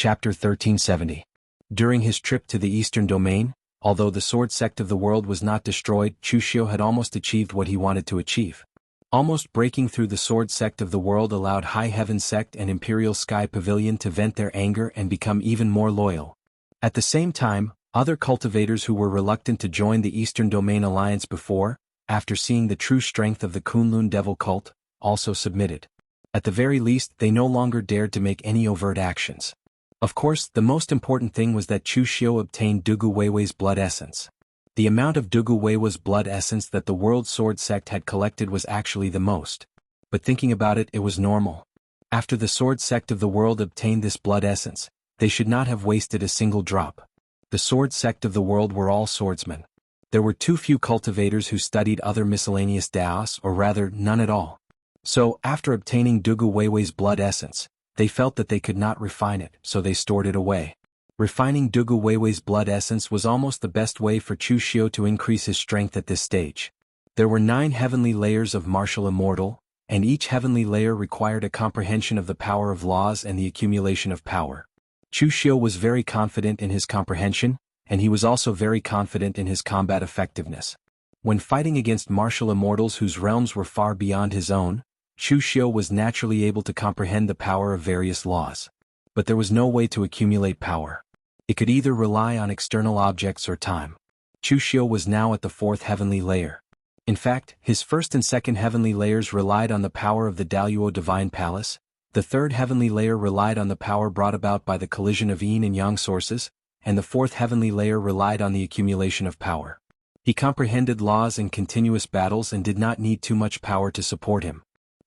Chapter 1370. During his trip to the Eastern Domain, although the sword sect of the world was not destroyed, Wuxia had almost achieved what he wanted to achieve. Almost breaking through the sword sect of the world allowed High Heaven sect and Imperial Sky Pavilion to vent their anger and become even more loyal. At the same time, other cultivators who were reluctant to join the Eastern Domain alliance before, after seeing the true strength of the Kunlun Devil cult, also submitted. At the very least, they no longer dared to make any overt actions. Of course, the most important thing was that Wuxia obtained Dugu Weiwei's blood essence. The amount of Dugu Weiwei's blood essence that the World Sword Sect had collected was actually the most. But thinking about it, it was normal. After the Sword Sect of the world obtained this blood essence, they should not have wasted a single drop. The Sword Sect of the world were all swordsmen. There were too few cultivators who studied other miscellaneous daos, or rather, none at all. So, after obtaining Dugu Weiwei's blood essence, they felt that they could not refine it, so they stored it away. Refining Dugu Weiwei's blood essence was almost the best way for Wuxia to increase his strength at this stage. There were 9 heavenly layers of martial immortal, and each heavenly layer required a comprehension of the power of laws and the accumulation of power. Wuxia was very confident in his comprehension, and he was also very confident in his combat effectiveness. When fighting against martial immortals whose realms were far beyond his own, Wuxia was naturally able to comprehend the power of various laws. But there was no way to accumulate power. It could either rely on external objects or time. Wuxia was now at the 4th heavenly layer. In fact, his 1st and 2nd heavenly layers relied on the power of the Daluo Divine Palace, the 3rd heavenly layer relied on the power brought about by the collision of yin and yang sources, and the 4th heavenly layer relied on the accumulation of power. He comprehended laws and continuous battles and did not need too much power to support him.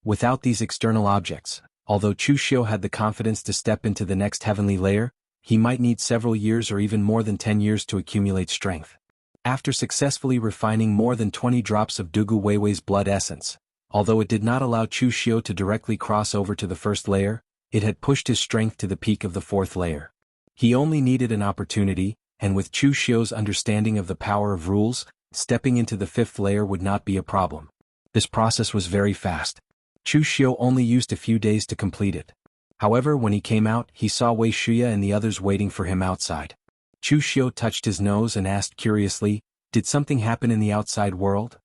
Without these external objects, although Wuxia had the confidence to step into the next heavenly layer, he might need several years or even more than 10 years to accumulate strength. After successfully refining more than 20 drops of Dugu Weiwei's blood essence, although it did not allow Wuxia to directly cross over to the 1st layer, it had pushed his strength to the peak of the 4th layer. He only needed an opportunity, and with Wuxia's understanding of the power of rules, stepping into the 5th layer would not be a problem. This process was very fast. Wuxia only used a few days to complete it. However, when he came out, he saw Wei Shuya and the others waiting for him outside. Wuxia touched his nose and asked curiously, "Did something happen in the outside world?"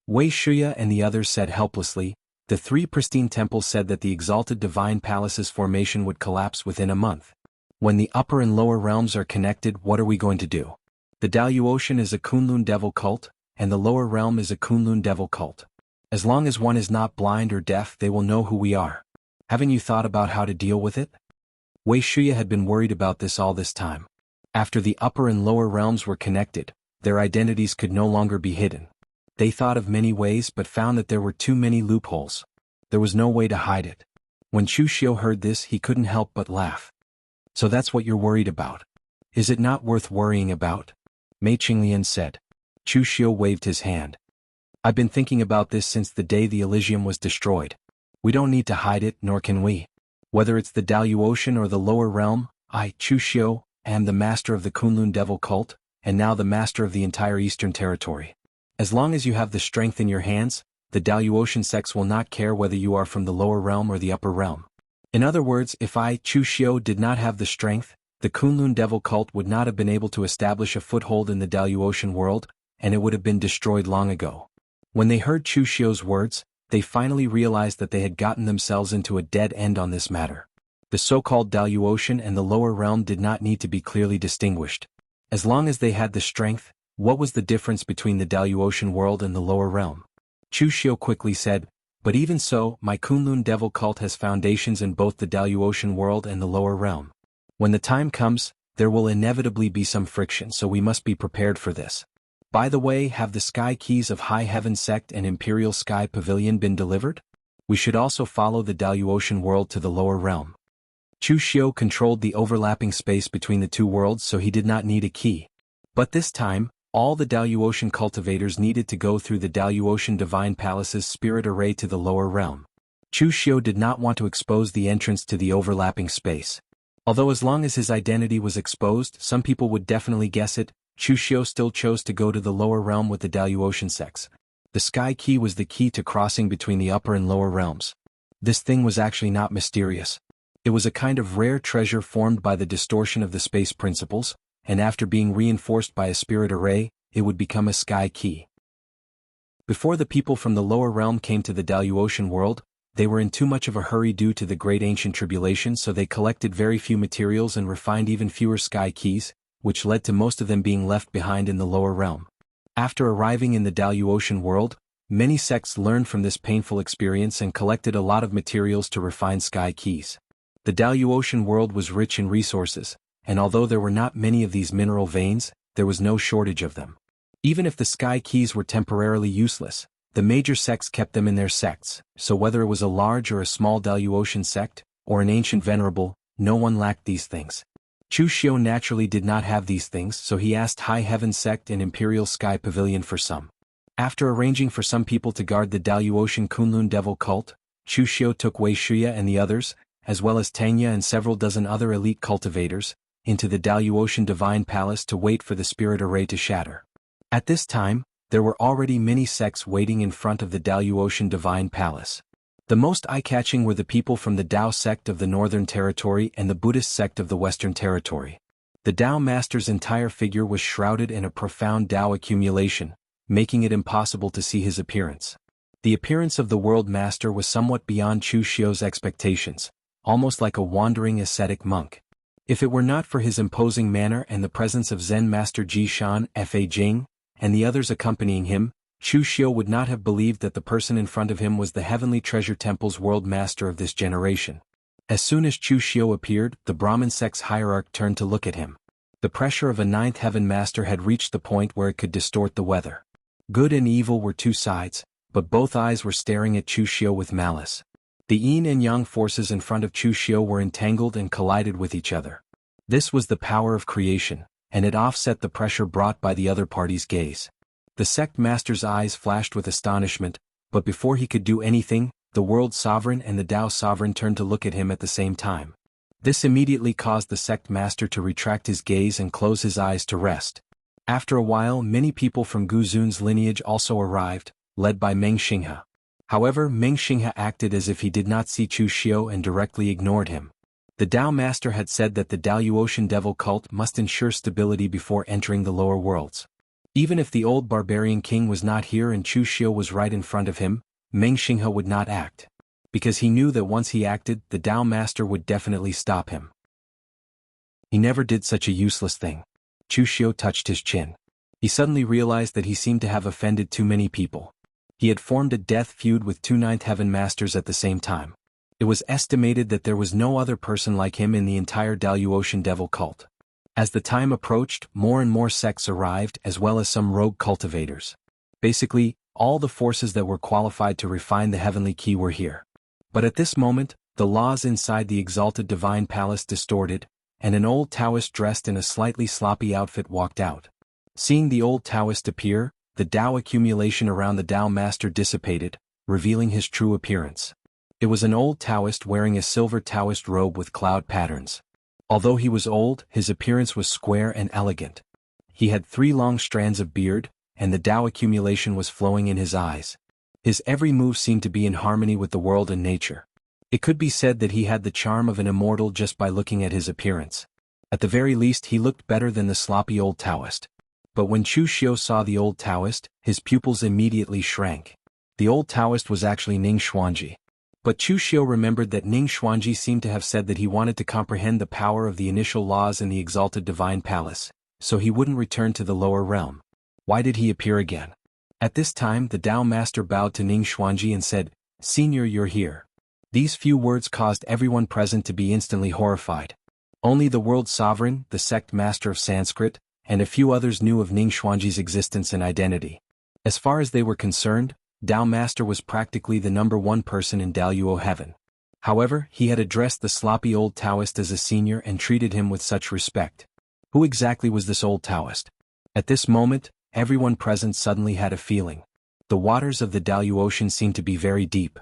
Wei Shuya and the others said helplessly, "The 3 pristine temples said that the exalted divine palace's formation would collapse within a month. When the upper and lower realms are connected, what are we going to do? The Dalu Ocean is a Kunlun devil cult, and the lower realm is a Kunlun devil cult. As long as one is not blind or deaf, they will know who we are. Haven't you thought about how to deal with it?" Wei Shuya had been worried about this all this time. After the upper and lower realms were connected, their identities could no longer be hidden. They thought of many ways but found that there were too many loopholes. There was no way to hide it. When Wuxia heard this, he couldn't help but laugh. "So that's what you're worried about. Is it not worth worrying about?" Mei Qinglian said. Wuxia waved his hand. "I've been thinking about this since the day the Elysium was destroyed. We don't need to hide it, nor can we. Whether it's the Dalu Ocean or the lower realm, I, Wuxia, am the master of the Kunlun Devil cult, and now the master of the entire Eastern Territory. As long as you have the strength in your hands, the Dalu Ocean sects will not care whether you are from the lower realm or the upper realm. In other words, if I, Wuxia, did not have the strength, the Kunlun Devil cult would not have been able to establish a foothold in the Dalu Ocean world, and it would have been destroyed long ago." When they heard Wuxia's words, they finally realized that they had gotten themselves into a dead end on this matter. The so-called Dalu Ocean and the lower realm did not need to be clearly distinguished. As long as they had the strength, what was the difference between the Dalu Ocean world and the lower realm? Wuxia quickly said, "But even so, my Kunlun Devil cult has foundations in both the Dalu Ocean world and the lower realm. When the time comes, there will inevitably be some friction, so we must be prepared for this. By the way, have the sky keys of High Heaven Sect and Imperial Sky Pavilion been delivered? We should also follow the Dalu Ocean world to the lower realm." Wuxia controlled the overlapping space between the 2 worlds, so he did not need a key. But this time, all the Dalu Ocean cultivators needed to go through the Dalu Ocean Divine Palace's spirit array to the lower realm. Wuxia did not want to expose the entrance to the overlapping space. Although as long as his identity was exposed, some people would definitely guess it, Wuxia still chose to go to the lower realm with the Dalu Ocean sects. The sky key was the key to crossing between the upper and lower realms. This thing was actually not mysterious. It was a kind of rare treasure formed by the distortion of the space principles, and after being reinforced by a spirit array, it would become a sky key. Before the people from the lower realm came to the Daluotian world, they were in too much of a hurry due to the great ancient tribulation, so they collected very few materials and refined even fewer sky keys, which led to most of them being left behind in the lower realm. After arriving in the Daluotian world, many sects learned from this painful experience and collected a lot of materials to refine sky keys. The Daluotian world was rich in resources, and although there were not many of these mineral veins, there was no shortage of them. Even if the sky keys were temporarily useless, the major sects kept them in their sects, so whether it was a large or a small Daluotian sect, or an ancient venerable, no one lacked these things. Chu Xiu naturally did not have these things, so he asked High Heaven sect and Imperial Sky Pavilion for some. After arranging for some people to guard the Daluotian Kunlun Devil cult, Chu Xiu took Wei Shuya and the others, as well as Tanya and several dozen other elite cultivators, into the Daluotian Divine Palace to wait for the spirit array to shatter. At this time, there were already many sects waiting in front of the Daluotian Divine Palace. The most eye-catching were the people from the Tao sect of the Northern Territory and the Buddhist sect of the Western Territory. The Tao master's entire figure was shrouded in a profound Tao accumulation, making it impossible to see his appearance. The appearance of the world master was somewhat beyond Chu Xiu's expectations, almost like a wandering ascetic monk. If it were not for his imposing manner and the presence of Zen master Ji Shan Fa Jing, and the others accompanying him, Chu Xiu would not have believed that the person in front of him was the Heavenly Treasure Temple's world master of this generation. As soon as Chu Xiu appeared, the Brahmin sect's hierarch turned to look at him. The pressure of a ninth heaven master had reached the point where it could distort the weather. Good and evil were two sides, but both eyes were staring at Chu Xiu with malice. The yin and yang forces in front of Chu Xiu were entangled and collided with each other. This was the power of creation, and it offset the pressure brought by the other party's gaze. The sect master's eyes flashed with astonishment, but before he could do anything, the world sovereign and the Tao sovereign turned to look at him at the same time. This immediately caused the sect master to retract his gaze and close his eyes to rest. After a while, many people from Gu Zun's lineage also arrived, led by Meng Xinghe. However, Meng Xinghe acted as if he did not see Chu Xiu and directly ignored him. The Tao master had said that the Daluotian devil cult must ensure stability before entering the lower worlds. Even if the old barbarian king was not here and Chu Xiu was right in front of him, Meng Xinghe would not act. Because he knew that once he acted, the Tao master would definitely stop him. He never did such a useless thing. Chu Xiu touched his chin. He suddenly realized that he seemed to have offended too many people. He had formed a death feud with two ninth heaven masters at the same time. It was estimated that there was no other person like him in the entire Daluotian devil cult. As the time approached, more and more sects arrived as well as some rogue cultivators. Basically, all the forces that were qualified to refine the heavenly key were here. But at this moment, the laws inside the exalted divine palace distorted, and an old Taoist dressed in a slightly sloppy outfit walked out. Seeing the old Taoist appear, the Tao accumulation around the Tao master dissipated, revealing his true appearance. It was an old Taoist wearing a silver Taoist robe with cloud patterns. Although he was old, his appearance was square and elegant. He had 3 long strands of beard, and the Tao accumulation was flowing in his eyes. His every move seemed to be in harmony with the world and nature. It could be said that he had the charm of an immortal just by looking at his appearance. At the very least, he looked better than the sloppy old Taoist. But when Chu Xiu saw the old Taoist, his pupils immediately shrank. The old Taoist was actually Ning Xuanji. But Chu Xiu remembered that Ning Xuanji seemed to have said that he wanted to comprehend the power of the initial laws in the exalted divine palace, so he wouldn't return to the lower realm. Why did he appear again? At this time, the Tao master bowed to Ning Xuanji and said, "Senior, you're here." These few words caused everyone present to be instantly horrified. Only the world sovereign, the sect master of Sanskrit, and a few others knew of Ning Xuanji's existence and identity. As far as they were concerned, Tao Master was practically the #1 person in Daluo heaven. However, he had addressed the sloppy old Taoist as a senior and treated him with such respect. Who exactly was this old Taoist? At this moment, everyone present suddenly had a feeling. The waters of the Daluotian seemed to be very deep.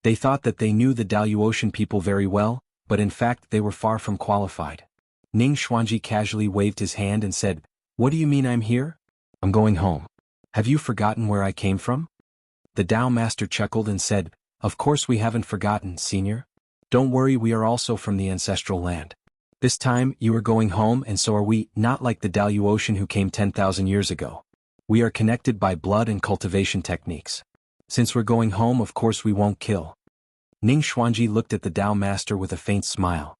They thought that they knew the Daluotian people very well, but in fact they were far from qualified. Ning Xuanji casually waved his hand and said, "What do you mean I'm here? I'm going home. Have you forgotten where I came from?" The Tao Master chuckled and said, "Of course we haven't forgotten, senior. Don't worry, we are also from the ancestral land. This time, you are going home and so are we, not like the Daluotian who came 10,000 years ago. We are connected by blood and cultivation techniques. Since we're going home, of course we won't kill. Ning Xuanji looked at the Dao master with a faint smile.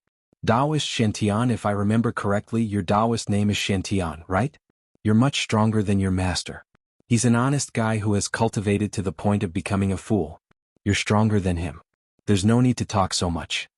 Daoist Shantian, if I remember correctly, your Daoist name is Shantian, right? You're much stronger than your master. He's an honest guy who has cultivated to the point of becoming a fool. You're stronger than him. There's no need to talk so much.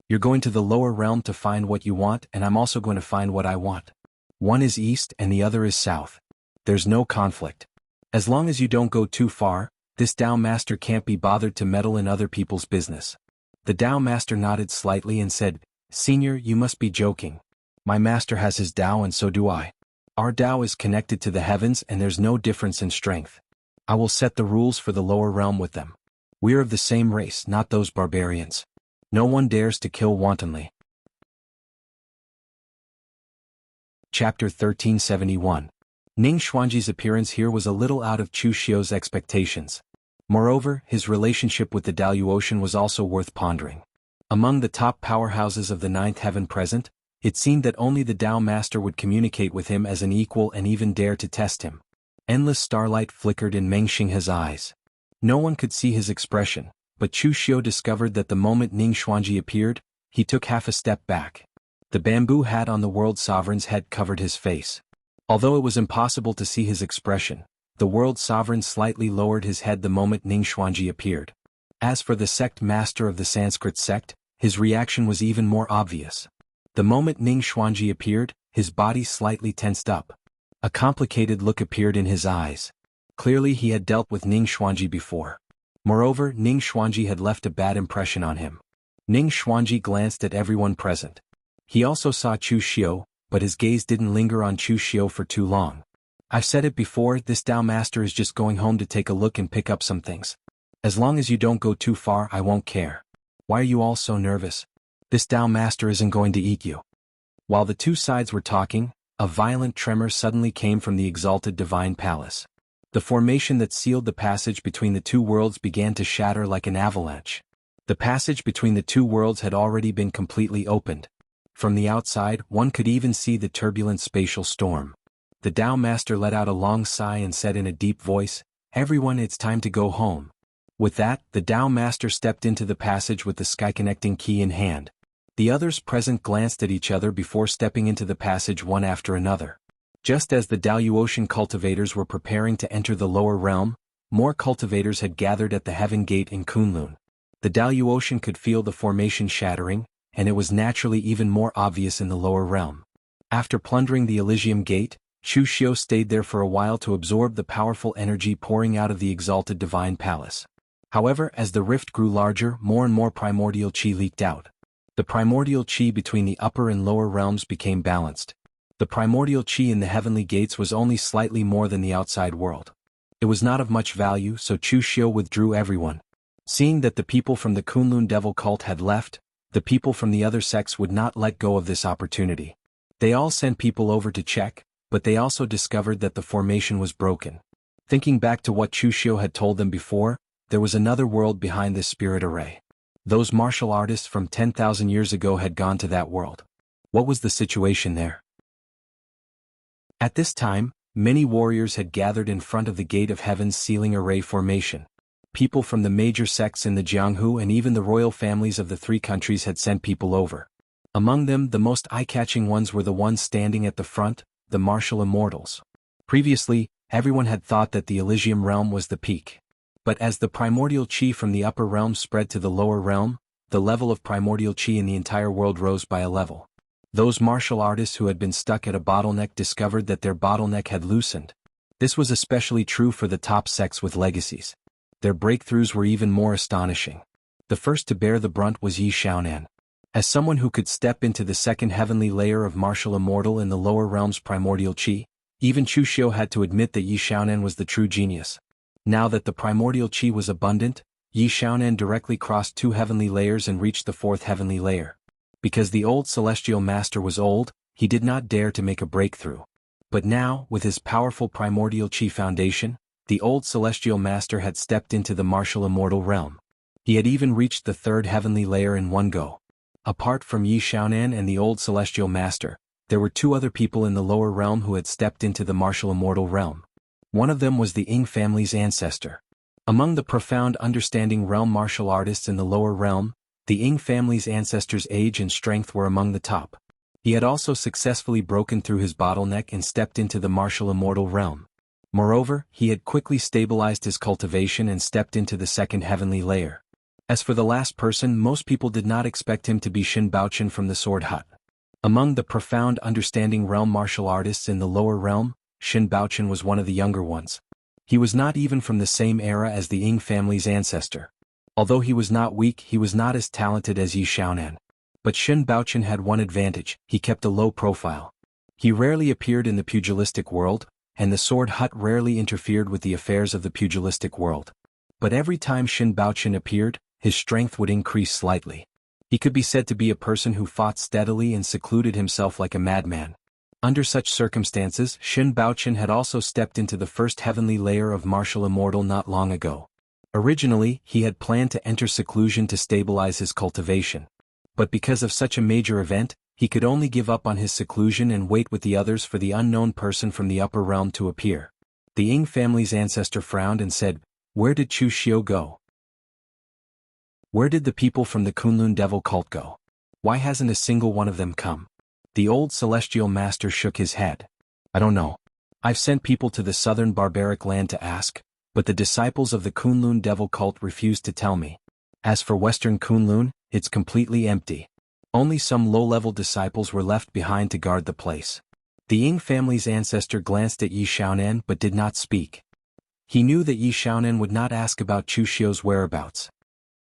You're going to the lower realm to find what you want, and I'm also going to find what I want. One is east and the other is south. There's no conflict. As long as you don't go too far, this Dao master can't be bothered to meddle in other people's business. The Dao master nodded slightly and said, Senior, you must be joking. My master has his Dao and so do I. Our Dao is connected to the heavens and there's no difference in strength. I will set the rules for the lower realm with them. We're of the same race, not those barbarians. No one dares to kill wantonly. Chapter 1371. Ning Xuanji's appearance here was a little out of Chu Xiu's expectations. Moreover, his relationship with the Daluotian was also worth pondering. Among the top powerhouses of the ninth heaven present, it seemed that only the Dao master would communicate with him as an equal and even dare to test him. Endless starlight flickered in Meng Xinghe's eyes. No one could see his expression, but Chu Xiu discovered that the moment Ning Xuanji appeared, he took half a step back. The bamboo hat on the world sovereign's head covered his face. Although it was impossible to see his expression, the world sovereign slightly lowered his head the moment Ning Xuanji appeared. As for the sect master of the Sanskrit sect, his reaction was even more obvious. The moment Ning Xuanji appeared, his body slightly tensed up. A complicated look appeared in his eyes. Clearly he had dealt with Ning Xuanji before. Moreover, Ning Xuanji had left a bad impression on him. Ning Xuanji glanced at everyone present. He also saw Chu Xiu, but his gaze didn't linger on Chu Xiu for too long. I've said it before, this Dao master is just going home to take a look and pick up some things. As long as you don't go too far, I won't care. Why are you all so nervous? This Dao master isn't going to eat you. While the two sides were talking, a violent tremor suddenly came from the exalted divine palace. The formation that sealed the passage between the two worlds began to shatter like an avalanche. The passage between the two worlds had already been completely opened. From the outside, one could even see the turbulent spatial storm. The Dao master let out a long sigh and said in a deep voice, Everyone, it's time to go home. With that, the Dao master stepped into the passage with the sky-connecting key in hand. The others present glanced at each other before stepping into the passage one after another. Just as the Daluotian cultivators were preparing to enter the lower realm, more cultivators had gathered at the Heaven Gate in Kunlun. The Daluotian could feel the formation shattering, and it was naturally even more obvious in the lower realm. After plundering the Elysium Gate, Chu Xiu stayed there for a while to absorb the powerful energy pouring out of the exalted divine palace. However, as the rift grew larger, more and more primordial qi leaked out. The primordial qi between the upper and lower realms became balanced. The primordial qi in the heavenly gates was only slightly more than the outside world. It was not of much value, so Chu Xiu withdrew everyone. Seeing that the people from the Kunlun devil cult had left, the people from the other sects would not let go of this opportunity. They all sent people over to check, but they also discovered that the formation was broken. Thinking back to what Chu Xiu had told them before, there was another world behind this spirit array. Those martial artists from 10,000 years ago had gone to that world. What was the situation there? At this time, many warriors had gathered in front of the Gate of Heaven's sealing array formation. People from the major sects in the Jianghu and even the royal families of the three countries had sent people over. Among them, the most eye-catching ones were the ones standing at the front, the martial immortals. Previously, everyone had thought that the Elysium realm was the peak. But as the primordial qi from the upper realm spread to the lower realm, the level of primordial qi in the entire world rose by a level. Those martial artists who had been stuck at a bottleneck discovered that their bottleneck had loosened. This was especially true for the top sects with legacies. Their breakthroughs were even more astonishing. The first to bear the brunt was Yi Xiaonan. As someone who could step into the second heavenly layer of martial immortal in the lower realm's primordial qi, even Chu Xiu had to admit that Yi Xiaonan was the true genius. Now that the primordial qi was abundant, Yi Xiaonan directly crossed two heavenly layers and reached the fourth heavenly layer. Because the old celestial master was old, he did not dare to make a breakthrough. But now, with his powerful primordial qi foundation, the old celestial master had stepped into the martial immortal realm. He had even reached the third heavenly layer in one go. Apart from Yi Xiaonan and the old celestial master, there were two other people in the lower realm who had stepped into the martial immortal realm. One of them was the Ying family's ancestor. Among the profound understanding realm martial artists in the lower realm, the Ying family's ancestor's age and strength were among the top. He had also successfully broken through his bottleneck and stepped into the martial immortal realm. Moreover, he had quickly stabilized his cultivation and stepped into the second heavenly layer. As for the last person, most people did not expect him to be Shin Baochen from the Sword Hut. Among the profound understanding realm martial artists in the lower realm, Shin Baochen was one of the younger ones. He was not even from the same era as the Ying family's ancestor. Although he was not weak, he was not as talented as Yi Xiaonan. But Shin Baochen had one advantage: he kept a low profile. He rarely appeared in the pugilistic world, and the Sword Hut rarely interfered with the affairs of the pugilistic world. But every time Shin Baochen appeared, his strength would increase slightly. He could be said to be a person who fought steadily and secluded himself like a madman. Under such circumstances, Shin Baochen had also stepped into the first heavenly layer of martial immortal not long ago. Originally, he had planned to enter seclusion to stabilize his cultivation. But because of such a major event, he could only give up on his seclusion and wait with the others for the unknown person from the upper realm to appear. The Ying family's ancestor frowned and said, "Where did Chu Xiu go? Where did the people from the Kunlun Devil cult go? Why hasn't a single one of them come?" The old celestial master shook his head. "I don't know. I've sent people to the southern barbaric land to ask, but the disciples of the Kunlun Devil cult refused to tell me. As for western Kunlun, it's completely empty. Only some low-level disciples were left behind to guard the place." The Ying family's ancestor glanced at Yi Xiaonan but did not speak. He knew that Yi Xiaonan would not ask about Chu Xiu's whereabouts.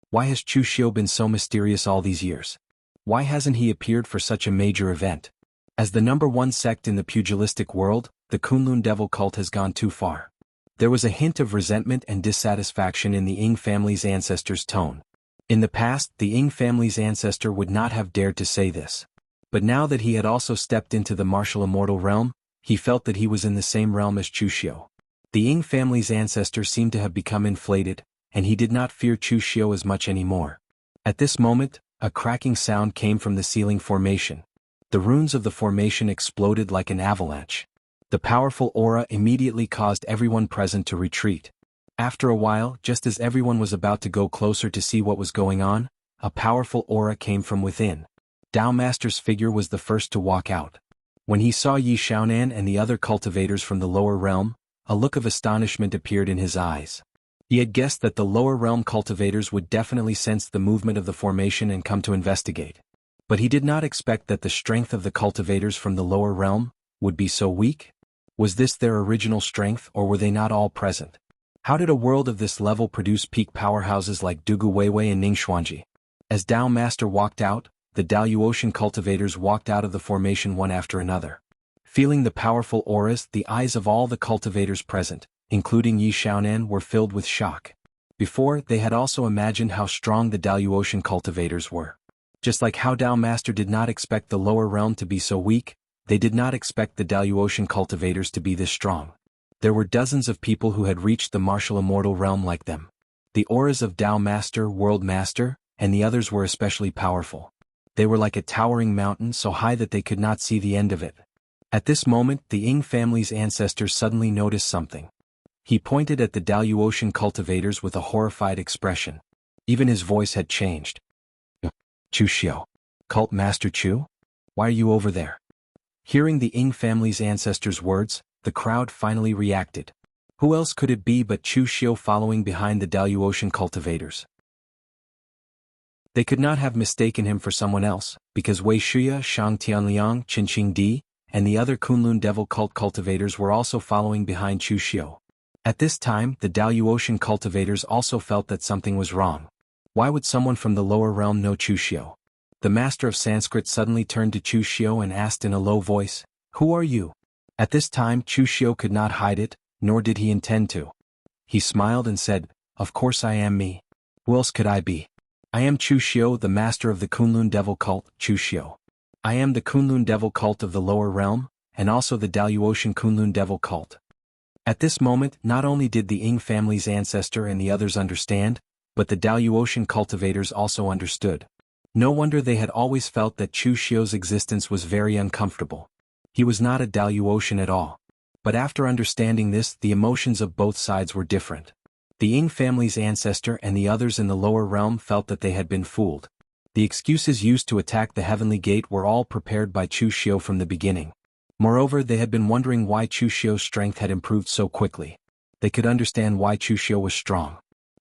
Why has Chu Xiu been so mysterious all these years? Why hasn't he appeared for such a major event? As the number one sect in the pugilistic world, the Kunlun Devil cult has gone too far. There was a hint of resentment and dissatisfaction in the Ying family's ancestor's tone. In the past, the Ying family's ancestor would not have dared to say this. But now that he had also stepped into the martial immortal realm, he felt that he was in the same realm as Chu Xiu. The Ying family's ancestor seemed to have become inflated, and he did not fear Chu Xiu as much anymore. At this moment, a cracking sound came from the ceiling formation. The runes of the formation exploded like an avalanche. The powerful aura immediately caused everyone present to retreat. After a while, just as everyone was about to go closer to see what was going on, a powerful aura came from within. Dao Master's figure was the first to walk out. When he saw Yi Xiaonan and the other cultivators from the lower realm, a look of astonishment appeared in his eyes. He had guessed that the lower realm cultivators would definitely sense the movement of the formation and come to investigate. But he did not expect that the strength of the cultivators from the lower realm would be so weak. Was this their original strength, or were they not all present? How did a world of this level produce peak powerhouses like Dugu Weiwei and Ningxuanji? As Dao Master walked out, the Daluotian cultivators walked out of the formation one after another. Feeling the powerful auras, the eyes of all the cultivators present, including Yi Xiaonan, were filled with shock. Before, they had also imagined how strong the Daluotian cultivators were. Just like how Dao Master did not expect the lower realm to be so weak, they did not expect the Daluotian cultivators to be this strong. There were dozens of people who had reached the martial immortal realm like them. The auras of Dao Master, World Master, and the others were especially powerful. They were like a towering mountain so high that they could not see the end of it. At this moment, the Ying family's ancestor suddenly noticed something. He pointed at the Daluotian cultivators with a horrified expression. Even his voice had changed. "Chu Xiu. Cult Master Chu? Why are you over there?" Hearing the Ying family's ancestor's words, the crowd finally reacted. Who else could it be but Chu Xiu following behind the Daluotian cultivators? They could not have mistaken him for someone else, because Wei Shuya, Shang Tianliang, Qinqing Di, and the other Kunlun Devil cult cultivators were also following behind Chu Xiu. At this time, the Daluotian cultivators also felt that something was wrong. Why would someone from the lower realm know Chu Xiu? The master of Sanskrit suddenly turned to Chu Xiu and asked in a low voice, "Who are you?" At this time, Chu Xiu could not hide it, nor did he intend to. He smiled and said, "Of course I am me. Who else could I be? I am Chu Xiu, the master of the Kunlun Devil cult, Chu Xiu. I am the Kunlun Devil cult of the lower realm, and also the Daluotian Kunlun Devil cult." At this moment, not only did the Ying family's ancestor and the others understand, But the Daluotian cultivators also understood. No wonder they had always felt that Chu Xiu's existence was very uncomfortable. He was not a Daluotian at all. But after understanding this, the emotions of both sides were different. The Ying family's ancestor and the others in the lower realm felt that they had been fooled. The excuses used to attack the Heavenly Gate were all prepared by Chu Xiu from the beginning. Moreover, they had been wondering why Chu Xiu's strength had improved so quickly. They could understand why Chu Xiu was strong.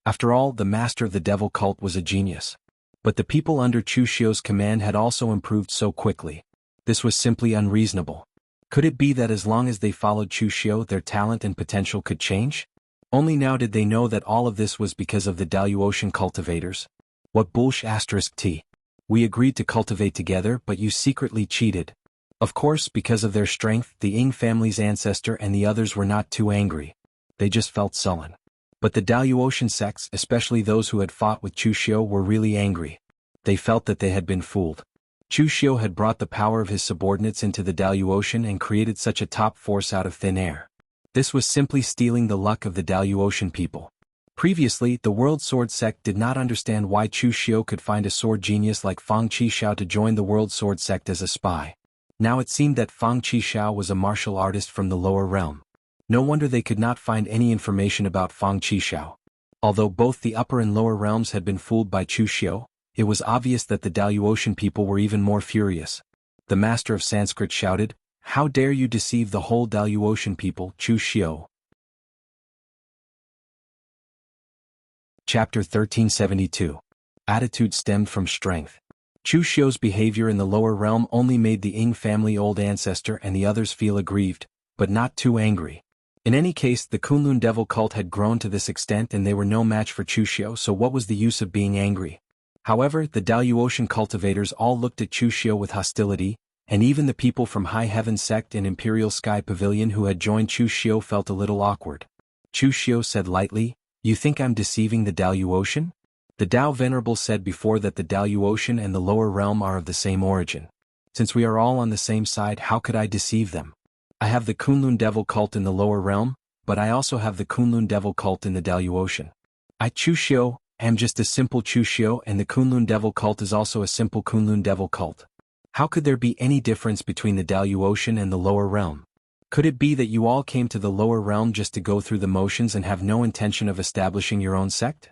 After all, the master of the devil cult was a genius. But the people under Chu Xiu's command had also improved so quickly. This was simply unreasonable. Could it be that as long as they followed Chu Xiu, their talent and potential could change? Only now did they know that all of this was because of the Daluotian cultivators. What bullsh***. We agreed to cultivate together, but you secretly cheated. Of course, because of their strength, the Ying family's ancestor and the others were not too angry. They just felt sullen. But the Daluotian sects, especially those who had fought with Chu Xiu, were really angry. They felt that they had been fooled. Chu Xiu had brought the power of his subordinates into the Daluotian and created such a top force out of thin air. This was simply stealing the luck of the Daluotian people. Previously, the World Sword Sect did not understand why Chu Xiu could find a sword genius like Fang Qishao to join the World Sword Sect as a spy. Now it seemed that Fang Qishao was a martial artist from the lower realm. No wonder they could not find any information about Fang Qishao. Although both the upper and lower realms had been fooled by Chu Xiu, it was obvious that the Daluotian people were even more furious. The master of Sanskrit shouted, "How dare you deceive the whole Daluotian people, Chu Xiu?" Chapter 1372. Attitude stemmed from strength. Chu Xiu's behavior in the lower realm only made the Ying family old ancestor and the others feel aggrieved, but not too angry. In any case, the Kunlun devil cult had grown to this extent and they were no match for Chu Xiu, so what was the use of being angry? However, the Daluotian cultivators all looked at Chu Xiu with hostility, and even the people from High Heaven Sect and Imperial Sky Pavilion who had joined Chu Xiu felt a little awkward. Chu Xiu said lightly, "You think I'm deceiving the Daluotian?" The Dao Venerable said before that the Daluotian and the lower realm are of the same origin. Since we are all on the same side, how could I deceive them? I have the Kunlun devil cult in the lower realm, but I also have the Kunlun devil cult in the Daluotian. I, Chu Xiu, am just a simple Chu Xiu, and the Kunlun devil cult is also a simple Kunlun devil cult. How could there be any difference between the Daluotian and the lower realm? Could it be that you all came to the lower realm just to go through the motions and have no intention of establishing your own sect?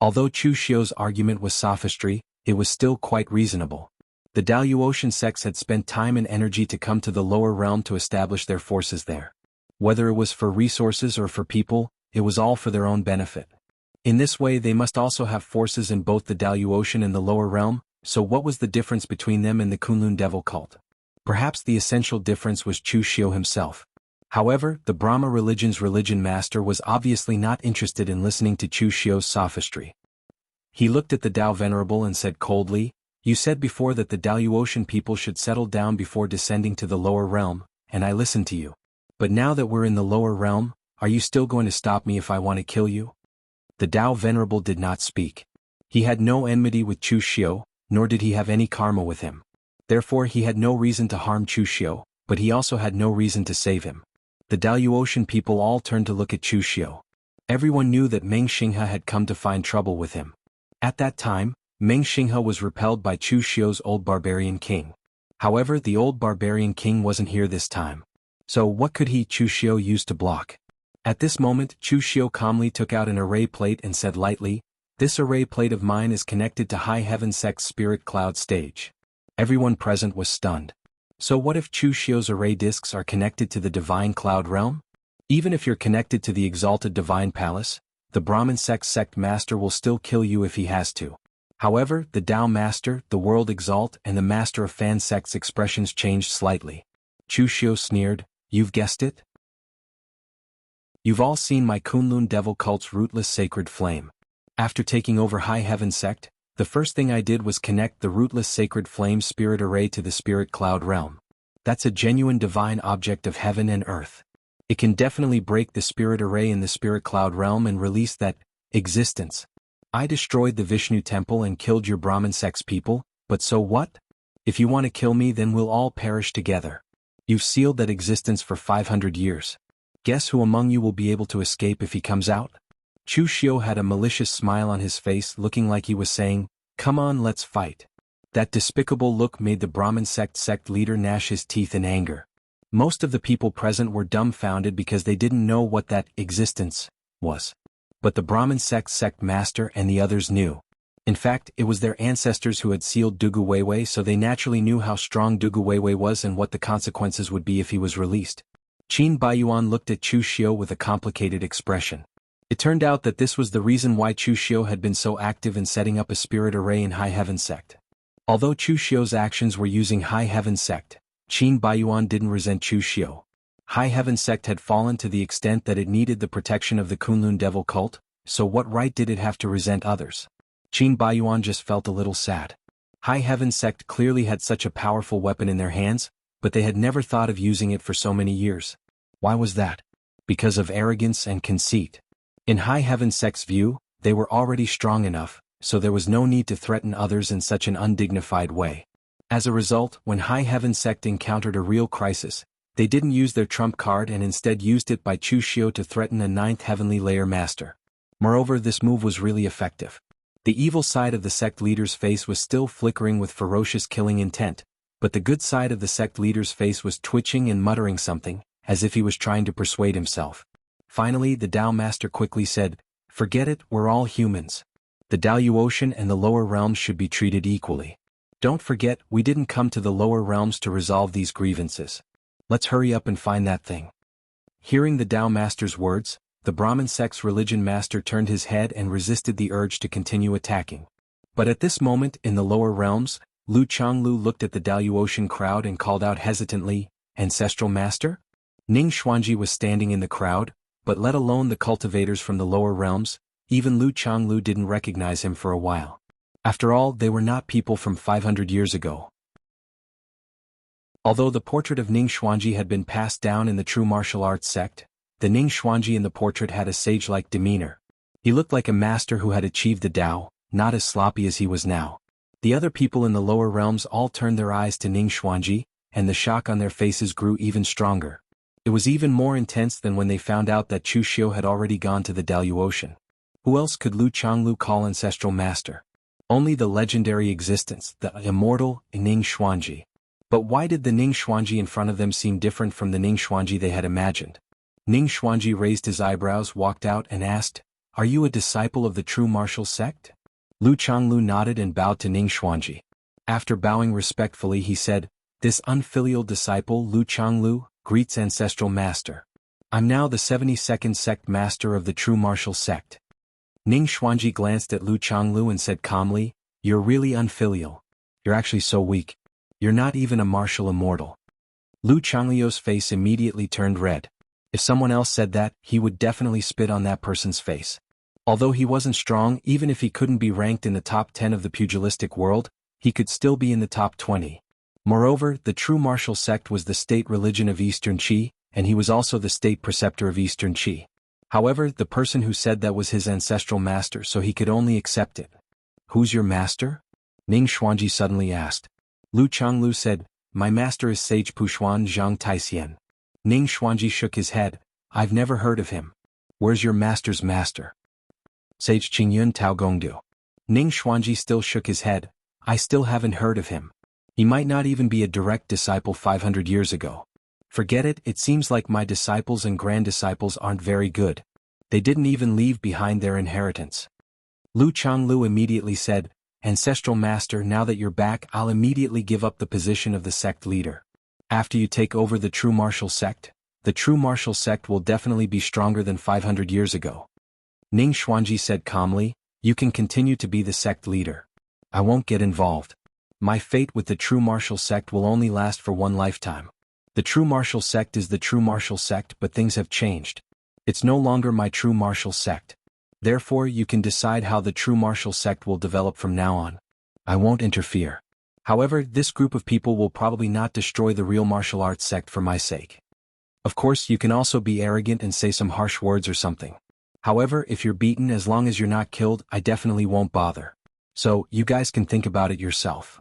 Although Chu Xiu's argument was sophistry, it was still quite reasonable. The Daluotian sects had spent time and energy to come to the lower realm to establish their forces there. Whether it was for resources or for people, it was all for their own benefit. In this way they must also have forces in both the Daluotian and the lower realm, so what was the difference between them and the Kunlun devil cult? Perhaps the essential difference was Chu Xiu himself. However, the Brahma religion's religion master was obviously not interested in listening to Chu Xiu's sophistry. He looked at the Dao Venerable and said coldly, "You said before that the Daluotian people should settle down before descending to the lower realm, and I listened to you. But now that we're in the lower realm, are you still going to stop me if I want to kill you?" The Dao Venerable did not speak. He had no enmity with Chu Xiu, nor did he have any karma with him. Therefore he had no reason to harm Chu Xiu, but he also had no reason to save him. The Daluotian people all turned to look at Chu Xiu. Everyone knew that Meng Xinghe had come to find trouble with him. At that time, Meng Xinghe was repelled by Chu Xiu's old barbarian king. However, the old barbarian king wasn't here this time. So what could he, Chu Xiu, use to block? At this moment, Chu Xiu calmly took out an array plate and said lightly, "This array plate of mine is connected to High Heaven Sect's spirit cloud stage." Everyone present was stunned. So what if Chu Xiu's array discs are connected to the divine cloud realm? Even if you're connected to the exalted divine palace, the Brahmin sect master will still kill you if he has to. However, the Dao master, the world exalt, and the master of Fan sect's expressions changed slightly. Chu Xiu sneered, "You've guessed it? You've all seen my Kunlun devil cult's rootless sacred flame. After taking over High Heaven sect, the first thing I did was connect the rootless sacred flame spirit array to the spirit cloud realm. That's a genuine divine object of heaven and earth. It can definitely break the spirit array in the spirit cloud realm and release that existence. I destroyed the Vishnu temple and killed your Brahmin sect's people, but so what? If you want to kill me, then we'll all perish together. You've sealed that existence for 500 years. Guess who among you will be able to escape if he comes out? Chu Xiu had a malicious smile on his face, looking like he was saying, "Come on, let's fight." That despicable look made the Brahmin sect leader gnash his teeth in anger. Most of the people present were dumbfounded because they didn't know what that existence was. But the Brahmin sect master and the others knew. In fact, it was their ancestors who had sealed Dugu Weiwei, so they naturally knew how strong Dugu Weiwei was and what the consequences would be if he was released. Qin Baiyuan looked at Chu Xiu with a complicated expression. It turned out that this was the reason why Chu Xiu had been so active in setting up a spirit array in High Heaven sect. Although Chu Xiu's actions were using High Heaven sect, Qin Baiyuan didn't resent Chu Xiu. High Heaven sect had fallen to the extent that it needed the protection of the Kunlun devil cult, so what right did it have to resent others? Qin Baiyuan just felt a little sad. High Heaven sect clearly had such a powerful weapon in their hands, but they had never thought of using it for so many years. Why was that? Because of arrogance and conceit. In High Heaven sect's view, they were already strong enough, so there was no need to threaten others in such an undignified way. As a result, when High Heaven sect encountered a real crisis, they didn't use their trump card and instead used it by Chu Xiu to threaten a 9th heavenly layer master. Moreover, this move was really effective. The evil side of the sect leader's face was still flickering with ferocious killing intent, but the good side of the sect leader's face was twitching and muttering something, as if he was trying to persuade himself. Finally, the Tao Master quickly said, "Forget it, we're all humans. The Daoyuotian and the lower realms should be treated equally. Don't forget, we didn't come to the lower realms to resolve these grievances. Let's hurry up and find that thing." Hearing the Tao Master's words, the Brahmin sect's religion master turned his head and resisted the urge to continue attacking. But at this moment, in the lower realms, Lu Changlu looked at the Daoyuotian crowd and called out hesitantly, "Ancestral Master?" Ning Xuanji was standing in the crowd, but let alone the cultivators from the lower realms, even Lu Changlu didn't recognize him for a while. After all, they were not people from 500 years ago. Although the portrait of Ning Xuanji had been passed down in the true martial arts sect, the Ning Xuanji in the portrait had a sage-like demeanor. He looked like a master who had achieved the Tao, not as sloppy as he was now. The other people in the lower realms all turned their eyes to Ning Xuanji, and the shock on their faces grew even stronger. It was even more intense than when they found out that Chu Xiu had already gone to the Daoyuotian. Who else could Lu Changlu call ancestral master? Only the legendary existence, the immortal Ning Xuanji. But why did the Ning Xuanji in front of them seem different from the Ning Xuanji they had imagined? Ning Xuanji raised his eyebrows, walked out and asked, "Are you a disciple of the true martial sect?" Lu Changlu nodded and bowed to Ning Xuanji. After bowing respectfully, he said, "This unfilial disciple Lu Changlu greets ancestral master. I'm now the 72nd sect master of the true martial sect." Ning Xuanji glanced at Lu Changlu and said calmly, "You're really unfilial. You're actually so weak. You're not even a martial immortal." Lu Changlu's face immediately turned red. If someone else said that, he would definitely spit on that person's face. Although he wasn't strong, even if he couldn't be ranked in the top 10 of the pugilistic world, he could still be in the top 20. Moreover, the true martial sect was the state religion of Eastern Qi, and he was also the state preceptor of Eastern Qi. However, the person who said that was his ancestral master, so he could only accept it. "Who's your master?" Ning Xuanji suddenly asked. Lu Changlu said, "My master is Sage Puxuan Zhang Taixian." Ning Xuanji shook his head, "I've never heard of him. Where's your master's master?" "Sage Qingyun Tao Gongdu." Ning Xuanji still shook his head, "I still haven't heard of him. He might not even be a direct disciple 500 years ago. Forget it, it seems like my disciples and grand-disciples aren't very good. They didn't even leave behind their inheritance." Lu Changlu immediately said, "Ancestral master, now that you're back, I'll immediately give up the position of the sect leader. After you take over the true martial sect, the true martial sect will definitely be stronger than 500 years ago." Ning Xuanji said calmly, "You can continue to be the sect leader. I won't get involved. My fate with the true martial sect will only last for one lifetime. The true martial sect is the true martial sect, but things have changed. It's no longer my true martial sect. Therefore, you can decide how the true martial sect will develop from now on. I won't interfere. However, this group of people will probably not destroy the real martial arts sect for my sake. Of course, you can also be arrogant and say some harsh words or something. However, if you're beaten, as long as you're not killed, I definitely won't bother. So, you guys can think about it yourself."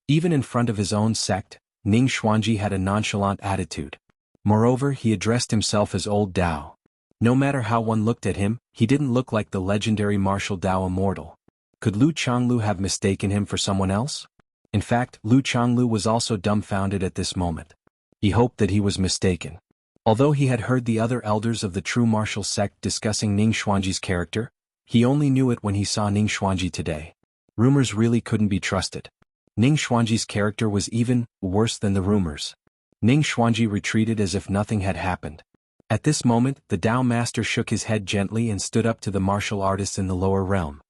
Even in front of his own sect, Ning Xuanji had a nonchalant attitude. Moreover, he addressed himself as Old Dao. No matter how one looked at him, he didn't look like the legendary martial Dao immortal. Could Lu Changlu have mistaken him for someone else? In fact, Lu Changlu was also dumbfounded at this moment. He hoped that he was mistaken. Although he had heard the other elders of the true martial sect discussing Ning Xuanji's character, he only knew it when he saw Ning Xuanji today. Rumors really couldn't be trusted. Ning Xuanji's character was even worse than the rumors. Ning Xuanji retreated as if nothing had happened. At this moment, the Dao Master shook his head gently and stood up to the martial artists in the lower realm.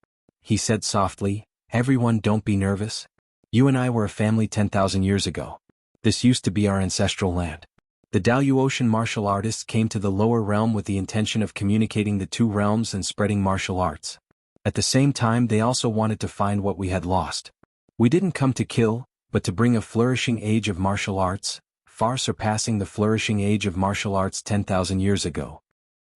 He said softly, "Everyone, don't be nervous. You and I were a family 10,000 years ago. This used to be our ancestral land." The Daluotian martial artists came to the lower realm with the intention of communicating the two realms and spreading martial arts. At the same time, they also wanted to find what we had lost. We didn't come to kill, but to bring a flourishing age of martial arts, far surpassing the flourishing age of martial arts 10,000 years ago.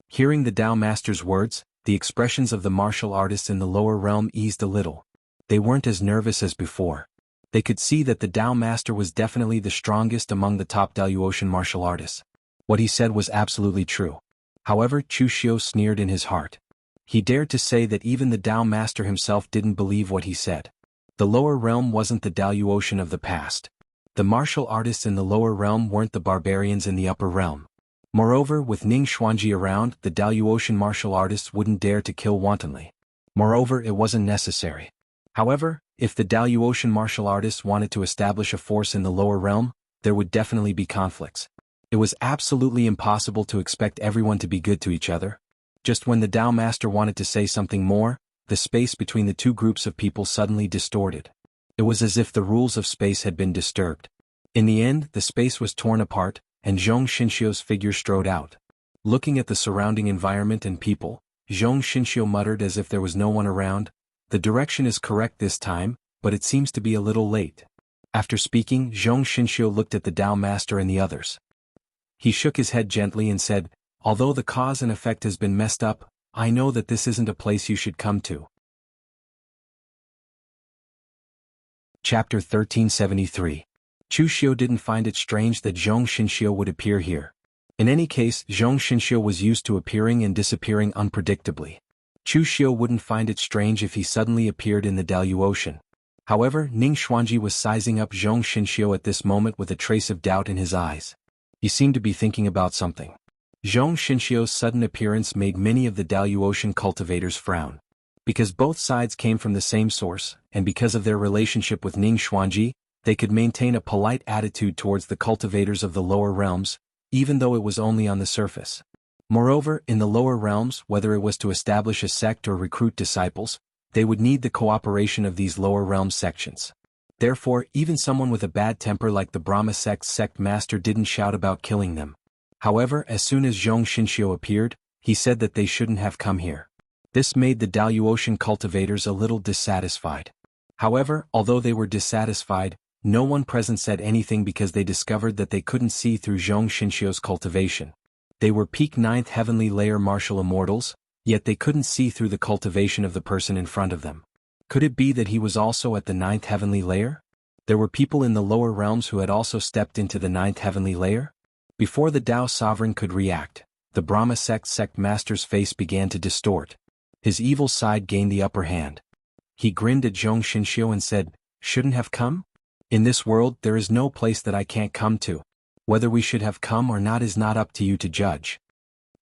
Hearing the Dao Master's words, the expressions of the martial artists in the lower realm eased a little. They weren't as nervous as before. They could see that the Dao Master was definitely the strongest among the top Daluotian martial artists. What he said was absolutely true. However, Chu Xiu sneered in his heart. He dared to say that even the Dao Master himself didn't believe what he said. The lower realm wasn't the Daluotian of the past. The martial artists in the lower realm weren't the barbarians in the upper realm. Moreover, with Ning Xuanji around, the Daluotian martial artists wouldn't dare to kill wantonly. Moreover, it wasn't necessary. However, if the Daluotian martial artists wanted to establish a force in the lower realm, there would definitely be conflicts. It was absolutely impossible to expect everyone to be good to each other. Just when the Dao Master wanted to say something more, the space between the two groups of people suddenly distorted. It was as if the rules of space had been disturbed. In the end, the space was torn apart, and Zhong Xinxiu's figure strode out. Looking at the surrounding environment and people, Zhong Xinxiu muttered as if there was no one around, "The direction is correct this time, but it seems to be a little late." After speaking, Zhong Xinxiu looked at the Dao Master and the others. He shook his head gently and said, "Although the cause and effect has been messed up, I know that this isn't a place you should come to." Chapter 1373. Chu Xiu didn't find it strange that Zhong Xinxiu would appear here. In any case, Zhong Xinxiu was used to appearing and disappearing unpredictably. Chu Xiu wouldn't find it strange if he suddenly appeared in the Daluotian. However, Ning Xuanji was sizing up Zhong Xinxiu at this moment with a trace of doubt in his eyes. He seemed to be thinking about something. Zhong Xinxiu's sudden appearance made many of the Daluotian cultivators frown. Because both sides came from the same source, and because of their relationship with Ning Xuanji, they could maintain a polite attitude towards the cultivators of the lower realms, even though it was only on the surface. Moreover, in the lower realms, whether it was to establish a sect or recruit disciples, they would need the cooperation of these lower realm sections. Therefore, even someone with a bad temper like the Brahma sect's sect master didn't shout about killing them. However, as soon as Zhong Xinxiu appeared, he said that they shouldn't have come here. This made the Daluotian cultivators a little dissatisfied. However, although they were dissatisfied, no one present said anything because they discovered that they couldn't see through Zhong Xinxiu's cultivation. They were peak 9th heavenly layer martial immortals, yet they couldn't see through the cultivation of the person in front of them. Could it be that he was also at the 9th heavenly layer? There were people in the lower realms who had also stepped into the 9th heavenly layer? Before the Dao Sovereign could react, the Brahma sect master's face began to distort. His evil side gained the upper hand. He grinned at Zhong Xinxiu and said, "Shouldn't have come? In this world there is no place that I can't come to. Whether we should have come or not is not up to you to judge."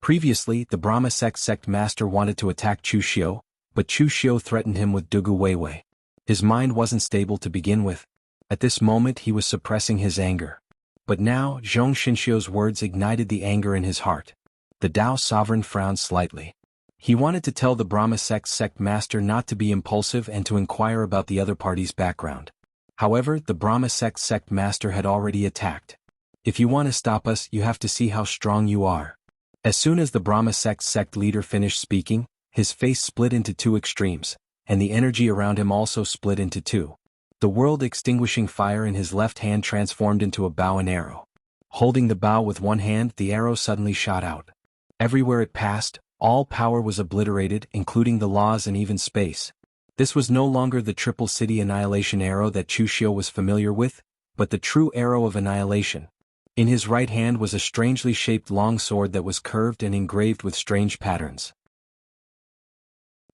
Previously, the Brahma sect master wanted to attack Chu Xiu, but Chu Xiu threatened him with Dugu Weiwei. His mind wasn't stable to begin with. At this moment he was suppressing his anger. But now, Zhong Xinxiu's words ignited the anger in his heart. The Dao Sovereign frowned slightly. He wanted to tell the Brahma sect master not to be impulsive and to inquire about the other party's background. However, the Brahma sect master had already attacked. "If you want to stop us, you have to see how strong you are." As soon as the Brahma sect leader finished speaking, his face split into two extremes, and the energy around him also split into two. The world-extinguishing fire in his left hand transformed into a bow and arrow. Holding the bow with one hand, the arrow suddenly shot out. Everywhere it passed, all power was obliterated, including the laws and even space. This was no longer the Triple City Annihilation arrow that Chu Xiu was familiar with, but the true arrow of annihilation. In his right hand was a strangely shaped long sword that was curved and engraved with strange patterns.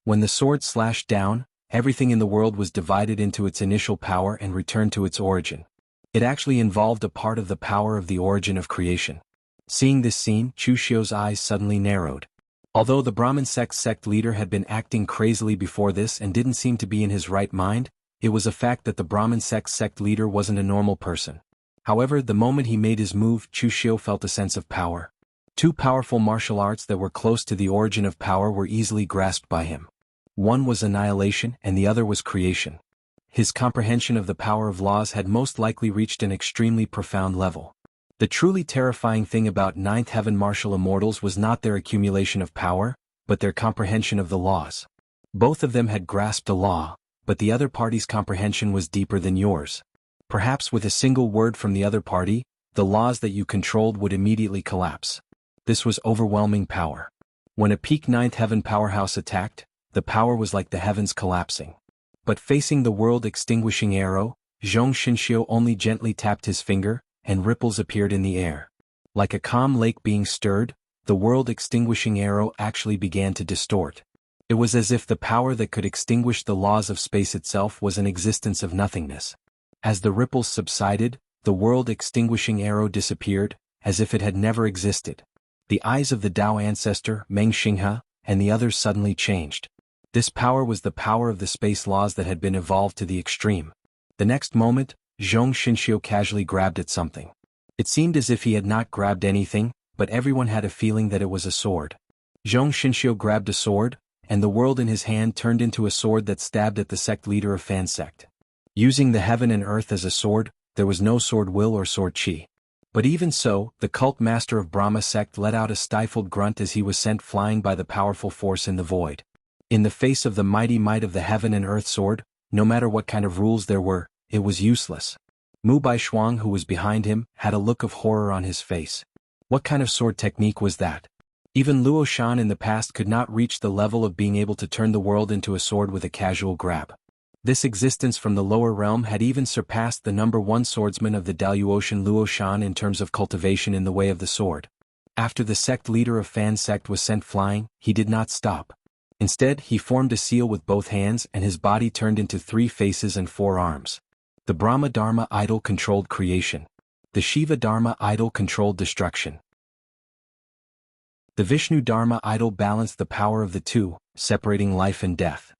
When the sword slashed down, everything in the world was divided into its initial power and returned to its origin. It actually involved a part of the power of the origin of creation. Seeing this scene, Chushio's eyes suddenly narrowed. Although the Brahmin sect leader had been acting crazily before this and didn't seem to be in his right mind, it was a fact that the Brahmin sect leader wasn't a normal person. However, the moment he made his move, Chushio felt a sense of power. Two powerful martial arts that were close to the origin of power were easily grasped by him. One was annihilation and the other was creation. His comprehension of the power of laws had most likely reached an extremely profound level. The truly terrifying thing about Ninth Heaven martial immortals was not their accumulation of power, but their comprehension of the laws. Both of them had grasped a law, but the other party's comprehension was deeper than yours. Perhaps with a single word from the other party, the laws that you controlled would immediately collapse. This was overwhelming power. When a peak Ninth Heaven powerhouse attacked, the power was like the heavens collapsing. But facing the world-extinguishing arrow, Zhong Xinxiu only gently tapped his finger, and ripples appeared in the air. Like a calm lake being stirred, the world-extinguishing arrow actually began to distort. It was as if the power that could extinguish the laws of space itself was an existence of nothingness. As the ripples subsided, the world-extinguishing arrow disappeared, as if it had never existed. The eyes of the Tao ancestor, Meng Xinghe, and the others suddenly changed. This power was the power of the space laws that had been evolved to the extreme. The next moment, Zhong Xinxiu casually grabbed at something. It seemed as if he had not grabbed anything, but everyone had a feeling that it was a sword. Zhong Xinxiu grabbed a sword, and the world in his hand turned into a sword that stabbed at the sect leader of Fan sect. Using the heaven and earth as a sword, there was no sword will or sword chi. But even so, the cult master of Brahma sect let out a stifled grunt as he was sent flying by the powerful force in the void. In the face of the mighty might of the heaven and earth sword, no matter what kind of rules there were, it was useless. Mu Baishuang, who was behind him, had a look of horror on his face. What kind of sword technique was that? Even Luo Shan in the past could not reach the level of being able to turn the world into a sword with a casual grab. This existence from the lower realm had even surpassed the number one swordsman of the Daluotian Luo Shan in terms of cultivation in the way of the sword. After the sect leader of Fan sect was sent flying, he did not stop. Instead, he formed a seal with both hands and his body turned into 3 faces and 4 arms. The Brahma Dharma idol controlled creation. The Shiva Dharma idol controlled destruction. The Vishnu Dharma idol balanced the power of the two, separating life and death.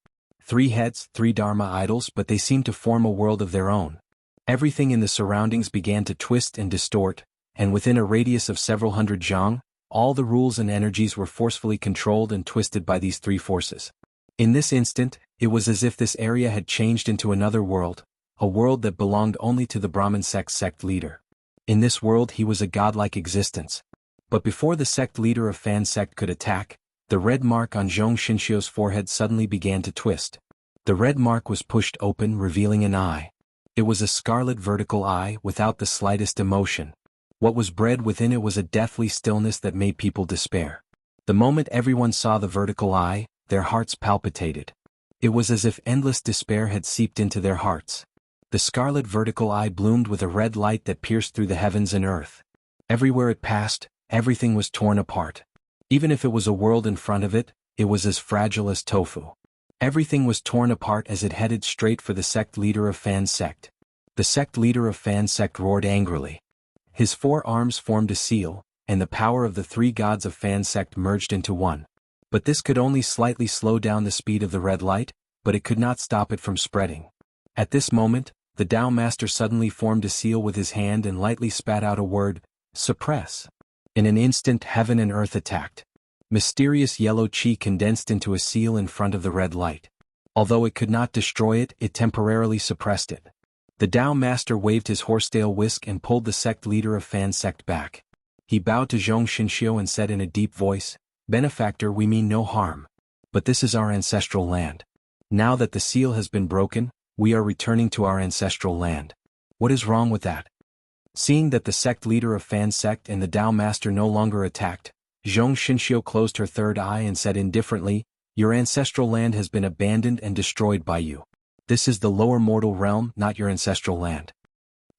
3 heads, 3 Dharma idols, but they seemed to form a world of their own. Everything in the surroundings began to twist and distort, and within a radius of several hundred zhang, all the rules and energies were forcefully controlled and twisted by these 3 forces. In this instant, it was as if this area had changed into another world, a world that belonged only to the Brahmin sect leader. In this world he was a godlike existence. But before the sect leader of Fan sect could attack, the red mark on Zhong Xinxiu's forehead suddenly began to twist. The red mark was pushed open, revealing an eye. It was a scarlet vertical eye without the slightest emotion. What was bred within it was a deathly stillness that made people despair. The moment everyone saw the vertical eye, their hearts palpitated. It was as if endless despair had seeped into their hearts. The scarlet vertical eye bloomed with a red light that pierced through the heavens and earth. Everywhere it passed, everything was torn apart. Even if it was a world in front of it, it was as fragile as tofu. Everything was torn apart as it headed straight for the sect leader of Fan sect. The sect leader of Fan sect roared angrily. His 4 arms formed a seal, and the power of the 3 gods of Fan sect merged into one. But this could only slightly slow down the speed of the red light, but it could not stop it from spreading. At this moment, the Tao Master suddenly formed a seal with his hand and lightly spat out a word, "Suppress." In an instant heaven and earth attacked. Mysterious yellow chi condensed into a seal in front of the red light. Although it could not destroy it, it temporarily suppressed it. The Tao Master waved his horsetail whisk and pulled the sect leader of Fan sect back. He bowed to Zhong Xinxiu and said in a deep voice, "Benefactor, we mean no harm. But this is our ancestral land. Now that the seal has been broken, we are returning to our ancestral land. What is wrong with that?" Seeing that the sect leader of Fan sect and the Tao Master no longer attacked, Zhong Xinxiu closed her third eye and said indifferently, "Your ancestral land has been abandoned and destroyed by you. This is the lower mortal realm, not your ancestral land."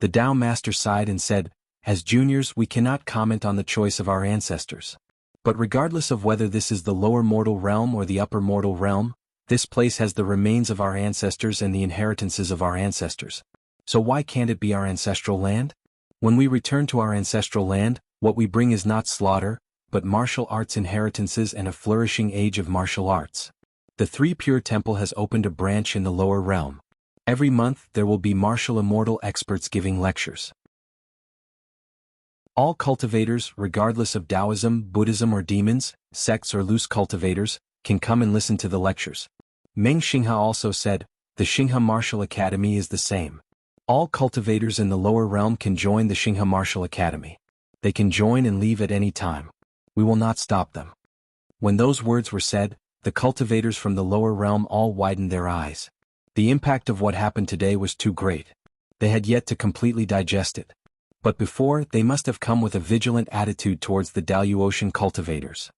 The Tao Master sighed and said, As juniors, we cannot comment on the choice of our ancestors. But regardless of whether this is the lower mortal realm or the upper mortal realm, this place has the remains of our ancestors and the inheritances of our ancestors. So why can't it be our ancestral land? When we return to our ancestral land, what we bring is not slaughter, but martial arts inheritances and a flourishing age of martial arts. The Three Pure Temple has opened a branch in the lower realm. Every month there will be martial immortal experts giving lectures. All cultivators, regardless of Taoism, Buddhism or demons, sects or loose cultivators, can come and listen to the lectures. Meng Xinghe also said, the Xinghe Martial Academy is the same. All cultivators in the lower realm can join the Xinghe Martial Academy. They can join and leave at any time. We will not stop them. When those words were said, the cultivators from the lower realm all widened their eyes. The impact of what happened today was too great. They had yet to completely digest it. But before, they must have come with a vigilant attitude towards the Daluotian cultivators.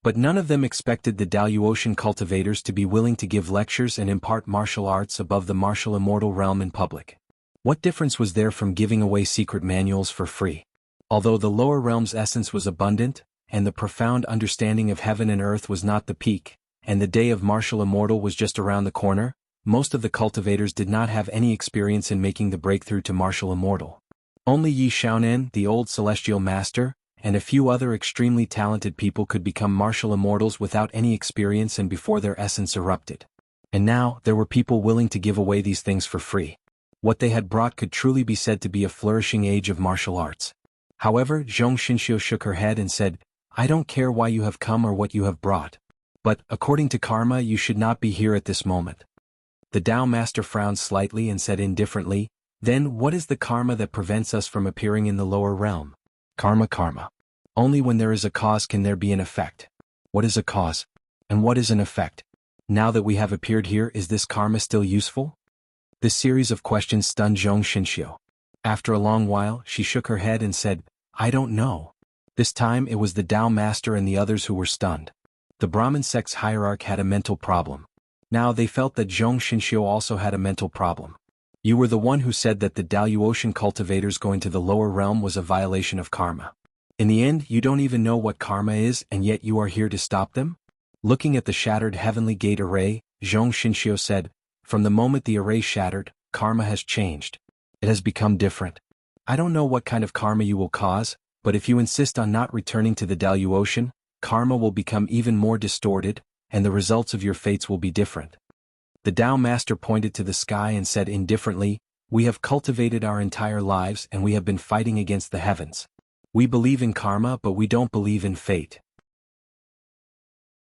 But none of them expected the Daluotian cultivators to be willing to give lectures and impart martial arts above the martial immortal realm in public. What difference was there from giving away secret manuals for free? Although the lower realm's essence was abundant, and the profound understanding of heaven and earth was not the peak, and the day of martial immortal was just around the corner, most of the cultivators did not have any experience in making the breakthrough to martial immortal. Only Yi Xiaonan, the old celestial master, and a few other extremely talented people could become martial immortals without any experience and before their essence erupted. And now, there were people willing to give away these things for free. What they had brought could truly be said to be a flourishing age of martial arts. However, Zhong Xinxiu shook her head and said, I don't care why you have come or what you have brought. But, according to karma, you should not be here at this moment. The Tao Master frowned slightly and said indifferently, then what is the karma that prevents us from appearing in the lower realm? Karma. Only when there is a cause can there be an effect. What is a cause? And what is an effect? Now that we have appeared here, is this karma still useful? This series of questions stunned Zhong Xinxiu. After a long while, she shook her head and said, I don't know. This time it was the Tao Master and the others who were stunned. The Brahmin sect's hierarch had a mental problem. Now they felt that Zhong Xinxiu also had a mental problem. You were the one who said that the Daluotian cultivators going to the lower realm was a violation of karma. In the end, you don't even know what karma is, and yet you are here to stop them? Looking at the shattered heavenly gate array, Zhong Xinxiu said, from the moment the array shattered, karma has changed. It has become different. I don't know what kind of karma you will cause, but if you insist on not returning to the Daluotian, karma will become even more distorted, and the results of your fates will be different. The Tao Master pointed to the sky and said indifferently, we have cultivated our entire lives and we have been fighting against the heavens. We believe in karma, but we don't believe in fate.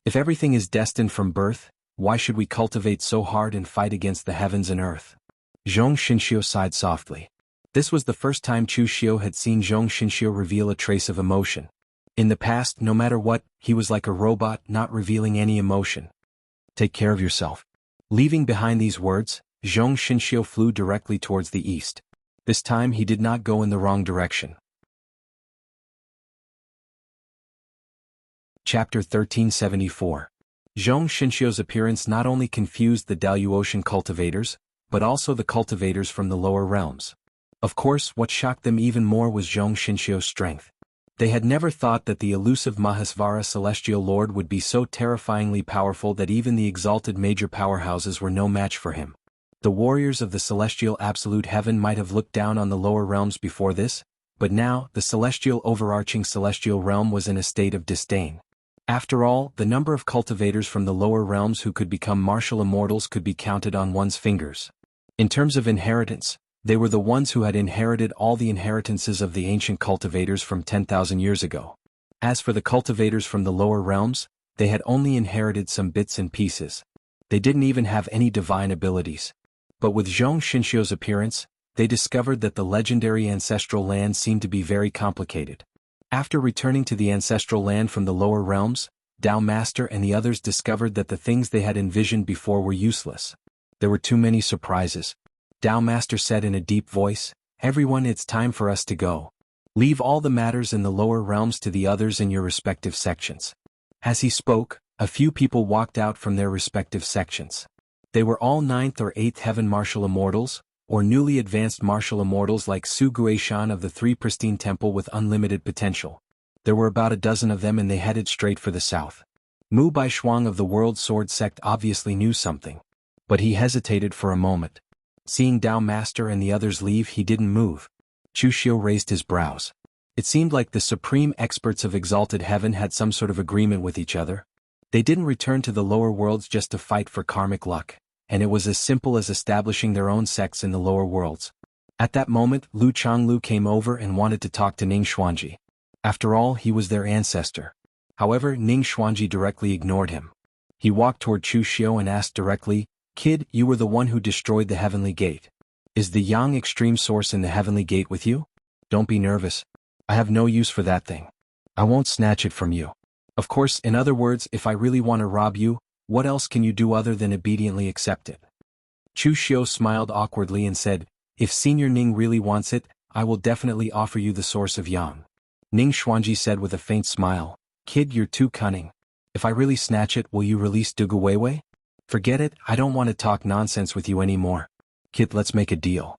If everything is destined from birth, why should we cultivate so hard and fight against the heavens and earth? Zhong Xinxiu sighed softly. This was the first time Chu Xiu had seen Zhong Xinxiu reveal a trace of emotion. In the past, no matter what, he was like a robot, not revealing any emotion. Take care of yourself. Leaving behind these words, Zhong Xinxiu flew directly towards the east. This time he did not go in the wrong direction. Chapter 1374. Zhong Xinxiu's appearance not only confused the Daluotian cultivators, but also the cultivators from the lower realms. Of course, what shocked them even more was Zhong Xinxiu's strength. They had never thought that the elusive Mahasvara celestial lord would be so terrifyingly powerful that even the exalted major powerhouses were no match for him. The warriors of the celestial absolute heaven might have looked down on the lower realms before this, but now the celestial overarching celestial realm was in a state of disdain. After all, the number of cultivators from the lower realms who could become martial immortals could be counted on one's fingers. In terms of inheritance, they were the ones who had inherited all the inheritances of the ancient cultivators from 10,000 years ago. As for the cultivators from the lower realms, they had only inherited some bits and pieces. They didn't even have any divine abilities. But with Zhong Xinxiu's appearance, they discovered that the legendary ancestral land seemed to be very complicated. After returning to the ancestral land from the lower realms, Tao Master and the others discovered that the things they had envisioned before were useless. There were too many surprises. Tao Master said in a deep voice, everyone, it's time for us to go. Leave all the matters in the lower realms to the others in your respective sections. As he spoke, a few people walked out from their respective sections. They were all 9th or 8th heaven martial immortals, or newly advanced martial immortals like Su Guishan of the Three Pristine Temple with unlimited potential. There were about a dozen of them and they headed straight for the south. Mu Baishuang of the World Sword Sect obviously knew something. But he hesitated for a moment. Seeing Dao Master and the others leave, he didn't move. Chu Xiu raised his brows. It seemed like the supreme experts of Exalted Heaven had some sort of agreement with each other. They didn't return to the lower worlds just to fight for karmic luck, and it was as simple as establishing their own sects in the lower worlds. At that moment, Lu Changlu came over and wanted to talk to Ning Xuanji. After all, he was their ancestor. However, Ning Xuanji directly ignored him. He walked toward Chu Xiu and asked directly, "Kid, you were the one who destroyed the Heavenly Gate. Is the Yang Extreme Source in the Heavenly Gate with you? Don't be nervous. I have no use for that thing. I won't snatch it from you. Of course, in other words, if I really want to rob you, what else can you do other than obediently accept it?" Chu Xiu smiled awkwardly and said, "If Senior Ning really wants it, I will definitely offer you the source of Yang." Ning Xuanji said with a faint smile, "Kid, you're too cunning. If I really snatch it, will you release Dugu Weiwei? Forget it, I don't want to talk nonsense with you anymore. Kid, let's make a deal.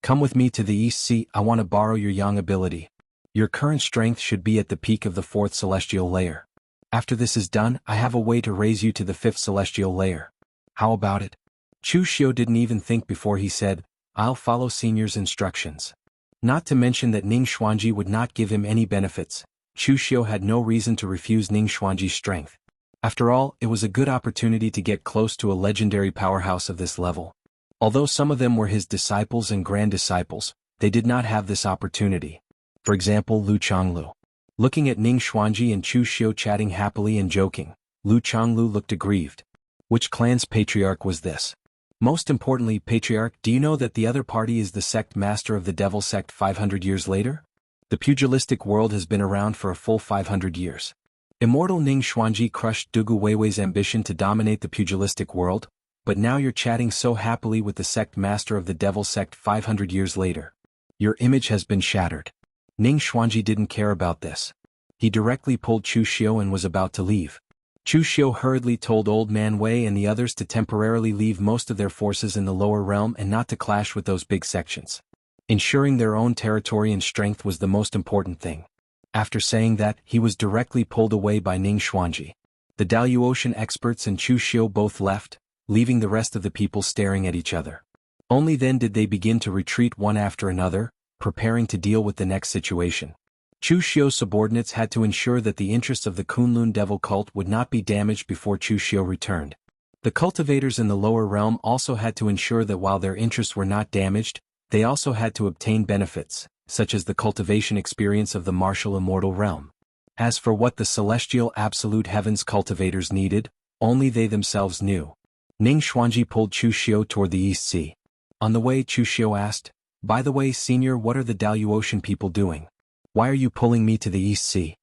Come with me to the East Sea, I want to borrow your Yang ability. Your current strength should be at the peak of the 4th celestial layer. After this is done, I have a way to raise you to the 5th celestial layer. How about it?" Chu Xiu didn't even think before he said, "I'll follow Senior's instructions." Not to mention that Ning Xuanji would not give him any benefits. Chu Xiu had no reason to refuse Ning Xuanji's strength. After all, it was a good opportunity to get close to a legendary powerhouse of this level. Although some of them were his disciples and grand disciples, they did not have this opportunity. For example, Lu Changlu. Looking at Ning Xuanji and Chu Xiu chatting happily and joking, Lu Changlu looked aggrieved. Which clan's patriarch was this? Most importantly, patriarch, do you know that the other party is the sect master of the devil sect 500 years later? The pugilistic world has been around for a full 500 years. Immortal Ning Xuanji crushed Dugu Weiwei's ambition to dominate the pugilistic world, but now you're chatting so happily with the sect master of the devil sect 500 years later. Your image has been shattered. Ning Xuanji didn't care about this. He directly pulled Chu Xiu and was about to leave. Chu Xiu hurriedly told Old Man Wei and the others to temporarily leave most of their forces in the lower realm and not to clash with those big sections. Ensuring their own territory and strength was the most important thing. After saying that, he was directly pulled away by Ning Xuanji. The Daluotian experts and Chu Xiu both left, leaving the rest of the people staring at each other. Only then did they begin to retreat one after another, preparing to deal with the next situation. Chu Xiu's subordinates had to ensure that the interests of the Kunlun devil cult would not be damaged before Chu Xiu returned. The cultivators in the lower realm also had to ensure that while their interests were not damaged, they also had to obtain benefits, such as the cultivation experience of the martial immortal realm. As for what the celestial absolute heavens cultivators needed, only they themselves knew. Ning Xuanji pulled Chu Xiu toward the East Sea. On the way, Chu Xiu asked, "By the way, Senior, what are the Daluotian people doing? Why are you pulling me to the East Sea?"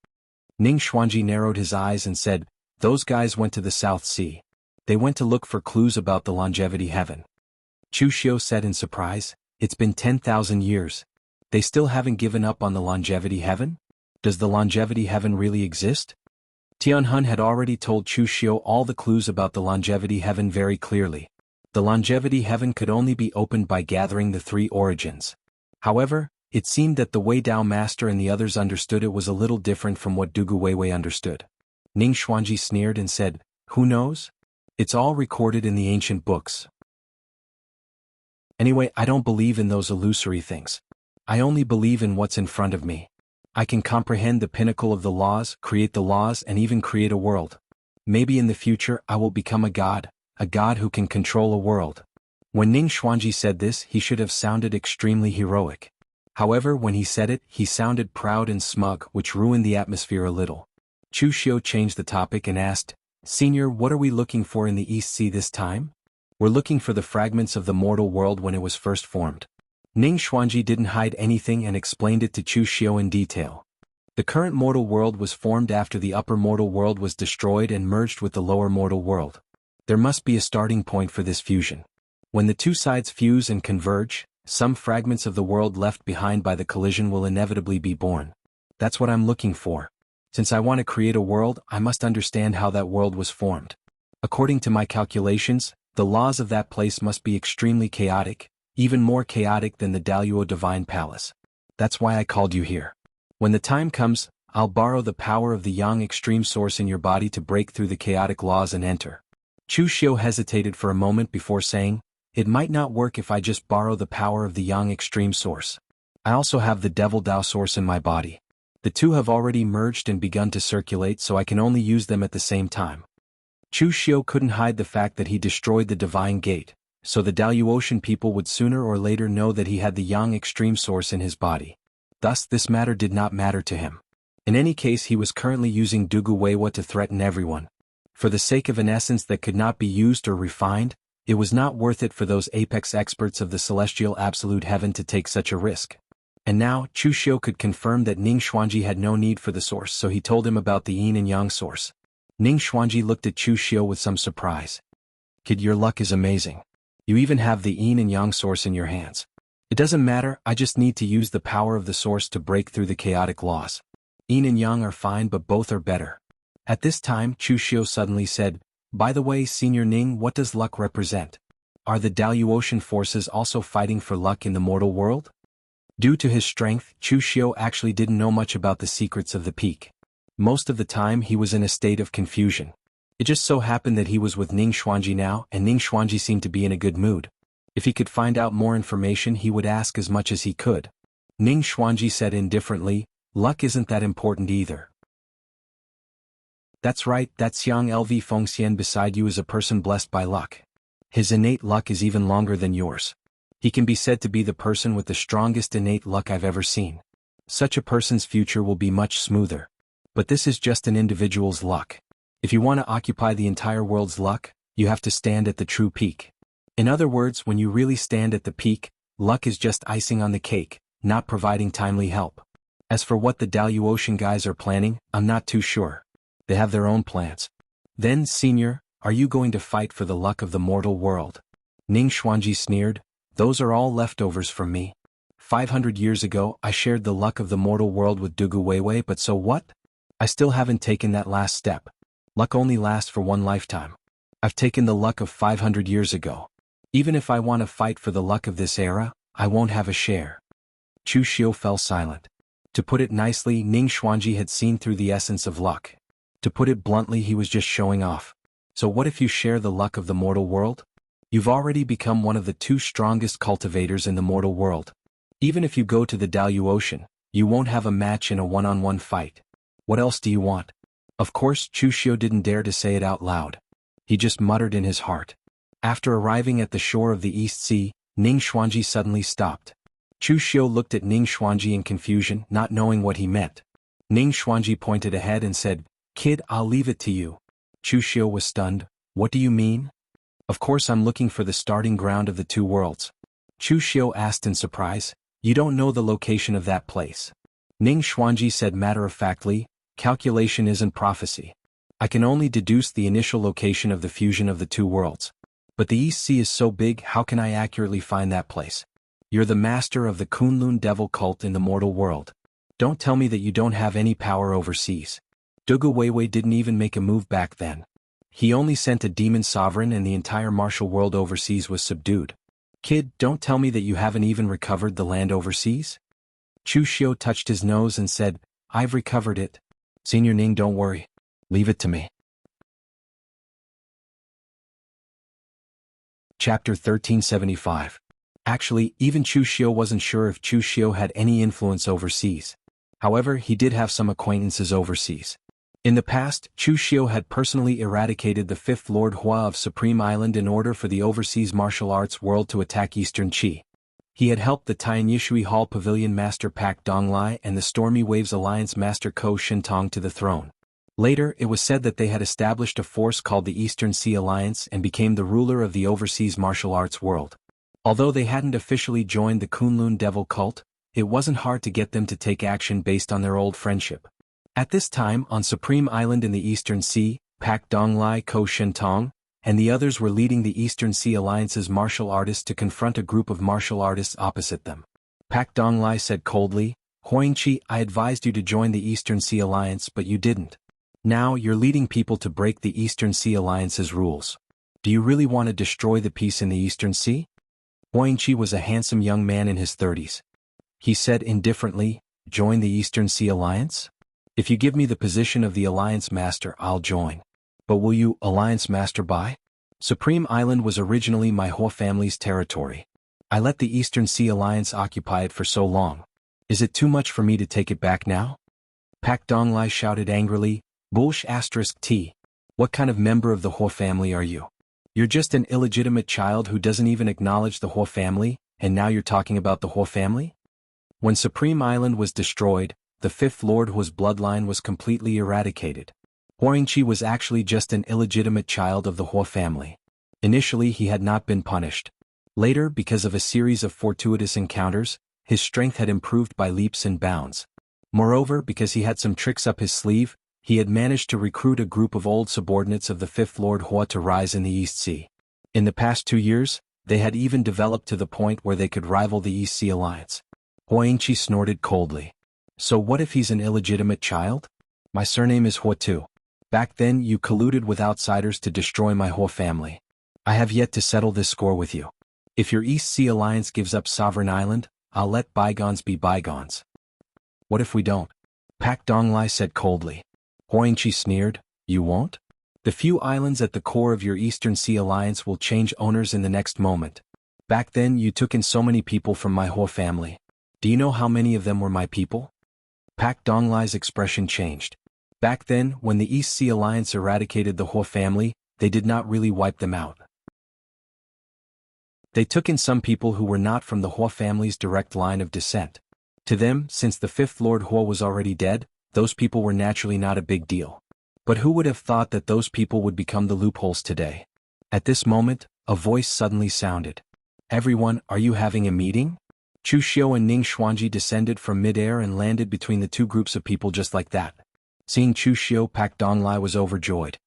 Ning Xuanji narrowed his eyes and said, "Those guys went to the South Sea. They went to look for clues about the longevity heaven." Chu Xiu said in surprise, "It's been 10,000 years. They still haven't given up on the longevity heaven? Does the longevity heaven really exist?" Tianhun had already told Chu Xiu all the clues about the longevity heaven very clearly. The longevity heaven could only be opened by gathering the 3 origins. However, it seemed that the Wei Dao Master and the others understood it was a little different from what Dugu Weiwei understood. Ning Xuanji sneered and said, "Who knows? It's all recorded in the ancient books. Anyway, I don't believe in those illusory things. I only believe in what's in front of me. I can comprehend the pinnacle of the laws, create the laws, and even create a world. Maybe in the future I will become a god who can control a world." When Ning Xuanji said this, he should have sounded extremely heroic. However, when he said it, he sounded proud and smug, which ruined the atmosphere a little. Chu Xiu changed the topic and asked, "Senior, what are we looking for in the East Sea this time?" "We're looking for the fragments of the mortal world when it was first formed." Ning Xuanji didn't hide anything and explained it to Chu Xiu in detail. The current mortal world was formed after the upper mortal world was destroyed and merged with the lower mortal world. There must be a starting point for this fusion. When the two sides fuse and converge, some fragments of the world left behind by the collision will inevitably be born. That's what I'm looking for. Since I want to create a world, I must understand how that world was formed. According to my calculations, The laws of that place must be extremely chaotic, even more chaotic than the Daluo Divine Palace. That's why I called you here. When the time comes, I'll borrow the power of the Yang Extreme Source in your body to break through the chaotic laws and enter. Chu Xiu hesitated for a moment before saying, it might not work if I just borrow the power of the Yang Extreme Source. I also have the Devil Dao Source in my body. The two have already merged and begun to circulate, so I can only use them at the same time. Chu Xiu couldn't hide the fact that he destroyed the Divine Gate, so the Daluotian people would sooner or later know that he had the Yang Extreme Source in his body. Thus this matter did not matter to him. In any case, he was currently using Dugu Weiwa to threaten everyone. For the sake of an essence that could not be used or refined, it was not worth it for those apex experts of the celestial absolute heaven to take such a risk. And now, Chu Xiu could confirm that Ning Xuanji had no need for the source, so he told him about the yin and yang source. Ning Xuanji looked at Chu Xiu with some surprise. Kid, your luck is amazing. You even have the yin and yang source in your hands. It doesn't matter, I just need to use the power of the source to break through the chaotic laws. Yin and yang are fine, but both are better. At this time, Chu Xiu suddenly said, by the way, Senior Ning, what does luck represent? Are the Daluotian forces also fighting for luck in the mortal world? Due to his strength, Chu Xiu actually didn't know much about the secrets of the peak. Most of the time he was in a state of confusion. It just so happened that he was with Ning Xuanji now, and Ning Xuanji seemed to be in a good mood. If he could find out more information, he would ask as much as he could. Ning Xuanji said indifferently, luck isn't that important either. That's right, that Xiang Lv Fengxian beside you is a person blessed by luck. His innate luck is even longer than yours. He can be said to be the person with the strongest innate luck I've ever seen. Such a person's future will be much smoother. But this is just an individual's luck. If you want to occupy the entire world's luck, you have to stand at the true peak. In other words, when you really stand at the peak, luck is just icing on the cake, not providing timely help. As for what the Daluotian guys are planning, I'm not too sure. They have their own plans. Then, Senior, are you going to fight for the luck of the mortal world? Ning Xuanji sneered, those are all leftovers from me. 500 years ago, I shared the luck of the mortal world with Dugu Weiwei, but so what? I still haven't taken that last step. Luck only lasts for one lifetime. I've taken the luck of 500 years ago. Even if I want to fight for the luck of this era, I won't have a share. Chu Xiu fell silent. To put it nicely, Ning Xuanji had seen through the essence of luck. To put it bluntly, he was just showing off. So what if you share the luck of the mortal world? You've already become one of the two strongest cultivators in the mortal world. Even if you go to the Daluotian, you won't have a match in a one-on-one fight. What else do you want? Of course, Chu Xiu didn't dare to say it out loud. He just muttered in his heart. After arriving at the shore of the East Sea, Ning Xuanji suddenly stopped. Chu Xiu looked at Ning Xuanji in confusion, not knowing what he meant. Ning Xuanji pointed ahead and said, Kid, I'll leave it to you. Chu Xiu was stunned. What do you mean? Of course I'm looking for the starting ground of the two worlds. Chu Xiu asked in surprise, you don't know the location of that place. Ning Xuanji said matter-of-factly, calculation isn't prophecy. I can only deduce the initial location of the fusion of the two worlds. But the East Sea is so big, how can I accurately find that place? You're the master of the Kunlun devil cult in the mortal world. Don't tell me that you don't have any power overseas. Dugu Weiwei didn't even make a move back then. He only sent a demon sovereign and the entire martial world overseas was subdued. Kid, don't tell me that you haven't even recovered the land overseas? Chu Xiu touched his nose and said, I've recovered it. Senior Ning, don't worry. Leave it to me. Chapter 1375. Actually, even Chu Xiu wasn't sure if Chu Xiu had any influence overseas. However, he did have some acquaintances overseas. In the past, Chu Xiu had personally eradicated the fifth Lord Hua of Supreme Island in order for the overseas martial arts world to attack Eastern Qi. He had helped the Tianyishui Hall Pavilion Master Pak Donglai and the Stormy Waves Alliance Master Ko Shintong to the throne. Later, it was said that they had established a force called the Eastern Sea Alliance and became the ruler of the overseas martial arts world. Although they hadn't officially joined the Kunlun devil cult, it wasn't hard to get them to take action based on their old friendship. At this time, on Supreme Island in the Eastern Sea, Pak Donglai, Ko Shintong, and the others were leading the Eastern Sea Alliance's martial artists to confront a group of martial artists opposite them. Pak Donglai said coldly, Huangqi, I advised you to join the Eastern Sea Alliance but you didn't. Now you're leading people to break the Eastern Sea Alliance's rules. Do you really want to destroy the peace in the Eastern Sea? Huangqi was a handsome young man in his 30s. He said indifferently, join the Eastern Sea Alliance? If you give me the position of the Alliance Master, I'll join. But will you, Alliance Master, buy? Supreme Island was originally my Hua family's territory. I let the Eastern Sea Alliance occupy it for so long. Is it too much for me to take it back now? Pak Donglai shouted angrily, Bullsh *T. What kind of member of the Hua family are you? You're just an illegitimate child who doesn't even acknowledge the Hua family, and now you're talking about the Hua family? When Supreme Island was destroyed, the fifth Lord Hua's bloodline was completely eradicated. Huangqi was actually just an illegitimate child of the Hua family. Initially he had not been punished. Later, because of a series of fortuitous encounters, his strength had improved by leaps and bounds. Moreover, because he had some tricks up his sleeve, he had managed to recruit a group of old subordinates of the fifth Lord Hua to rise in the East Sea. In the past 2 years, they had even developed to the point where they could rival the East Sea Alliance. Huangqi snorted coldly. So what if he's an illegitimate child? My surname is Hua too. Back then you colluded with outsiders to destroy my Hua family. I have yet to settle this score with you. If your East Sea Alliance gives up Sovereign Island, I'll let bygones be bygones. What if we don't? Pak Donglai said coldly. Huangqi sneered, you won't? The few islands at the core of your Eastern Sea Alliance will change owners in the next moment. Back then you took in so many people from my Hua family. Do you know how many of them were my people? Pak Donglai's expression changed. Back then, when the East Sea Alliance eradicated the Hua family, they did not really wipe them out. They took in some people who were not from the Hua family's direct line of descent. To them, since the fifth Lord Hua was already dead, those people were naturally not a big deal. But who would have thought that those people would become the loopholes today? At this moment, a voice suddenly sounded. Everyone, are you having a meeting? Chu Xiu and Ning Xuanji descended from mid-air and landed between the two groups of people just like that. Seeing Chu Xiu, Pak Donglai was overjoyed.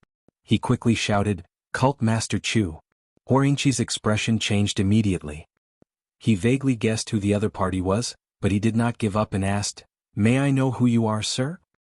He quickly shouted, Cult Master Chu. Huangqi's expression changed immediately. He vaguely guessed who the other party was, but he did not give up and asked, May I know who you are, sir?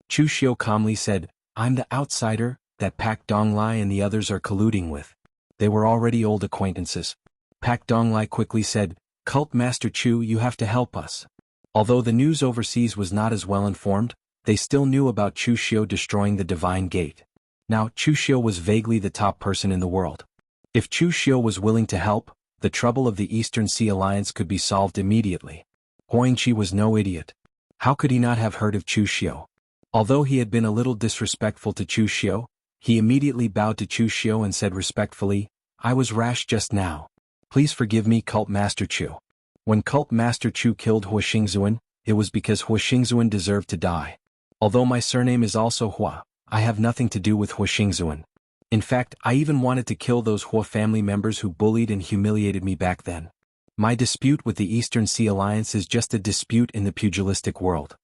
Chu Xiu calmly said, I'm the outsider that Pak Donglai and the others are colluding with. They were already old acquaintances. Pak Donglai quickly said, Cult Master Chu, you have to help us. Although the news overseas was not as well informed, they still knew about Chu Xiu destroying the Divine Gate. Now, Chu Xiu was vaguely the top person in the world. If Chu Xiu was willing to help, the trouble of the Eastern Sea Alliance could be solved immediately. Huangqi was no idiot. How could he not have heard of Chu Xiu? Although he had been a little disrespectful to Chu Xiu, he immediately bowed to Chu Xiu and said respectfully, I was rash just now. Please forgive me, Cult Master Chu. When Cult Master Chu killed Hua Xingzuan, it was because Hua Xingzuan deserved to die. Although my surname is also Hua, I have nothing to do with Hua Xingzuan. In fact, I even wanted to kill those Hua family members who bullied and humiliated me back then. My dispute with the Eastern Sea Alliance is just a dispute in the pugilistic world.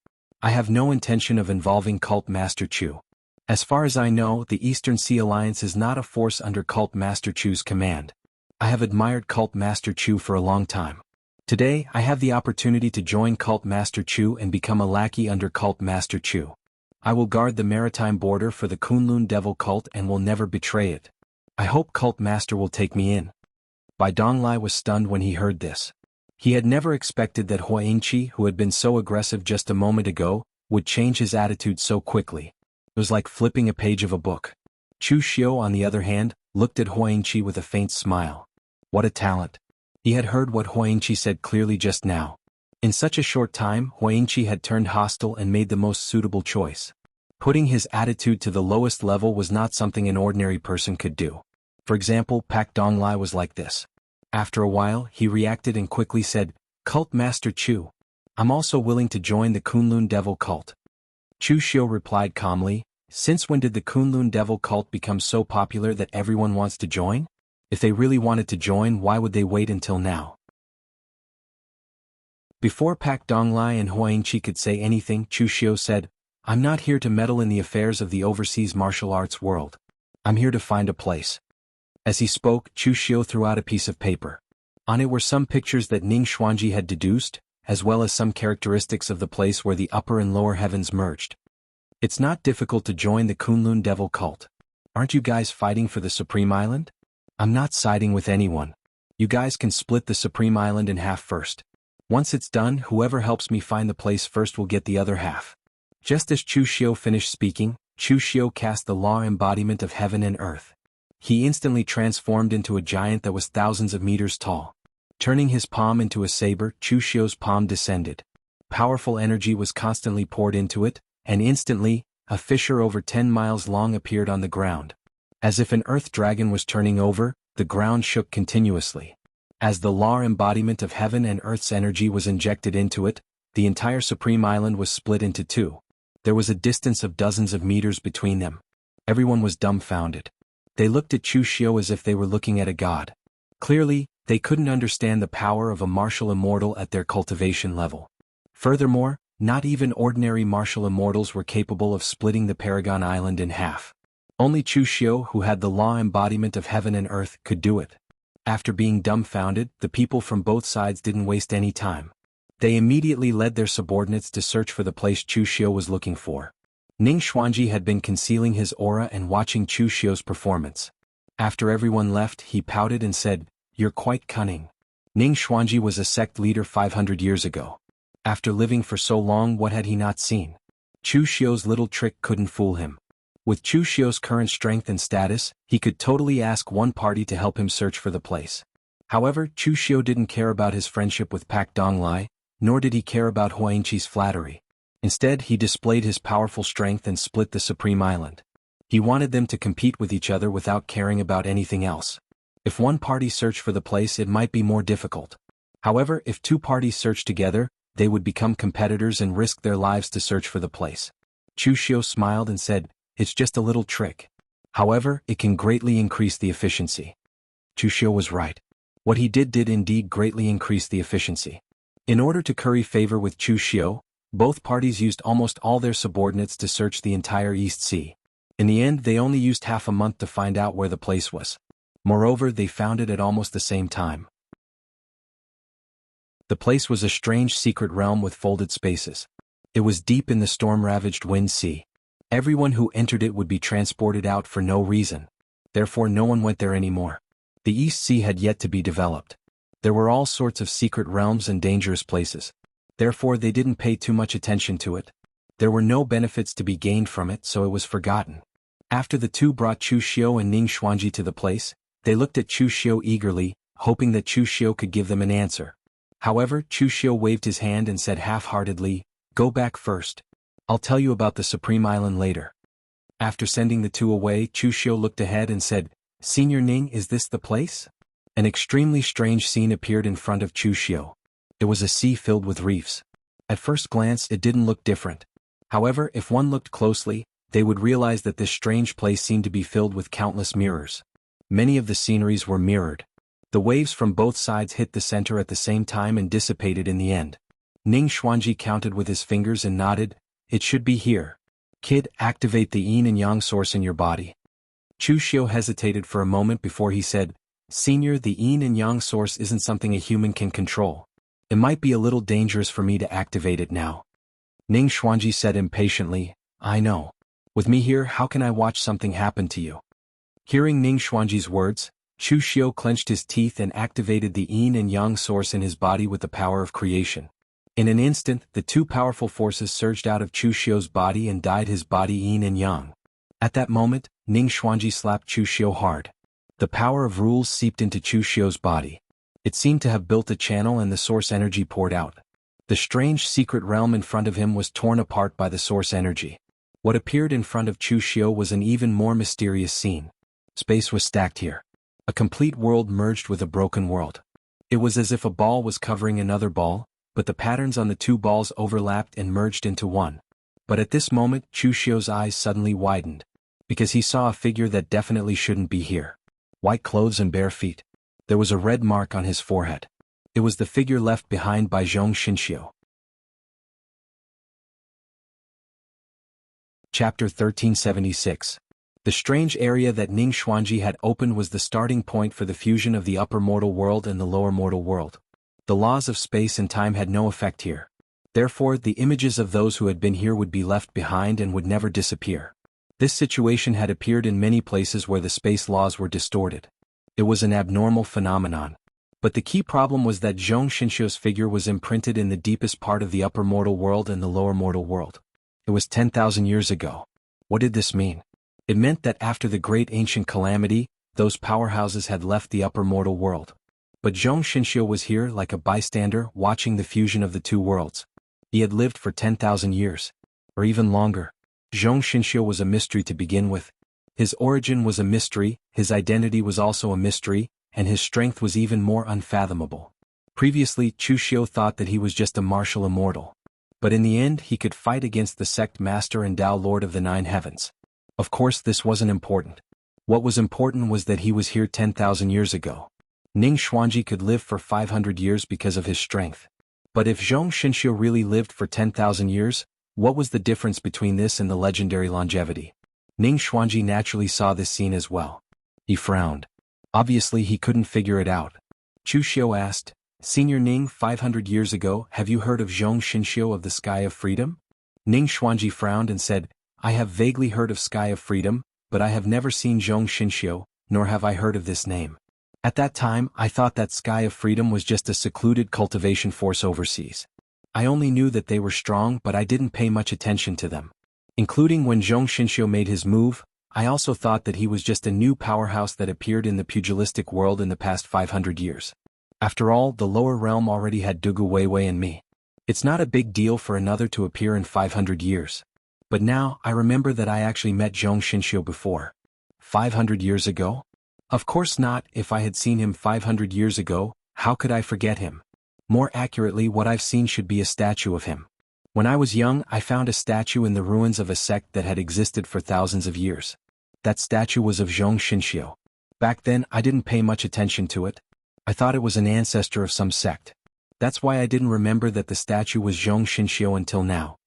I have no intention of involving Cult Master Chu. As far as I know, the Eastern Sea Alliance is not a force under Cult Master Chu's command. I have admired Cult Master Chu for a long time. Today, I have the opportunity to join Cult Master Chu and become a lackey under Cult Master Chu. I will guard the maritime border for the Kunlun Devil cult and will never betray it. I hope Cult Master will take me in. Bai Donglai was stunned when he heard this. He had never expected that Huangqi, who had been so aggressive just a moment ago, would change his attitude so quickly. It was like flipping a page of a book. Chu Xiu, on the other hand, looked at Huangqi with a faint smile. What a talent. He had heard what Huangqi said clearly just now. In such a short time, Huangqi had turned hostile and made the most suitable choice. Putting his attitude to the lowest level was not something an ordinary person could do. For example, Pak Donglai was like this. After a while, he reacted and quickly said, Cult Master Chu. I'm also willing to join the Kunlun Devil cult. Chu Xiu replied calmly, Since when did the Kunlun Devil cult become so popular that everyone wants to join? If they really wanted to join, why would they wait until now? Before Pak Donglai and Huangqi could say anything, Chu Xiu said, I'm not here to meddle in the affairs of the overseas martial arts world. I'm here to find a place. As he spoke, Chu Xiu threw out a piece of paper. On it were some pictures that Ning Xuanji had deduced, as well as some characteristics of the place where the upper and lower heavens merged. It's not difficult to join the Kunlun Devil cult. Aren't you guys fighting for the Supreme Island? I'm not siding with anyone. You guys can split the Supreme Island in half first. Once it's done, whoever helps me find the place first will get the other half. Just as Chu Xiu finished speaking, Chu Xiu cast the law embodiment of heaven and earth. He instantly transformed into a giant that was thousands of meters tall. Turning his palm into a saber, Chu Xiu's palm descended. Powerful energy was constantly poured into it, and instantly, a fissure over 10 miles long appeared on the ground. As if an earth dragon was turning over, the ground shook continuously. As the law embodiment of heaven and earth's energy was injected into it, the entire Supreme Island was split into two. There was a distance of dozens of meters between them. Everyone was dumbfounded. They looked at Chu Xiu as if they were looking at a god. Clearly, they couldn't understand the power of a martial immortal at their cultivation level. Furthermore, not even ordinary martial immortals were capable of splitting the Paragon Island in half. Only Chu Xiu, who had the law embodiment of heaven and earth, could do it. After being dumbfounded, the people from both sides didn't waste any time. They immediately led their subordinates to search for the place Chu Xiu was looking for. Ning Xuanji had been concealing his aura and watching Chu Xiu's performance. After everyone left, he pouted and said, "You're quite cunning." Ning Xuanji was a sect leader 500 years ago. After living for so long, what had he not seen? Chu Xiu's little trick couldn't fool him. With Chu Xiu's current strength and status, he could totally ask one party to help him search for the place. However, Chu Xiu didn't care about his friendship with Pak Donglai, nor did he care about Huaingqi's flattery. Instead, he displayed his powerful strength and split the Supreme Island. He wanted them to compete with each other without caring about anything else. If one party searched for the place, it might be more difficult. However, if two parties searched together, they would become competitors and risk their lives to search for the place. Chu Xiu smiled and said, "It's just a little trick. However, it can greatly increase the efficiency." Chu Xiu was right. What he did indeed greatly increase the efficiency. In order to curry favor with Chu Xiu, both parties used almost all their subordinates to search the entire East Sea. In the end, they only used half a month to find out where the place was. Moreover, they found it at almost the same time. The place was a strange secret realm with folded spaces. It was deep in the storm-ravaged Wind Sea. Everyone who entered it would be transported out for no reason. Therefore, no one went there anymore. The East Sea had yet to be developed. There were all sorts of secret realms and dangerous places. Therefore, they didn't pay too much attention to it. There were no benefits to be gained from it, so it was forgotten. After the two brought Chu Xiu and Ning Xuanji to the place, they looked at Chu Xiu eagerly, hoping that Chu Xiu could give them an answer. However, Chu Xiu waved his hand and said half-heartedly, "Go back first. I'll tell you about the Supreme Island later." After sending the two away, Chu Xiu looked ahead and said, "Senior Ning, is this the place?" An extremely strange scene appeared in front of Chu Xiu. It was a sea filled with reefs. At first glance, it didn't look different. However, if one looked closely, they would realize that this strange place seemed to be filled with countless mirrors. Many of the sceneries were mirrored. The waves from both sides hit the center at the same time and dissipated in the end. Ning Xuanji counted with his fingers and nodded, "It should be here. Kid, activate the yin and yang source in your body." Chu Xiu hesitated for a moment before he said, "Senior, the yin and yang source isn't something a human can control. It might be a little dangerous for me to activate it now." Ning Xuanji said impatiently, "I know. With me here, how can I watch something happen to you?" Hearing Ning Xuanji's words, Chu Xiu clenched his teeth and activated the yin and yang source in his body with the power of creation. In an instant, the two powerful forces surged out of Chu Xiu's body and dyed his body yin and yang. At that moment, Ning Xuanji slapped Chu Xiu hard. The power of rules seeped into Chu Xiu's body. It seemed to have built a channel and the source energy poured out. The strange secret realm in front of him was torn apart by the source energy. What appeared in front of Chu Xiu was an even more mysterious scene. Space was stacked here. A complete world merged with a broken world. It was as if a ball was covering another ball, but the patterns on the two balls overlapped and merged into one. But at this moment, Chu Xiu's eyes suddenly widened, because he saw a figure that definitely shouldn't be here. White clothes and bare feet. There was a red mark on his forehead. It was the figure left behind by Zhong Xinxiu. Chapter 1376. The strange area that Ning Xuanji had opened was the starting point for the fusion of the upper mortal world and the lower mortal world. The laws of space and time had no effect here. Therefore, the images of those who had been here would be left behind and would never disappear. This situation had appeared in many places where the space laws were distorted. It was an abnormal phenomenon. But the key problem was that Zhong Xinxiu's figure was imprinted in the deepest part of the upper mortal world and the lower mortal world. It was 10,000 years ago. What did this mean? It meant that after the great ancient calamity, those powerhouses had left the upper mortal world. But Zhong Xinxiu was here like a bystander watching the fusion of the two worlds. He had lived for 10,000 years. Or even longer. Zhong Xinxiu was a mystery to begin with. His origin was a mystery, his identity was also a mystery, and his strength was even more unfathomable. Previously, Chu Xiu thought that he was just a martial immortal. But in the end he could fight against the sect master and Tao Lord of the Nine Heavens. Of course this wasn't important. What was important was that he was here 10,000 years ago. Ning Xuanji could live for 500 years because of his strength. But if Zhong Xinxiu really lived for 10,000 years, what was the difference between this and the legendary longevity? Ning Xuanji naturally saw this scene as well. He frowned. Obviously he couldn't figure it out. Chu Xiu asked, "Senior Ning, 500 years ago, have you heard of Zhong Xinxiu of the Sky of Freedom?" Ning Xuanji frowned and said, "I have vaguely heard of Sky of Freedom, but I have never seen Zhong Xinxiu, nor have I heard of this name. At that time, I thought that Sky of Freedom was just a secluded cultivation force overseas. I only knew that they were strong, but I didn't pay much attention to them. Including when Zhong Xinxiu made his move, I also thought that he was just a new powerhouse that appeared in the pugilistic world in the past 500 years. After all, the lower realm already had Dugu Weiwei and me. It's not a big deal for another to appear in 500 years. But now, I remember that I actually met Zhong Xinxiu before. 500 years ago? Of course not. If I had seen him 500 years ago, how could I forget him? More accurately, what I've seen should be a statue of him. When I was young, I found a statue in the ruins of a sect that had existed for thousands of years. That statue was of Zhong Xinxiu. Back then, I didn't pay much attention to it. I thought it was an ancestor of some sect. That's why I didn't remember that the statue was Zhong Xinxiu until now."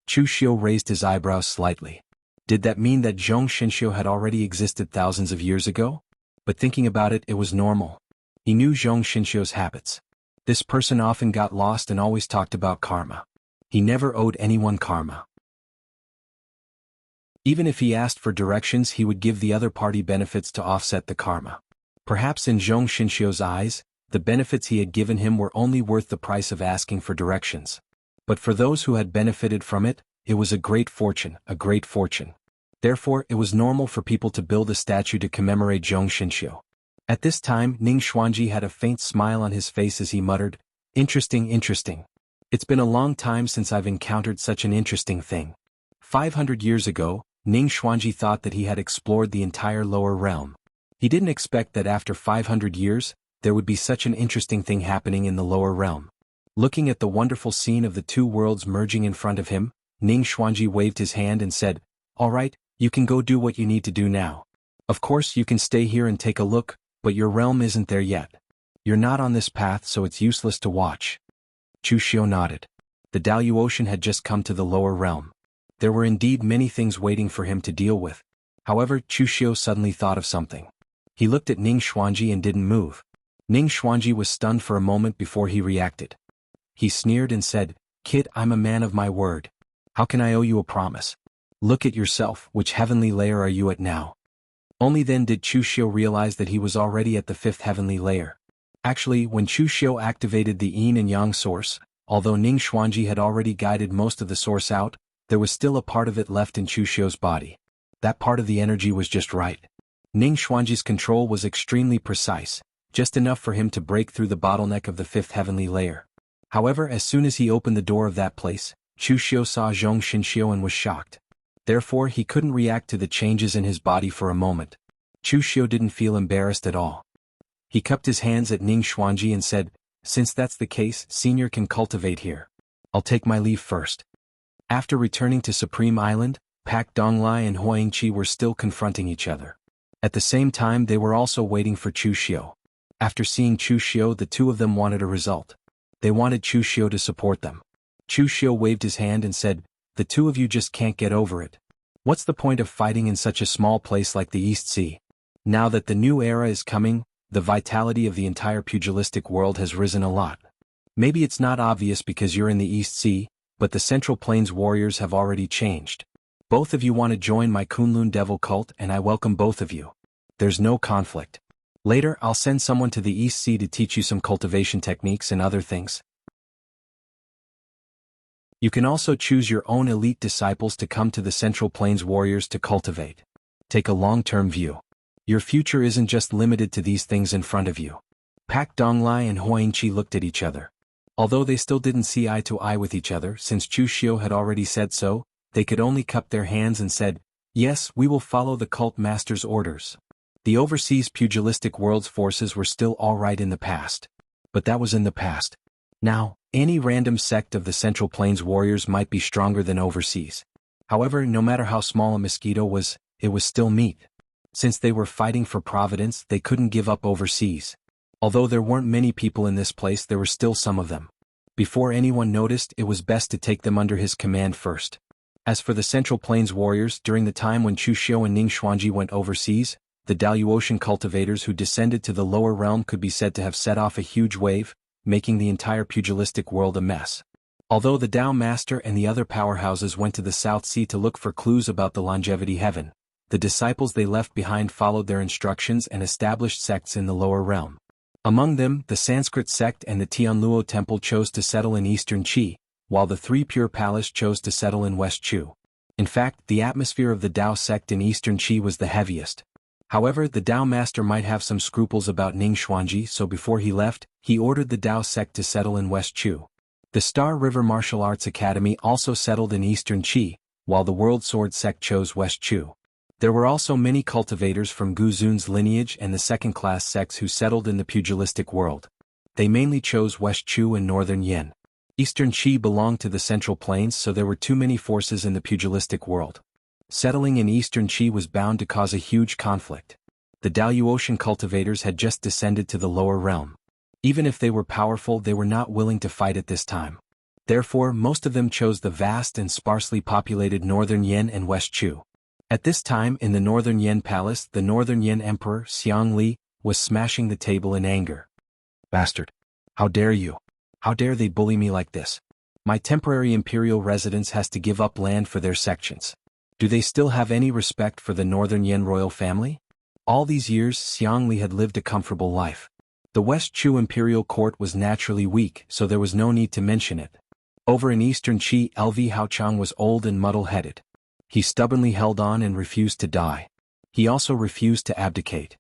Chu Xiu raised his eyebrows slightly. Did that mean that Zhong Xinxiu had already existed thousands of years ago? But thinking about it, it was normal. He knew Zhong Xinxiu's habits. This person often got lost and always talked about karma. He never owed anyone karma. Even if he asked for directions, he would give the other party benefits to offset the karma. Perhaps in Zhong Xinxiu's eyes, the benefits he had given him were only worth the price of asking for directions. But for those who had benefited from it, it was a great fortune, a great fortune. Therefore, it was normal for people to build a statue to commemorate Zhong Xinxiu. At this time, Ning Xuanji had a faint smile on his face as he muttered, "Interesting, interesting. It's been a long time since I've encountered such an interesting thing." 500 years ago, Ning Xuanji thought that he had explored the entire lower realm. He didn't expect that after 500 years, there would be such an interesting thing happening in the lower realm. Looking at the wonderful scene of the two worlds merging in front of him, Ning Xuanji waved his hand and said, "All right, you can go do what you need to do now. Of course you can stay here and take a look, but your realm isn't there yet. You're not on this path, so it's useless to watch." Chu Xiu nodded. The Daluotian had just come to the lower realm. There were indeed many things waiting for him to deal with. However, Chu Xiu suddenly thought of something. He looked at Ning Xuanji and didn't move. Ning Xuanji was stunned for a moment before he reacted. He sneered and said, "Kid, I'm a man of my word. How can I owe you a promise? Look at yourself, which heavenly layer are you at now?" Only then did Chu Xiu realize that he was already at the 5th heavenly layer. Actually, when Chu Xiu activated the yin and yang source, although Ning Xuanji had already guided most of the source out, there was still a part of it left in Chu Xiu's body. That part of the energy was just right. Ning Xuanji's control was extremely precise, just enough for him to break through the bottleneck of the 5th heavenly layer. However, as soon as he opened the door of that place, Chu Xiu saw Zhong Xinxiu and was shocked. Therefore, he couldn't react to the changes in his body for a moment. Chu Xiu didn't feel embarrassed at all. He cupped his hands at Ning Xuanji and said, "Since that's the case, Senior can cultivate here. I'll take my leave first." After returning to Supreme Island, Pak Donglai and Huangqi were still confronting each other. At the same time, they were also waiting for Chu Xiu. After seeing Chu Xiu, the two of them wanted a result. They wanted Chu Xiu to support them. Chu Xiu waved his hand and said, "The two of you just can't get over it. What's the point of fighting in such a small place like the East Sea? Now that the new era is coming, the vitality of the entire pugilistic world has risen a lot. Maybe it's not obvious because you're in the East Sea, but the Central Plains warriors have already changed. Both of you want to join my Kunlun devil cult and I welcome both of you. There's no conflict. Later, I'll send someone to the East Sea to teach you some cultivation techniques and other things. You can also choose your own elite disciples to come to the Central Plains warriors to cultivate. Take a long-term view. Your future isn't just limited to these things in front of you. Pak Donglai and Huangqi looked at each other. Although they still didn't see eye to eye with each other since Chu Xiu had already said so, they could only cup their hands and said, "Yes, we will follow the cult master's orders." The overseas pugilistic world's forces were still all right in the past. But that was in the past. Now, any random sect of the Central Plains warriors might be stronger than overseas. However, no matter how small a mosquito was, it was still meat. Since they were fighting for Providence, they couldn't give up overseas. Although there weren't many people in this place, there were still some of them. Before anyone noticed, it was best to take them under his command first. As for the Central Plains warriors, during the time when Chu Xiu and Ning Xuanji went overseas, the Daluotian cultivators who descended to the lower realm could be said to have set off a huge wave, making the entire pugilistic world a mess. Although the Dao Master and the other powerhouses went to the South Sea to look for clues about the longevity heaven, the disciples they left behind followed their instructions and established sects in the lower realm. Among them, the Sanskrit sect and the Tianluo temple chose to settle in eastern Qi, while the Three Pure Palace chose to settle in West Chu. In fact, the atmosphere of the Dao sect in eastern Qi was the heaviest. However, the Dao Master might have some scruples about Ning Xuanji, so before he left, he ordered the Dao sect to settle in West Chu. The Star River Martial Arts Academy also settled in eastern Qi, while the World Sword sect chose West Chu. There were also many cultivators from Gu Zun's lineage and the second-class sects who settled in the pugilistic world. They mainly chose West Chu and Northern Yen. Eastern Qi belonged to the Central Plains, so there were too many forces in the pugilistic world. Settling in eastern Qi was bound to cause a huge conflict. The Daluotian cultivators had just descended to the lower realm. Even if they were powerful, they were not willing to fight at this time. Therefore, most of them chose the vast and sparsely populated Northern Yen and West Chu. At this time, in the Northern Yen Palace, the Northern Yen Emperor, Xiang Li, was smashing the table in anger. "Bastard! How dare you? How dare they bully me like this? My temporary imperial residence has to give up land for their sections. Do they still have any respect for the Northern Yen royal family?" All these years, Xiang Li had lived a comfortable life. The West Chu imperial court was naturally weak, so there was no need to mention it. Over in eastern Qi, LV Haochang was old and muddle-headed. He stubbornly held on and refused to die. He also refused to abdicate.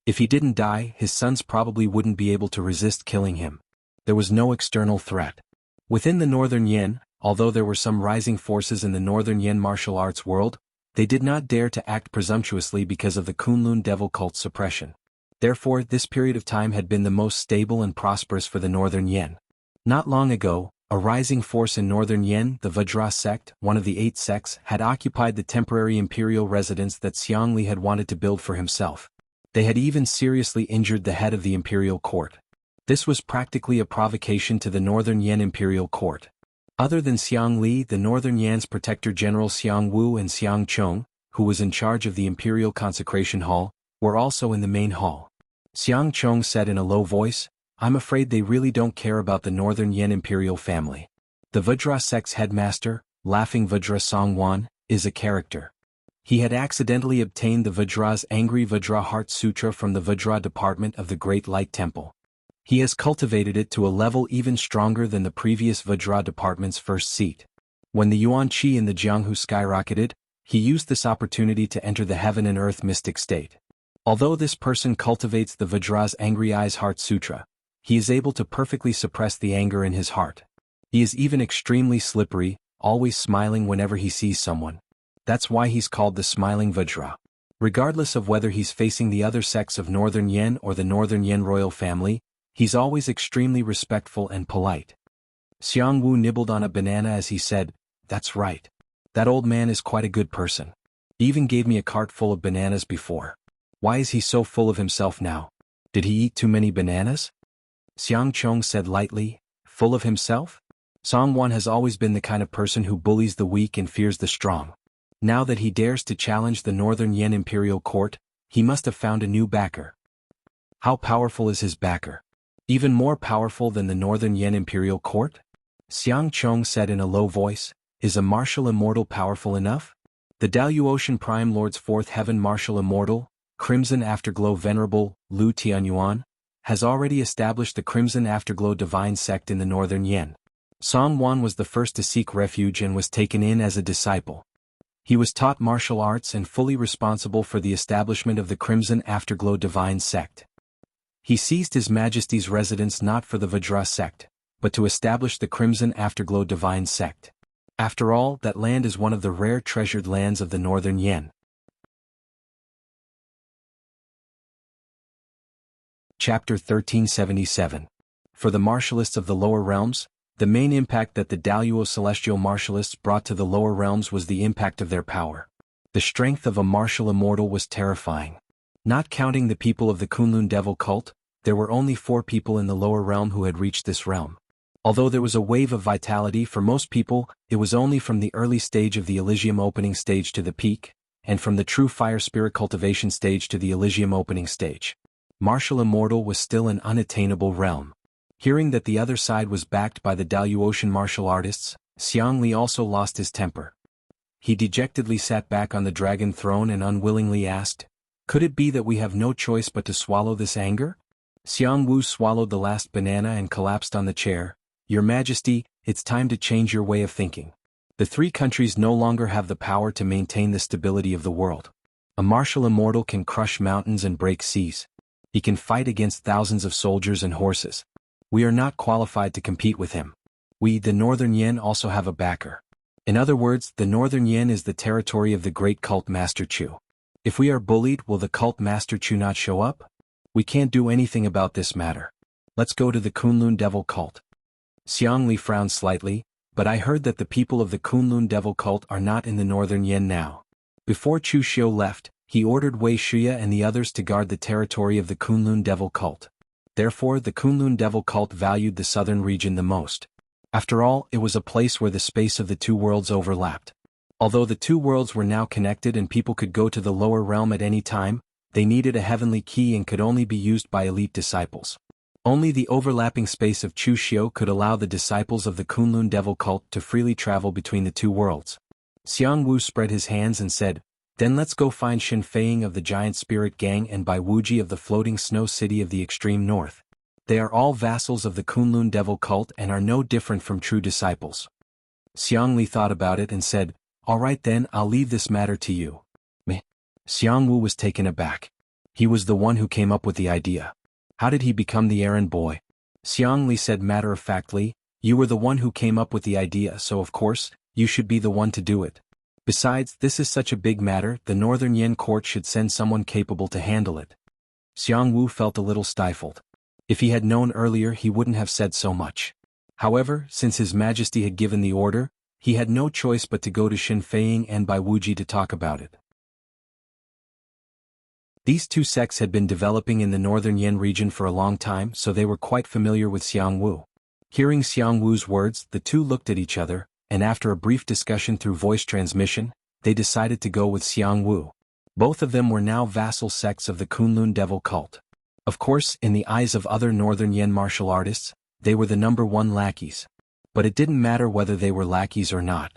If he didn't die, his sons probably wouldn't be able to resist killing him. There was no external threat. Within the Northern Yen, although there were some rising forces in the Northern Yen martial arts world, they did not dare to act presumptuously because of the Kunlun devil cult suppression. Therefore, this period of time had been the most stable and prosperous for the Northern Yen. Not long ago, a rising force in Northern Yen, the Vajra sect, one of the 8 sects, had occupied the temporary imperial residence that Xiang Li had wanted to build for himself. They had even seriously injured the head of the imperial court. This was practically a provocation to the Northern Yen imperial court. Other than Xiang Li, the Northern Yan's Protector General Xiang Wu and Xiang Chong, who was in charge of the Imperial Consecration Hall, were also in the main hall. Xiang Chong said in a low voice, "I'm afraid they really don't care about the Northern Yen imperial family. The Vajra sect's headmaster, Laughing Vajra Songwan, is a character. He had accidentally obtained the Vajra's Angry Vajra Heart Sutra from the Vajra department of the Great Light Temple. He has cultivated it to a level even stronger than the previous Vajra department's first seat. When the Yuan Qi in the Jianghu skyrocketed, he used this opportunity to enter the heaven and earth mystic state. Although this person cultivates the Vajra's Angry Eyes Heart Sutra, he is able to perfectly suppress the anger in his heart. He is even extremely slippery, always smiling whenever he sees someone. That's why he's called the Smiling Vajra. Regardless of whether he's facing the other sects of Northern Yen or the Northern Yen royal family, he's always extremely respectful and polite." Xiang Wu nibbled on a banana as he said, "That's right. That old man is quite a good person. He even gave me a cart full of bananas before. Why is he so full of himself now? Did he eat too many bananas?" Xiang Chong said lightly, "Full of himself? Songwan has always been the kind of person who bullies the weak and fears the strong. Now that he dares to challenge the Northern Yen imperial court, he must have found a new backer." "How powerful is his backer? Even more powerful than the Northern Yen imperial court?" Xiang Chong said in a low voice, "Is a martial immortal powerful enough? The Daluotian Prime Lord's 4th Heaven martial immortal, Crimson Afterglow Venerable Lu Tianyuan, has already established the Crimson Afterglow Divine Sect in the northern Yen. Song Wan was the first to seek refuge and was taken in as a disciple. He was taught martial arts and fully responsible for the establishment of the Crimson Afterglow Divine Sect. He seized His Majesty's residence not for the Vajra sect, but to establish the Crimson Afterglow Divine Sect. After all, that land is one of the rare treasured lands of the northern Yen. Chapter 1377. For the martialists of the lower realms, the main impact that the Daluo celestial martialists brought to the lower realms was the impact of their power. The strength of a martial immortal was terrifying. Not counting the people of the Kunlun devil cult, there were only 4 people in the lower realm who had reached this realm. Although there was a wave of vitality for most people, it was only from the early stage of the Elysium opening stage to the peak, and from the true fire spirit cultivation stage to the Elysium opening stage. Martial immortal was still an unattainable realm. Hearing that the other side was backed by the Daluotian martial artists, Xiang Li also lost his temper. He dejectedly sat back on the dragon throne and unwillingly asked, "Could it be that we have no choice but to swallow this anger?" Xiang Wu swallowed the last banana and collapsed on the chair. "Your Majesty, it's time to change your way of thinking. The 3 countries no longer have the power to maintain the stability of the world. A martial immortal can crush mountains and break seas. He can fight against thousands of soldiers and horses. We are not qualified to compete with him. We, the Northern Yen, also have a backer. In other words, the Northern Yen is the territory of the great cult Master Chu. If we are bullied, will the cult Master Chu not show up? We can't do anything about this matter. Let's go to the Kunlun devil cult." Xiang Li frowned slightly, "But I heard that the people of the Kunlun devil cult are not in the Northern Yen now." Before Chu Xiu left, he ordered Wei Shuya and the others to guard the territory of the Kunlun devil cult. Therefore, the Kunlun devil cult valued the southern region the most. After all, it was a place where the space of the 2 worlds overlapped. Although the 2 worlds were now connected and people could go to the lower realm at any time, they needed a heavenly key and could only be used by elite disciples. Only the overlapping space of Chu Xiu could allow the disciples of the Kunlun devil cult to freely travel between the 2 worlds. Xiang Wu spread his hands and said, "Then let's go find Shin Feiying of the Giant Spirit Gang and Bai Wuji of the Floating Snow City of the Extreme North. They are all vassals of the Kunlun devil cult and are no different from true disciples." Xiang Li thought about it and said, "All right then, I'll leave this matter to you." Meh. Xiang Wu was taken aback. He was the one who came up with the idea. How did he become the errand boy? Xiang Li said matter-of-factly, "You were the one who came up with the idea, so of course, you should be the one to do it. Besides, this is such a big matter, the Northern Yen court should send someone capable to handle it." Xiang Wu felt a little stifled. If he had known earlier, he wouldn't have said so much. However, since His Majesty had given the order, he had no choice but to go to Shin Feiying and Bai Wuji to talk about it. These 2 sects had been developing in the Northern Yen region for a long time, so they were quite familiar with Xiang Wu. Hearing Xiang Wu's words, the 2 looked at each other, and after a brief discussion through voice transmission, they decided to go with Xiang Wu. Both of them were now vassal sects of the Kunlun devil cult. Of course, in the eyes of other Northern Yen martial artists, they were the #1 lackeys. But it didn't matter whether they were lackeys or not.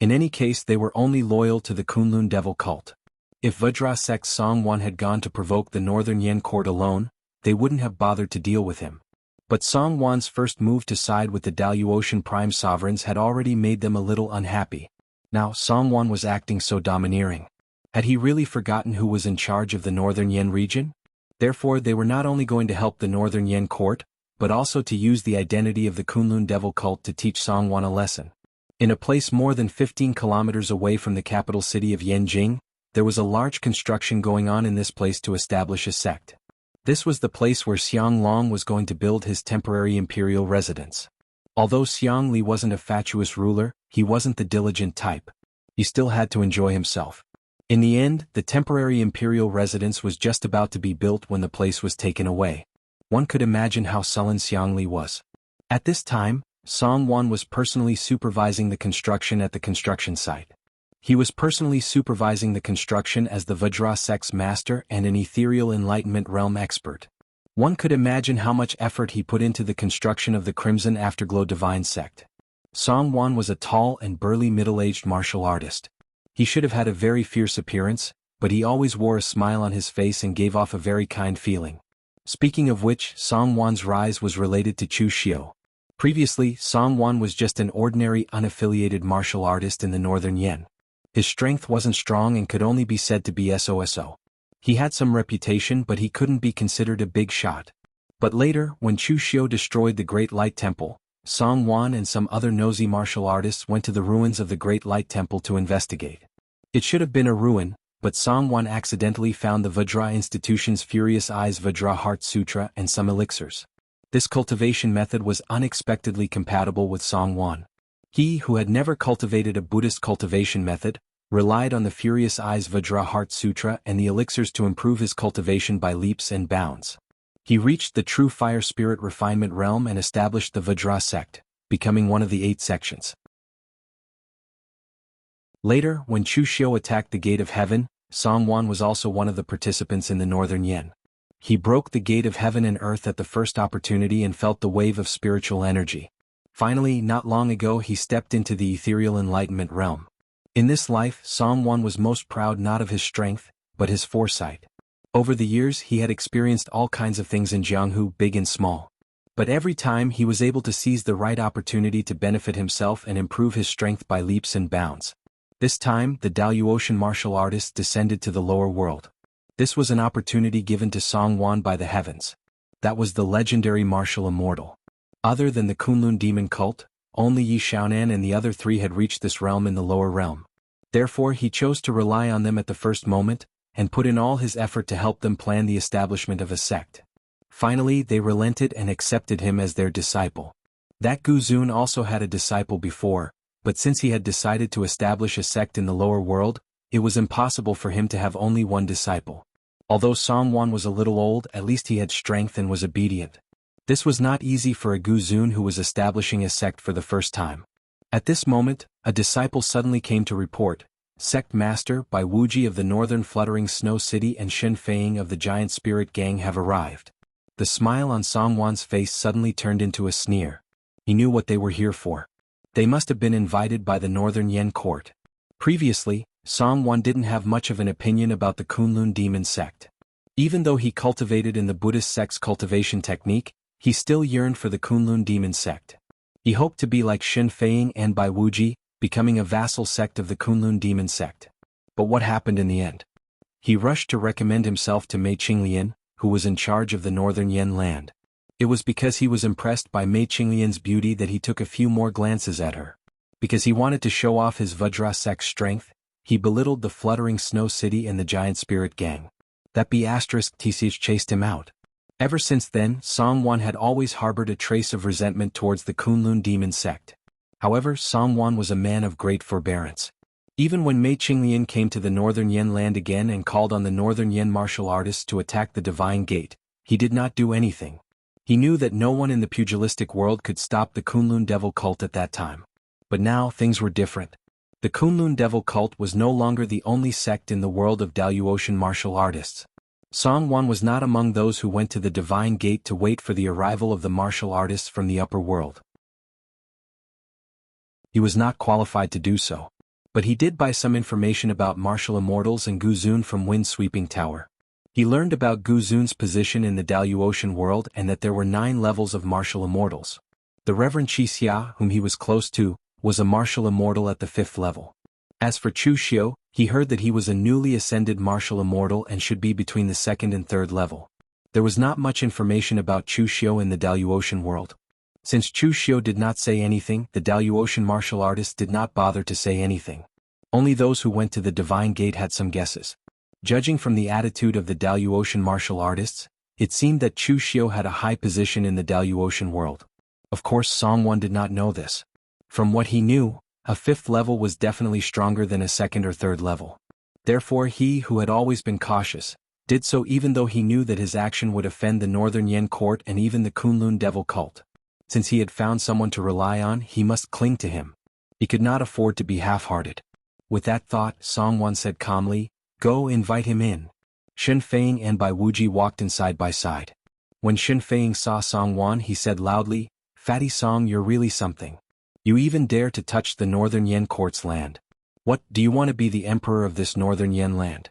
In any case, they were only loyal to the Kunlun devil cult. If Vajra sect Song Wan had gone to provoke the Northern Yen court alone, they wouldn't have bothered to deal with him. But Song Wan's first move to side with the Daluotian prime sovereigns had already made them a little unhappy. Now Song Wan was acting so domineering. Had he really forgotten who was in charge of the Northern Yen region? Therefore they were not only going to help the Northern Yen court, but also to use the identity of the Kunlun devil cult to teach Song Wan a lesson. In a place more than 15 kilometers away from the capital city of Yanjing, there was a large construction going on in this place to establish a sect. This was the place where Xiang Long was going to build his temporary imperial residence. Although Xiang Li wasn't a fatuous ruler, he wasn't the diligent type. He still had to enjoy himself. In the end, the temporary imperial residence was just about to be built when the place was taken away. One could imagine how sullen Xiang Li was. At this time, Song Wan was personally supervising the construction at the construction site. He was personally supervising the construction as the Vajra sect's master and an ethereal enlightenment realm expert. One could imagine how much effort he put into the construction of the Crimson Afterglow Divine Sect. Song Wan was a tall and burly middle-aged martial artist. He should have had a very fierce appearance, but he always wore a smile on his face and gave off a very kind feeling. Speaking of which, Song Wan's rise was related to Chu Xiu. Previously, Song Wan was just an ordinary unaffiliated martial artist in the northern Yen. His strength wasn't strong and could only be said to be so-so. He had some reputation but he couldn't be considered a big shot. But later, when Chu Xiu destroyed the Great Light Temple, Song Wan and some other nosy martial artists went to the ruins of the Great Light Temple to investigate. It should have been a ruin, but Song Wan accidentally found the Vajra institution's Furious Eyes Vajra Heart Sutra and some elixirs. This cultivation method was unexpectedly compatible with Song Wan. He, who had never cultivated a Buddhist cultivation method, relied on the Furious Eyes Vajra Heart Sutra and the elixirs to improve his cultivation by leaps and bounds. He reached the true fire spirit refinement realm and established the Vajra sect, becoming one of the 8 sections. Later, when Chu Xiu attacked the Gate of Heaven, Song Wan was also one of the participants in the northern Yen. He broke the gate of heaven and earth at the first opportunity and felt the wave of spiritual energy. Finally, not long ago he stepped into the ethereal enlightenment realm. In this life, Song Wan was most proud not of his strength, but his foresight. Over the years he had experienced all kinds of things in Jianghu, big and small. But every time he was able to seize the right opportunity to benefit himself and improve his strength by leaps and bounds. This time, the Daluotian martial artists descended to the lower world. This was an opportunity given to Song Wan by the heavens. That was the legendary martial immortal. Other than the Kunlun demon cult, only Yi Xiaonan and the other 3 had reached this realm in the lower realm. Therefore he chose to rely on them at the first moment, and put in all his effort to help them plan the establishment of a sect. Finally they relented and accepted him as their disciple. That Gu Zun also had a disciple before, but since he had decided to establish a sect in the lower world, it was impossible for him to have only one disciple. Although Song Wan was a little old, at least he had strength and was obedient. This was not easy for a Gu Zun who was establishing a sect for the first time. At this moment, a disciple suddenly came to report, "Sect Master Bai Wuji of the Northern Fluttering Snow City and Shen Feiying of the Giant Spirit Gang have arrived." The smile on Song Wan's face suddenly turned into a sneer. He knew what they were here for. They must have been invited by the Northern Yen court. Previously, Song Wan didn't have much of an opinion about the Kunlun demon sect. Even though he cultivated in the Buddhist sect's cultivation technique, he still yearned for the Kunlun demon sect. He hoped to be like Shen Feiying and Bai Wuji, becoming a vassal sect of the Kunlun demon sect. But what happened in the end? He rushed to recommend himself to Mei Qinglian, who was in charge of the Northern Yen land. It was because he was impressed by Mei Qinglian's beauty that he took a few more glances at her. Because he wanted to show off his Vajra sect's strength, he belittled the Fluttering Snow City and the Giant Spirit Gang. That TCH chased him out. Ever since then, Song Wan had always harbored a trace of resentment towards the Kunlun demon sect. However, Song Wan was a man of great forbearance. Even when Mei Qinglian came to the Northern Yen land again and called on the Northern Yen martial artists to attack the Divine Gate, he did not do anything. He knew that no one in the pugilistic world could stop the Kunlun devil cult at that time. But now things were different. The Kunlun devil cult was no longer the only sect in the world of Daluotian martial artists. Song Wan was not among those who went to the Divine Gate to wait for the arrival of the martial artists from the upper world. He was not qualified to do so. But he did buy some information about martial immortals and Gu Zun from Wind Sweeping Tower. He learned about Gu Zun's position in the Daluotian world and that there were 9 levels of martial immortals. The Reverend Qi Xia, whom he was close to, was a martial immortal at the 5th level. As for Chu Xiu, he heard that he was a newly ascended martial immortal and should be between the 2nd and 3rd level. There was not much information about Chu Xiu in the Daluotian world. Since Chu Xiu did not say anything, the Daluotian martial artists did not bother to say anything. Only those who went to the Divine Gate had some guesses. Judging from the attitude of the Daluotian martial artists, it seemed that Chu Xiu had a high position in the Daluotian world. Of course Song Wan did not know this. From what he knew, a 5th level was definitely stronger than a 2nd or 3rd level. Therefore he, who had always been cautious, did so even though he knew that his action would offend the Northern Yen court and even the Kunlun devil cult. Since he had found someone to rely on, he must cling to him. He could not afford to be half-hearted. With that thought, Song Wan said calmly, "Go invite him in." Shen Feiying and Bai Wuji walked in side by side. When Shen Feiying saw Song Wan, he said loudly, "Fatty Song, you're really something. You even dare to touch the Northern Yen court's land. What, do you want to be the emperor of this Northern Yen land?"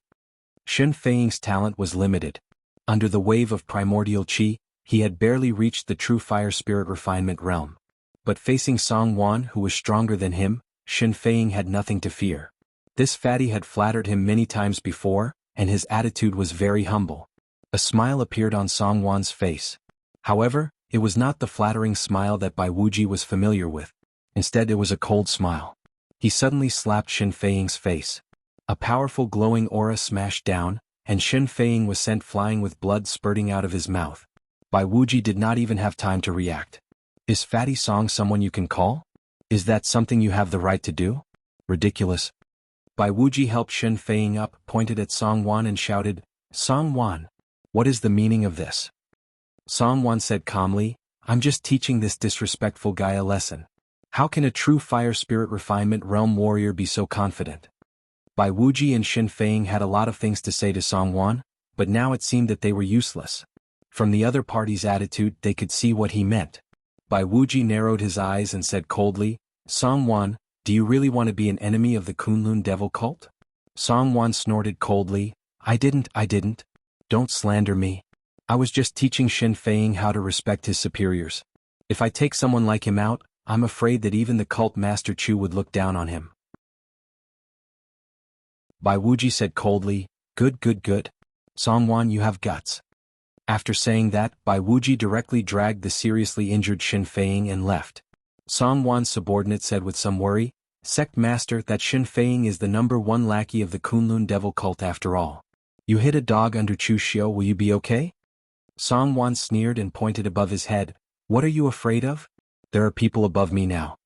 Shen Feiying's talent was limited. Under the wave of primordial qi, he had barely reached the true fire spirit refinement realm. But facing Song Wan, who was stronger than him, Shen Feiying had nothing to fear. This fatty had flattered him many times before, and his attitude was very humble. A smile appeared on Song Wan's face. However, it was not the flattering smile that Bai Wuji was familiar with. Instead, it was a cold smile. He suddenly slapped Shen Feiying's face. A powerful glowing aura smashed down, and Shen Feiying was sent flying with blood spurting out of his mouth. Bai Wuji did not even have time to react. Is Fatty Song someone you can call? Is that something you have the right to do? Ridiculous. Bai Wuji helped Shen Feiying up, pointed at Song Wan and shouted, Song Wan, what is the meaning of this? Song Wan said calmly, I'm just teaching this disrespectful guy a lesson. How can a true fire spirit refinement realm warrior be so confident? Bai Wuji and Shen Feiying had a lot of things to say to Song Wan, but now it seemed that they were useless. From the other party's attitude they could see what he meant. Bai Wuji narrowed his eyes and said coldly, Song Wan, do you really want to be an enemy of the Kunlun devil cult? Song Wan snorted coldly, I didn't. Don't slander me. I was just teaching Shen Feiying how to respect his superiors. If I take someone like him out, I'm afraid that even the cult master Chu would look down on him. Bai Wuji said coldly, Good. Song Wan, you have guts. After saying that, Bai Wuji directly dragged the seriously injured Shen Feiying and left. Song Wan's subordinate said with some worry, Sect Master, that Shen Feiying is the #1 lackey of the Kunlun devil cult after all. You hit a dog under Chu Xiu, will you be okay? Song Wan sneered and pointed above his head, What are you afraid of? There are people above me now.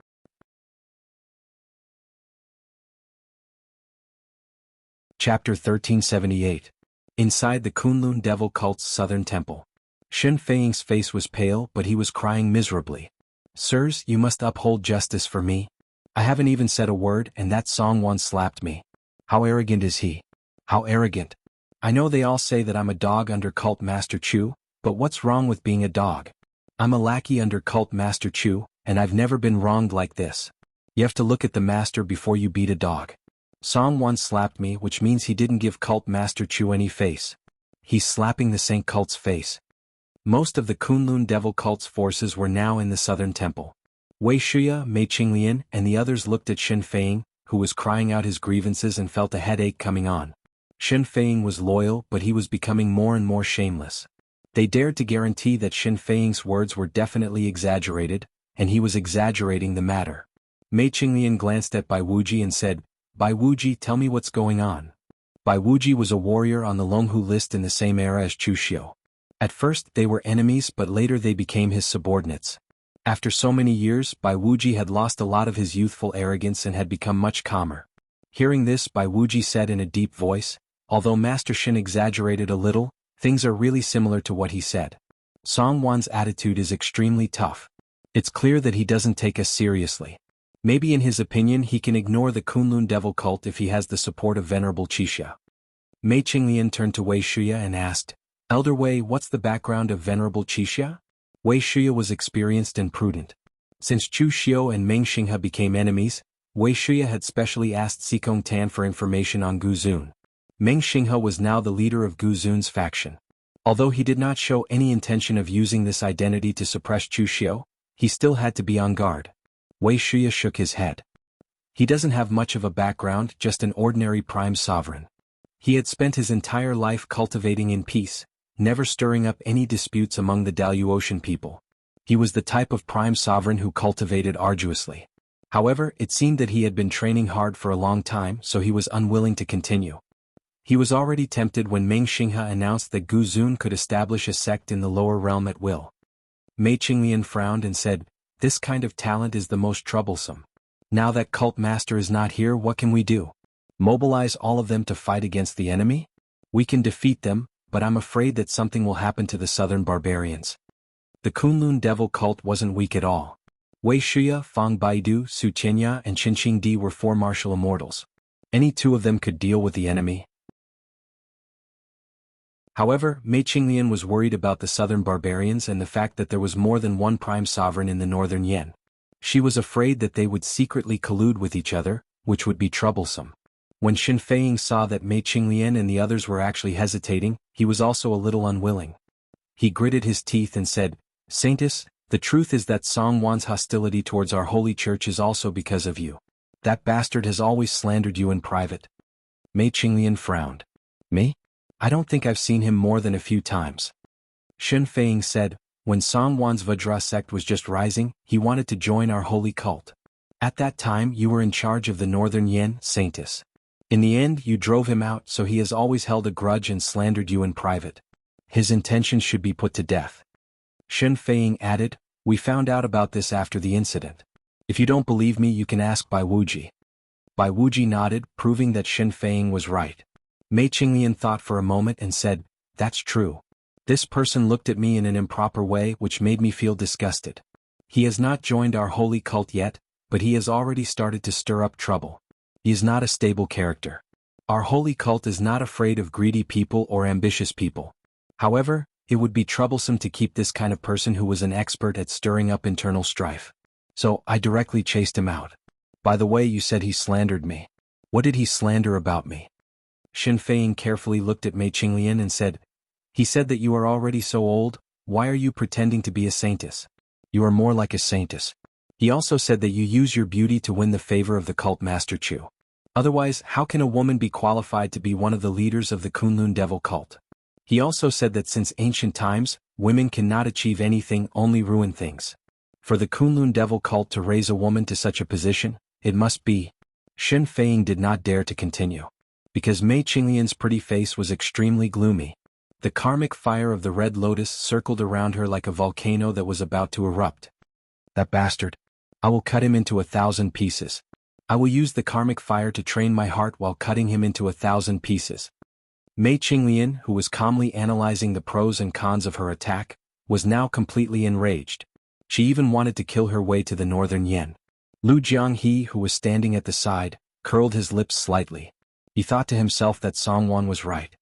Chapter 1378. Inside the Kunlun devil cult's southern temple. Shen Feiying's face was pale, but he was crying miserably. Sirs, you must uphold justice for me. I haven't even said a word and that Song Wan slapped me. How arrogant is he? How arrogant. I know they all say that I'm a dog under Cult Master Chu, but what's wrong with being a dog? I'm a lackey under Cult Master Chu, and I've never been wronged like this. You have to look at the master before you beat a dog. Song Wan slapped me, which means he didn't give Cult Master Chu any face. He's slapping the Saint Cult's face. Most of the Kunlun devil cult's forces were now in the southern temple. Wei Shuya, Mei Qinglian, and the others looked at Shen Feiying, who was crying out his grievances and felt a headache coming on. Shen Feiying was loyal, but he was becoming more and more shameless. They dared to guarantee that Shen Feiying's words were definitely exaggerated, and he was exaggerating the matter. Mei Qinglian glanced at Bai Wuji and said, Bai Wuji, tell me what's going on. Bai Wuji was a warrior on the Longhu list in the same era as Chu Xiu. At first they were enemies, but later they became his subordinates. After so many years, Bai Wuji had lost a lot of his youthful arrogance and had become much calmer. Hearing this, Bai Wuji said in a deep voice, although Master Shen exaggerated a little, things are really similar to what he said. Song Wan's attitude is extremely tough. It's clear that he doesn't take us seriously. Maybe in his opinion he can ignore the Kunlun devil cult if he has the support of Venerable Qixia. Mei Qinglian turned to Wei Shuya and asked, Elder Wei, what's the background of Venerable Qixia? Wei Shuya was experienced and prudent. Since Chu Xiu and Meng Xinghe became enemies, Wei Shuya had specially asked Xikong Tan for information on Gu Zun. Meng Xinghe was now the leader of Gu Zun's faction. Although he did not show any intention of using this identity to suppress Chu Xiu, he still had to be on guard. Wei Shuya shook his head. He doesn't have much of a background, just an ordinary prime sovereign. He had spent his entire life cultivating in peace, never stirring up any disputes among the Daluotian people. He was the type of prime sovereign who cultivated arduously. However, it seemed that he had been training hard for a long time, so he was unwilling to continue. He was already tempted when Meng Xinghe announced that Gu Zun could establish a sect in the lower realm at will. Mei Qinglian frowned and said, This kind of talent is the most troublesome. Now that Cult Master is not here, what can we do? Mobilize all of them to fight against the enemy? We can defeat them, but I'm afraid that something will happen to the southern barbarians. The Kunlun devil cult wasn't weak at all. Wei Shuya, Fang Baidu, Su Qianya, and Qin Qingdi were 4 martial immortals. Any 2 of them could deal with the enemy. However, Mei Qinglian was worried about the southern barbarians and the fact that there was more than one prime sovereign in the northern Yen. She was afraid that they would secretly collude with each other, which would be troublesome. When Xin Feiying saw that Mei Qinglian and the others were actually hesitating, he was also a little unwilling. He gritted his teeth and said, "Saintess, the truth is that Song Wan's hostility towards our holy church is also because of you. That bastard has always slandered you in private." Mei Qinglian frowned. "Me? I don't think I've seen him more than a few times." Xin Feiying said, "When Song Wan's Vajra sect was just rising, he wanted to join our holy cult. At that time you were in charge of the Northern Yan, Saintess. In the end you drove him out, so he has always held a grudge and slandered you in private. His intentions should be put to death." Xin Feiying added, "We found out about this after the incident. If you don't believe me you can ask Bai Wuji." Bai Wuji nodded, proving that Xin Feiying was right. Mei Qinglian thought for a moment and said, "That's true. This person looked at me in an improper way which made me feel disgusted. He has not joined our holy cult yet, but he has already started to stir up trouble. He is not a stable character. Our holy cult is not afraid of greedy people or ambitious people. However, it would be troublesome to keep this kind of person who was an expert at stirring up internal strife. So I directly chased him out. By the way, you said he slandered me. What did he slander about me?" Xin Feiying carefully looked at Mei Qinglian and said, "He said that you are already so old, why are you pretending to be a saintess? You are more like a saintess. He also said that you use your beauty to win the favor of the cult Master Chu. Otherwise, how can a woman be qualified to be one of the leaders of the Kunlun Devil cult? He also said that since ancient times, women cannot achieve anything, only ruin things. For the Kunlun Devil cult to raise a woman to such a position, it must be." Xin Feiying did not dare to continue. Because Mei Qinglian's pretty face was extremely gloomy. The karmic fire of the Red Lotus circled around her like a volcano that was about to erupt. "That bastard. I will cut him into 1,000 pieces. I will use the karmic fire to train my heart while cutting him into 1,000 pieces." Mei Qinglian, who was calmly analyzing the pros and cons of her attack, was now completely enraged. She even wanted to kill her way to the Northern Yan. Lu Jianghe, who was standing at the side, curled his lips slightly. He thought to himself that Song Wan was right.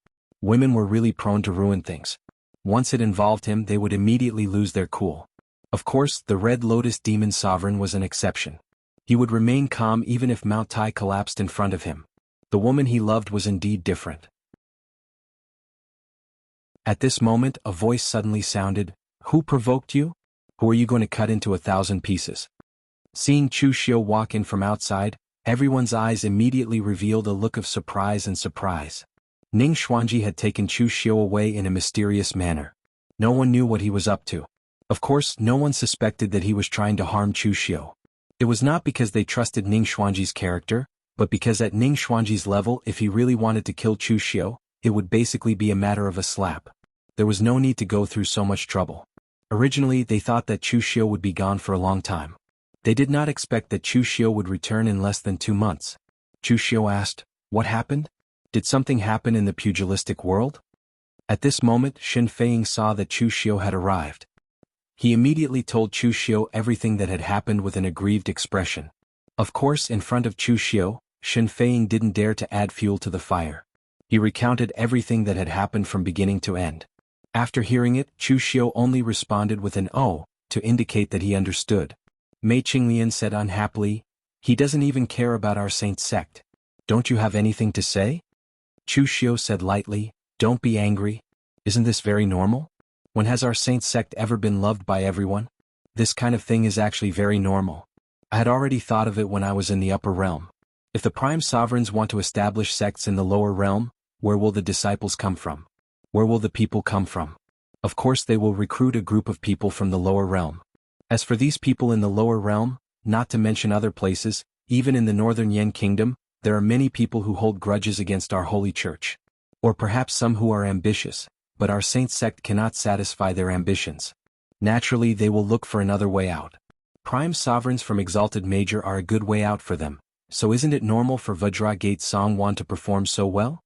Women were really prone to ruin things. Once it involved him, they would immediately lose their cool. Of course, the Red Lotus Demon Sovereign was an exception. He would remain calm even if Mount Tai collapsed in front of him. The woman he loved was indeed different. At this moment, a voice suddenly sounded, "Who provoked you? Who are you going to cut into 1,000 pieces?" Seeing Chu Xiu walk in from outside, everyone's eyes immediately revealed a look of surprise and surprise. Ning Xuanji had taken Chu Xiu away in a mysterious manner. No one knew what he was up to. Of course, no one suspected that he was trying to harm Chu Xiu. It was not because they trusted Ning Xuanji's character, but because at Ning Xuanji's level, if he really wanted to kill Chu Xiu, it would basically be a matter of a slap. There was no need to go through so much trouble. Originally, they thought that Chu Xiu would be gone for a long time. They did not expect that Chu Xiu would return in less than 2 months. Chu Xiu asked, "What happened? Did something happen in the pugilistic world?" At this moment, Xin Feiying saw that Chu Xiu had arrived. He immediately told Chu Xiu everything that had happened with an aggrieved expression. Of course, in front of Chu Xiu, Xin Feiying didn't dare to add fuel to the fire. He recounted everything that had happened from beginning to end. After hearing it, Chu Xiu only responded with an "oh," to indicate that he understood. Mei Qinglian said unhappily, "He doesn't even care about our saint sect. Don't you have anything to say?" Chu Xiu said lightly, "Don't be angry. Isn't this very normal? When has our saint sect ever been loved by everyone? This kind of thing is actually very normal. I had already thought of it when I was in the upper realm. If the prime sovereigns want to establish sects in the lower realm, where will the disciples come from? Where will the people come from? Of course they will recruit a group of people from the lower realm. As for these people in the lower realm, not to mention other places, even in the Northern Yan Kingdom, there are many people who hold grudges against our holy church. Or perhaps some who are ambitious, but our saint sect cannot satisfy their ambitions. Naturally they will look for another way out. Prime sovereigns from Exalted Major are a good way out for them, so isn't it normal for Vajra Gate Song Wan to perform so well?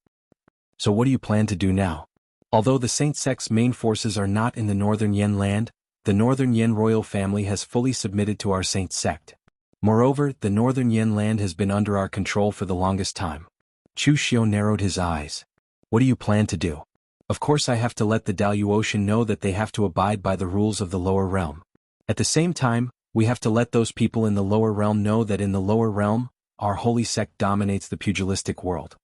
So what do you plan to do now? Although the saint sect's main forces are not in the Northern Yan land, the Northern Yan royal family has fully submitted to our saint sect. Moreover, the Northern Yan land has been under our control for the longest time. Chu Xiu narrowed his eyes. What do you plan to do? Of course I have to let the Daluotian know that they have to abide by the rules of the lower realm. At the same time, we have to let those people in the lower realm know that in the lower realm, our holy sect dominates the pugilistic world.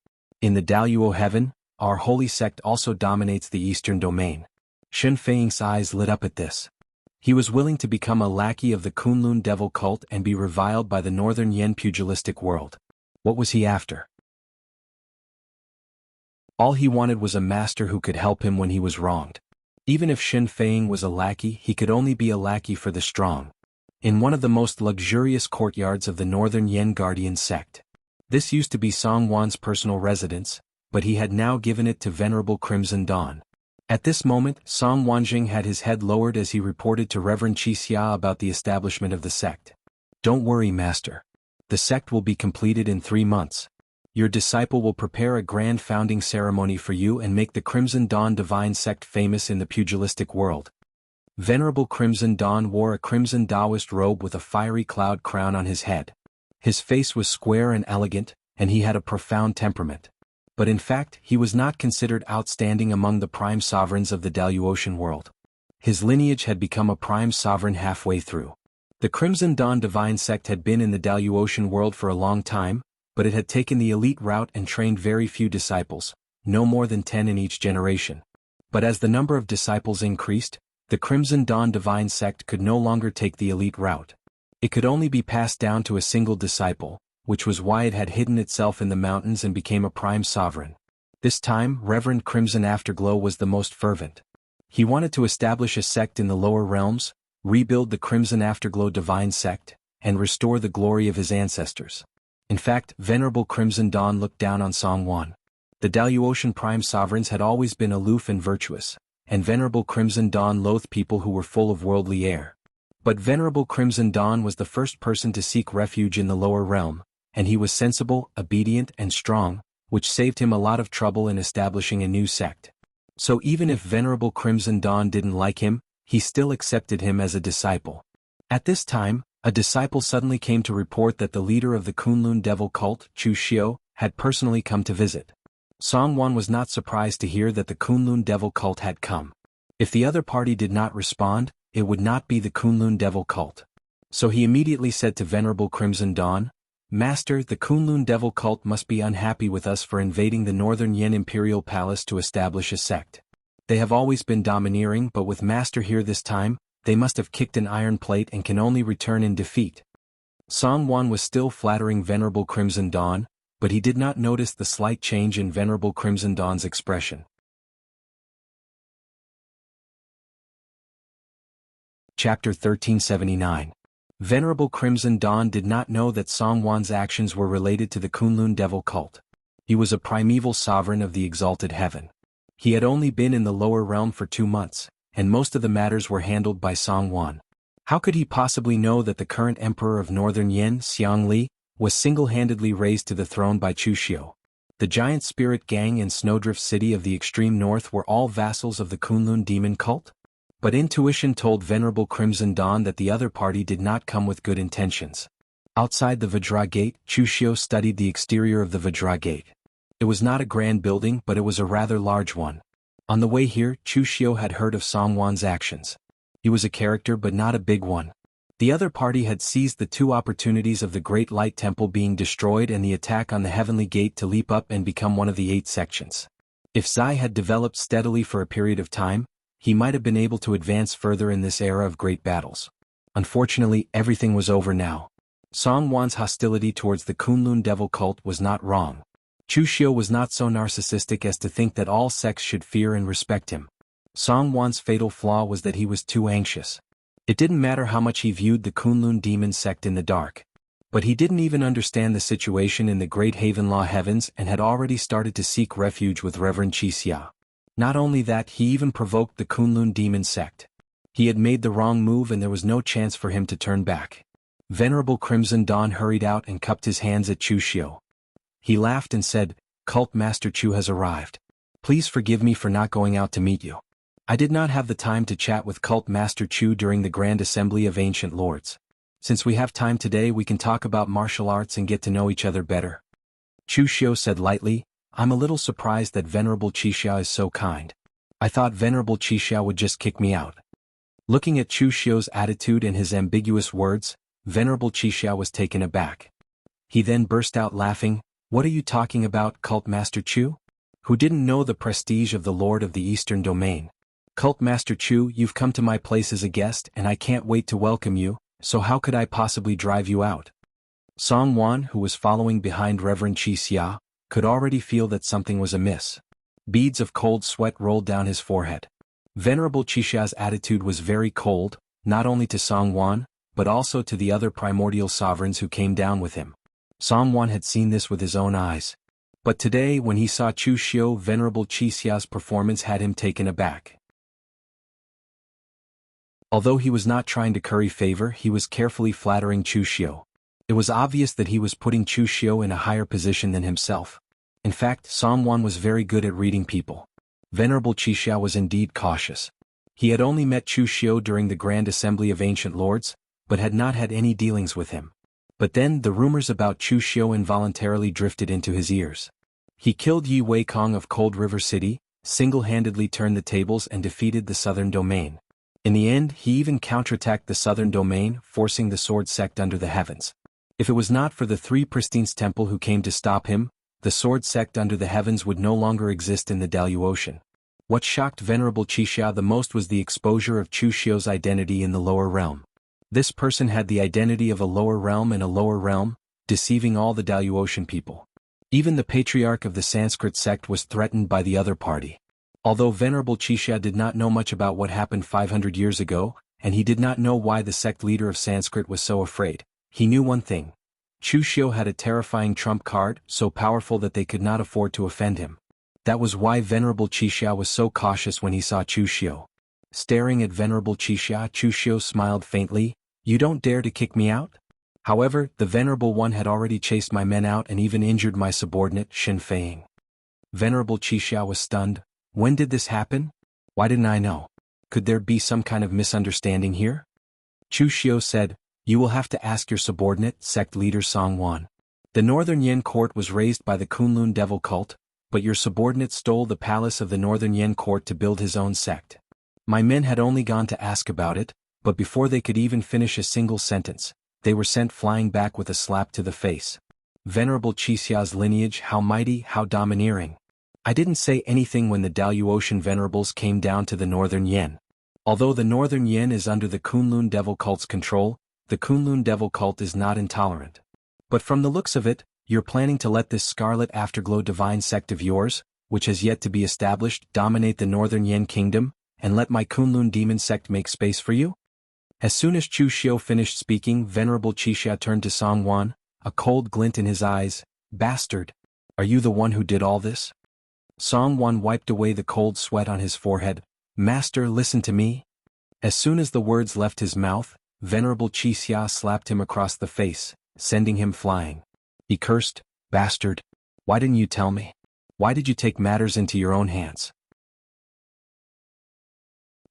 In the Daluo heaven, our holy sect also dominates the eastern domain. Shen Feiying's eyes lit up at this. He was willing to become a lackey of the Kunlun devil cult and be reviled by the northern Yen pugilistic world. What was he after? All he wanted was a master who could help him when he was wronged. Even if Shen Feiying was a lackey, he could only be a lackey for the strong. In one of the most luxurious courtyards of the northern Yen Guardian sect. This used to be Song Wan's personal residence, but he had now given it to Venerable Crimson Dawn. At this moment, Song Wanjing had his head lowered as he reported to Reverend Qixia about the establishment of the sect. Don't worry, Master. The sect will be completed in 3 months. Your disciple will prepare a grand founding ceremony for you and make the Crimson Dawn divine sect famous in the pugilistic world. Venerable Crimson Dawn wore a crimson Taoist robe with a fiery cloud crown on his head. His face was square and elegant, and he had a profound temperament. But in fact, he was not considered outstanding among the prime sovereigns of the Daluotian world. His lineage had become a prime sovereign halfway through. The Crimson Dawn divine sect had been in the Daluotian world for a long time, but it had taken the elite route and trained very few disciples, no more than 10 in each generation. But as the number of disciples increased, the Crimson Dawn divine sect could no longer take the elite route. It could only be passed down to a single disciple, which was why it had hidden itself in the mountains and became a prime sovereign. This time, Reverend Crimson Afterglow was the most fervent. He wanted to establish a sect in the lower realms, rebuild the Crimson Afterglow divine sect, and restore the glory of his ancestors. In fact, Venerable Crimson Dawn looked down on Song Wan. The Daluotian prime sovereigns had always been aloof and virtuous, and Venerable Crimson Dawn loathed people who were full of worldly air. But Venerable Crimson Dawn was the first person to seek refuge in the lower realm, and he was sensible, obedient, and strong, which saved him a lot of trouble in establishing a new sect. So even if Venerable Crimson Dawn didn't like him, he still accepted him as a disciple. At this time, a disciple suddenly came to report that the leader of the Kunlun devil cult, Chu Xiu, had personally come to visit. Song Wan was not surprised to hear that the Kunlun devil cult had come. If the other party did not respond, it would not be the Kunlun devil cult. So he immediately said to Venerable Crimson Dawn, Master, the Kunlun devil cult must be unhappy with us for invading the northern Yen imperial palace to establish a sect. They have always been domineering, but with Master here this time, they must have kicked an iron plate and can only return in defeat. Song Wan was still flattering Venerable Crimson Dawn, but he did not notice the slight change in Venerable Crimson Dawn's expression. Chapter 1379. Venerable Crimson Dawn did not know that Song Wan's actions were related to the Kunlun devil cult. He was a primeval sovereign of the exalted heaven. He had only been in the lower realm for 2 months, and most of the matters were handled by Song Wan. How could he possibly know that the current emperor of northern Yen, Xiang Li, was single-handedly raised to the throne by Chu Xiu? The giant spirit gang in Snowdrift City of the extreme north were all vassals of the Kunlun demon cult? But intuition told Venerable Crimson Dawn that the other party did not come with good intentions. Outside the Vajra Gate, Chu Xiu studied the exterior of the Vajra Gate. It was not a grand building, but it was a rather large one. On the way here, Chu Xiu had heard of Song Wan's actions. He was a character but not a big one. The other party had seized the 2 opportunities of the Great Light Temple being destroyed and the attack on the Heavenly Gate to leap up and become one of the 8 sections. If Zai had developed steadily for a period of time, he might have been able to advance further in this era of great battles. Unfortunately, everything was over now. Song Wan's hostility towards the Kunlun devil cult was not wrong. Chu Xiu was not so narcissistic as to think that all sects should fear and respect him. Song Wan's fatal flaw was that he was too anxious. It didn't matter how much he viewed the Kunlun demon sect in the dark. But he didn't even understand the situation in the Great Haven Law Heavens and had already started to seek refuge with Reverend Qixia. Not only that, he even provoked the Kunlun demon sect. He had made the wrong move and there was no chance for him to turn back. Venerable Crimson Dawn hurried out and cupped his hands at Chu Xiu. He laughed and said, Cult Master Chu has arrived. Please forgive me for not going out to meet you. I did not have the time to chat with Cult Master Chu during the Grand Assembly of Ancient Lords. Since we have time today, we can talk about martial arts and get to know each other better. Chu Xiu said lightly, I'm a little surprised that Venerable Qixia is so kind. I thought Venerable Qixia would just kick me out. Looking at Chu Xiu's attitude and his ambiguous words, Venerable Qixia was taken aback. He then burst out laughing. "What are you talking about, Cult Master Chu? Who didn't know the prestige of the Lord of the Eastern Domain? Cult Master Chu, you've come to my place as a guest and I can't wait to welcome you, so how could I possibly drive you out?" Song Wan, who was following behind Reverend Chi Xia, could already feel that something was amiss. Beads of cold sweat rolled down his forehead. Venerable Chi Xia's attitude was very cold, not only to Song Wan, but also to the other primordial sovereigns who came down with him. Song Wan had seen this with his own eyes. But today when he saw Chu Xiu, Venerable Chi Xia's performance had him taken aback. Although he was not trying to curry favor, he was carefully flattering Chu Xiu. It was obvious that he was putting Chu Xiu in a higher position than himself. In fact, Song Wan was very good at reading people. Venerable Chi Xia was indeed cautious. He had only met Chu Xiu during the Grand Assembly of Ancient Lords, but had not had any dealings with him. But then the rumors about Chu Xiu involuntarily drifted into his ears. He killed Yi Weikong of Cold River City, single-handedly turned the tables and defeated the Southern Domain. In the end, he even counterattacked the Southern Domain, forcing the Sword Sect under the heavens. If it was not for the three Pristine's temple who came to stop him, the Sword Sect under the heavens would no longer exist in the Daluocean. What shocked Venerable Chi Xia the most was the exposure of Chu Xiu's identity in the lower realm. This person had the identity of a lower realm in a lower realm, deceiving all the Daluocean people. Even the patriarch of the Sanskrit sect was threatened by the other party. Although Venerable Chi Xia did not know much about what happened 500 years ago, and he did not know why the sect leader of Sanskrit was so afraid, he knew one thing. Chu Xiu had a terrifying trump card, so powerful that they could not afford to offend him. That was why Venerable Chi Xia was so cautious when he saw Chu Xiu. Staring at Venerable Chi Xia, Chu Xiu smiled faintly. "You don't dare to kick me out?" However, the Venerable One had already chased my men out and even injured my subordinate, Shin Feiying. Venerable Chi Xia was stunned. When did this happen? Why didn't I know? Could there be some kind of misunderstanding here? Chu Xiu said, "You will have to ask your subordinate, sect leader Song Wan. The Northern Yen court was raised by the Kunlun devil cult, but your subordinate stole the palace of the Northern Yen court to build his own sect. My men had only gone to ask about it, but before they could even finish a single sentence, they were sent flying back with a slap to the face. Venerable Chi Xia's lineage, how mighty, how domineering. I didn't say anything when the Daluocean venerables came down to the Northern Yen. Although the Northern Yen is under the Kunlun devil cult's control, the Kunlun devil cult is not intolerant. But from the looks of it, you're planning to let this Scarlet Afterglow divine sect of yours, which has yet to be established, dominate the Northern Yen kingdom, and let my Kunlun demon sect make space for you?" As soon as Chu Xiu finished speaking, Venerable Chi Xia turned to Song Wan, a cold glint in his eyes. "Bastard! Are you the one who did all this?" Song Wan wiped away the cold sweat on his forehead. "Master, listen to me." As soon as the words left his mouth, Venerable Chi Xia slapped him across the face, sending him flying. He cursed, "Bastard! Why didn't you tell me? Why did you take matters into your own hands?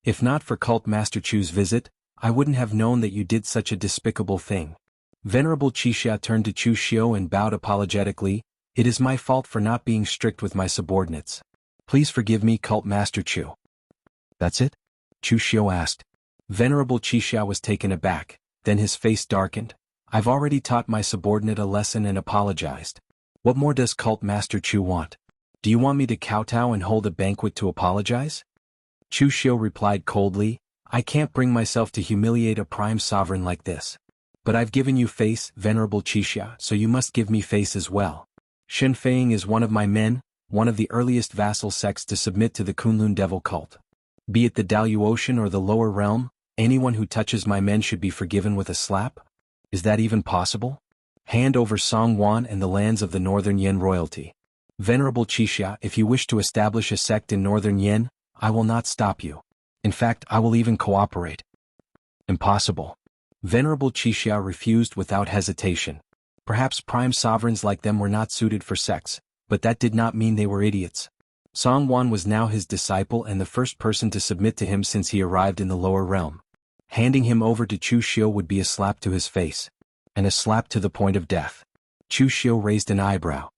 If not for Cult Master Chu's visit, I wouldn't have known that you did such a despicable thing." Venerable Chi Xia turned to Chu Xiu and bowed apologetically. "It is my fault for not being strict with my subordinates. Please forgive me, Cult Master Chu." "That's it?" Chu Xiu asked. Venerable Chi Xia was taken aback, then his face darkened. "I've already taught my subordinate a lesson and apologized. What more does Cult Master Chu want? Do you want me to kowtow and hold a banquet to apologize?" Chu Xiu replied coldly, "I can't bring myself to humiliate a prime sovereign like this. But I've given you face, Venerable Chi Xia, so you must give me face as well. Shin Feiying is one of my men, one of the earliest vassal sects to submit to the Kunlun devil cult. Be it the Daluocean or the lower realm, anyone who touches my men should be forgiven with a slap? Is that even possible? Hand over Song Wan and the lands of the Northern Yen royalty. Venerable Chi Xia, if you wish to establish a sect in Northern Yen, I will not stop you. In fact, I will even cooperate." "Impossible." Venerable Chi Xia refused without hesitation. Perhaps prime sovereigns like them were not suited for sects, but that did not mean they were idiots. Song Wan was now his disciple and the first person to submit to him since he arrived in the lower realm. Handing him over to Chu Xiu would be a slap to his face. And a slap to the point of death. Chu Xiu raised an eyebrow.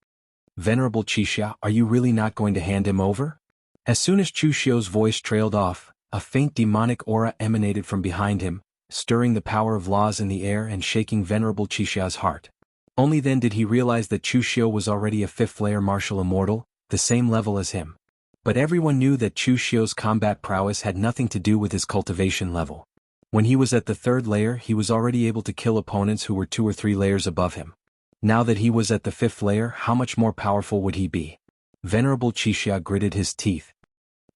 "Venerable Chi Xia, are you really not going to hand him over?" As soon as Chu Xiu's voice trailed off, a faint demonic aura emanated from behind him, stirring the power of laws in the air and shaking Venerable Chi Xia's heart. Only then did he realize that Chu Xiu was already a 5th-layer martial immortal, the same level as him. But everyone knew that Chu Xiu's combat prowess had nothing to do with his cultivation level. When he was at the 3rd layer, he was already able to kill opponents who were 2 or 3 layers above him. Now that he was at the 5th layer, how much more powerful would he be? Venerable Qixia gritted his teeth.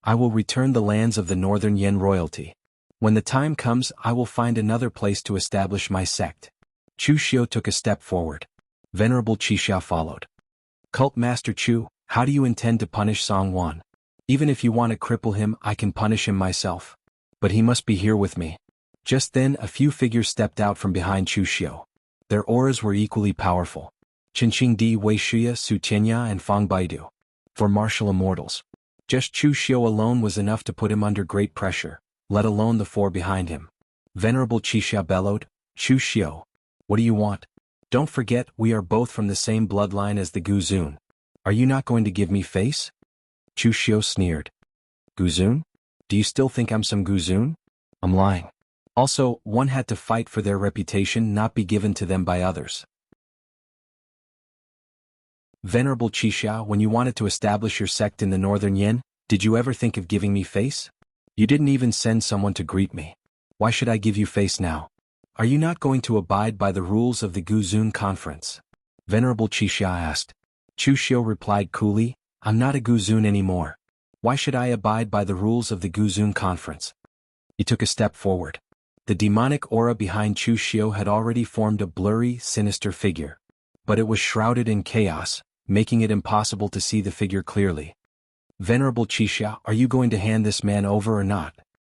I will return the lands of the Northern Yan royalty. When the time comes, I will find another place to establish my sect. Chu Xiu took a step forward. Venerable Qixia followed. Cult Master Chu, how do you intend to punish Song Wan? Even if you want to cripple him, I can punish him myself. But he must be here with me. Just then a few figures stepped out from behind Chu Xiu. Their auras were equally powerful. Qinqing Di Wei Shuya Su Tianya and Fang Baidu. For martial immortals. Just Chu Xiu alone was enough to put him under great pressure, let alone the 4 behind him. Venerable Qixia bellowed, Chu Xiu. What do you want? Don't forget, we are both from the same bloodline as the Guzun. Are you not going to give me face? Chu Xiu sneered. Guzun? Do you still think I'm some Guzun? I'm lying. Also, one had to fight for their reputation, not be given to them by others. Venerable Qixia, when you wanted to establish your sect in the Northern Yan, did you ever think of giving me face? You didn't even send someone to greet me. Why should I give you face now? Are you not going to abide by the rules of the Guzun conference? Venerable Qixia asked. Chu Xiu replied coolly, I'm not a Guzun anymore. Why should I abide by the rules of the Guzun conference? He took a step forward. The demonic aura behind Chu Xiu had already formed a blurry, sinister figure. But it was shrouded in chaos, making it impossible to see the figure clearly. Venerable Qixia, are you going to hand this man over or not?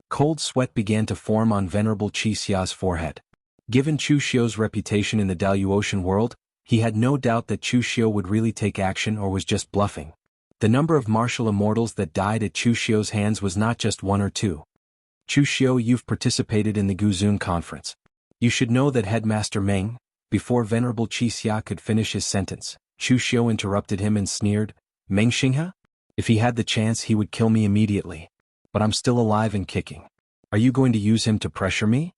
Cold sweat began to form on Venerable Qixia's forehead. Given Chu Xiu's reputation in the Daluotian world, he had no doubt that Chu Xiu would really take action or was just bluffing. The number of martial immortals that died at Chu Xiu's hands was not just 1 or 2. Chu Xiu, you've participated in the Guzun conference. You should know that Headmaster Meng. Before Venerable Qixia could finish his sentence, Chu Xiu interrupted him and sneered, Meng Xinghe? If he had the chance he would kill me immediately. But I'm still alive and kicking. Are you going to use him to pressure me?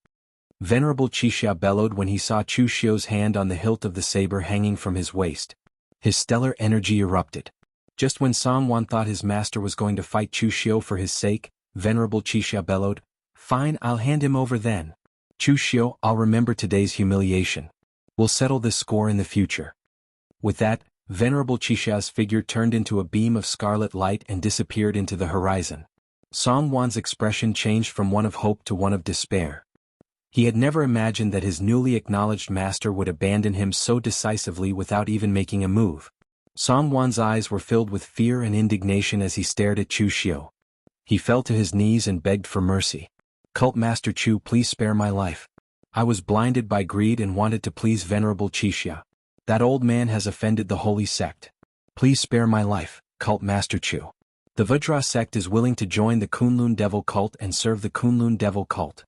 Venerable Qixia bellowed when he saw Chu Xiu's hand on the hilt of the saber hanging from his waist. His stellar energy erupted. Just when Song Wan thought his master was going to fight Chu Xiu for his sake, Venerable Qixia bellowed, Fine, I'll hand him over then. Chu Xiu, I'll remember today's humiliation. We'll settle this score in the future. With that, Venerable Qixia's figure turned into a beam of scarlet light and disappeared into the horizon. Song Wan's expression changed from one of hope to one of despair. He had never imagined that his newly acknowledged master would abandon him so decisively without even making a move. Song Wan's eyes were filled with fear and indignation as he stared at Chu Xiu. He fell to his knees and begged for mercy. Cult Master Chu, please spare my life. I was blinded by greed and wanted to please Venerable Qixia. That old man has offended the holy sect. Please spare my life, Cult Master Chu. The Vajra sect is willing to join the Kunlun Devil cult and serve the Kunlun Devil cult.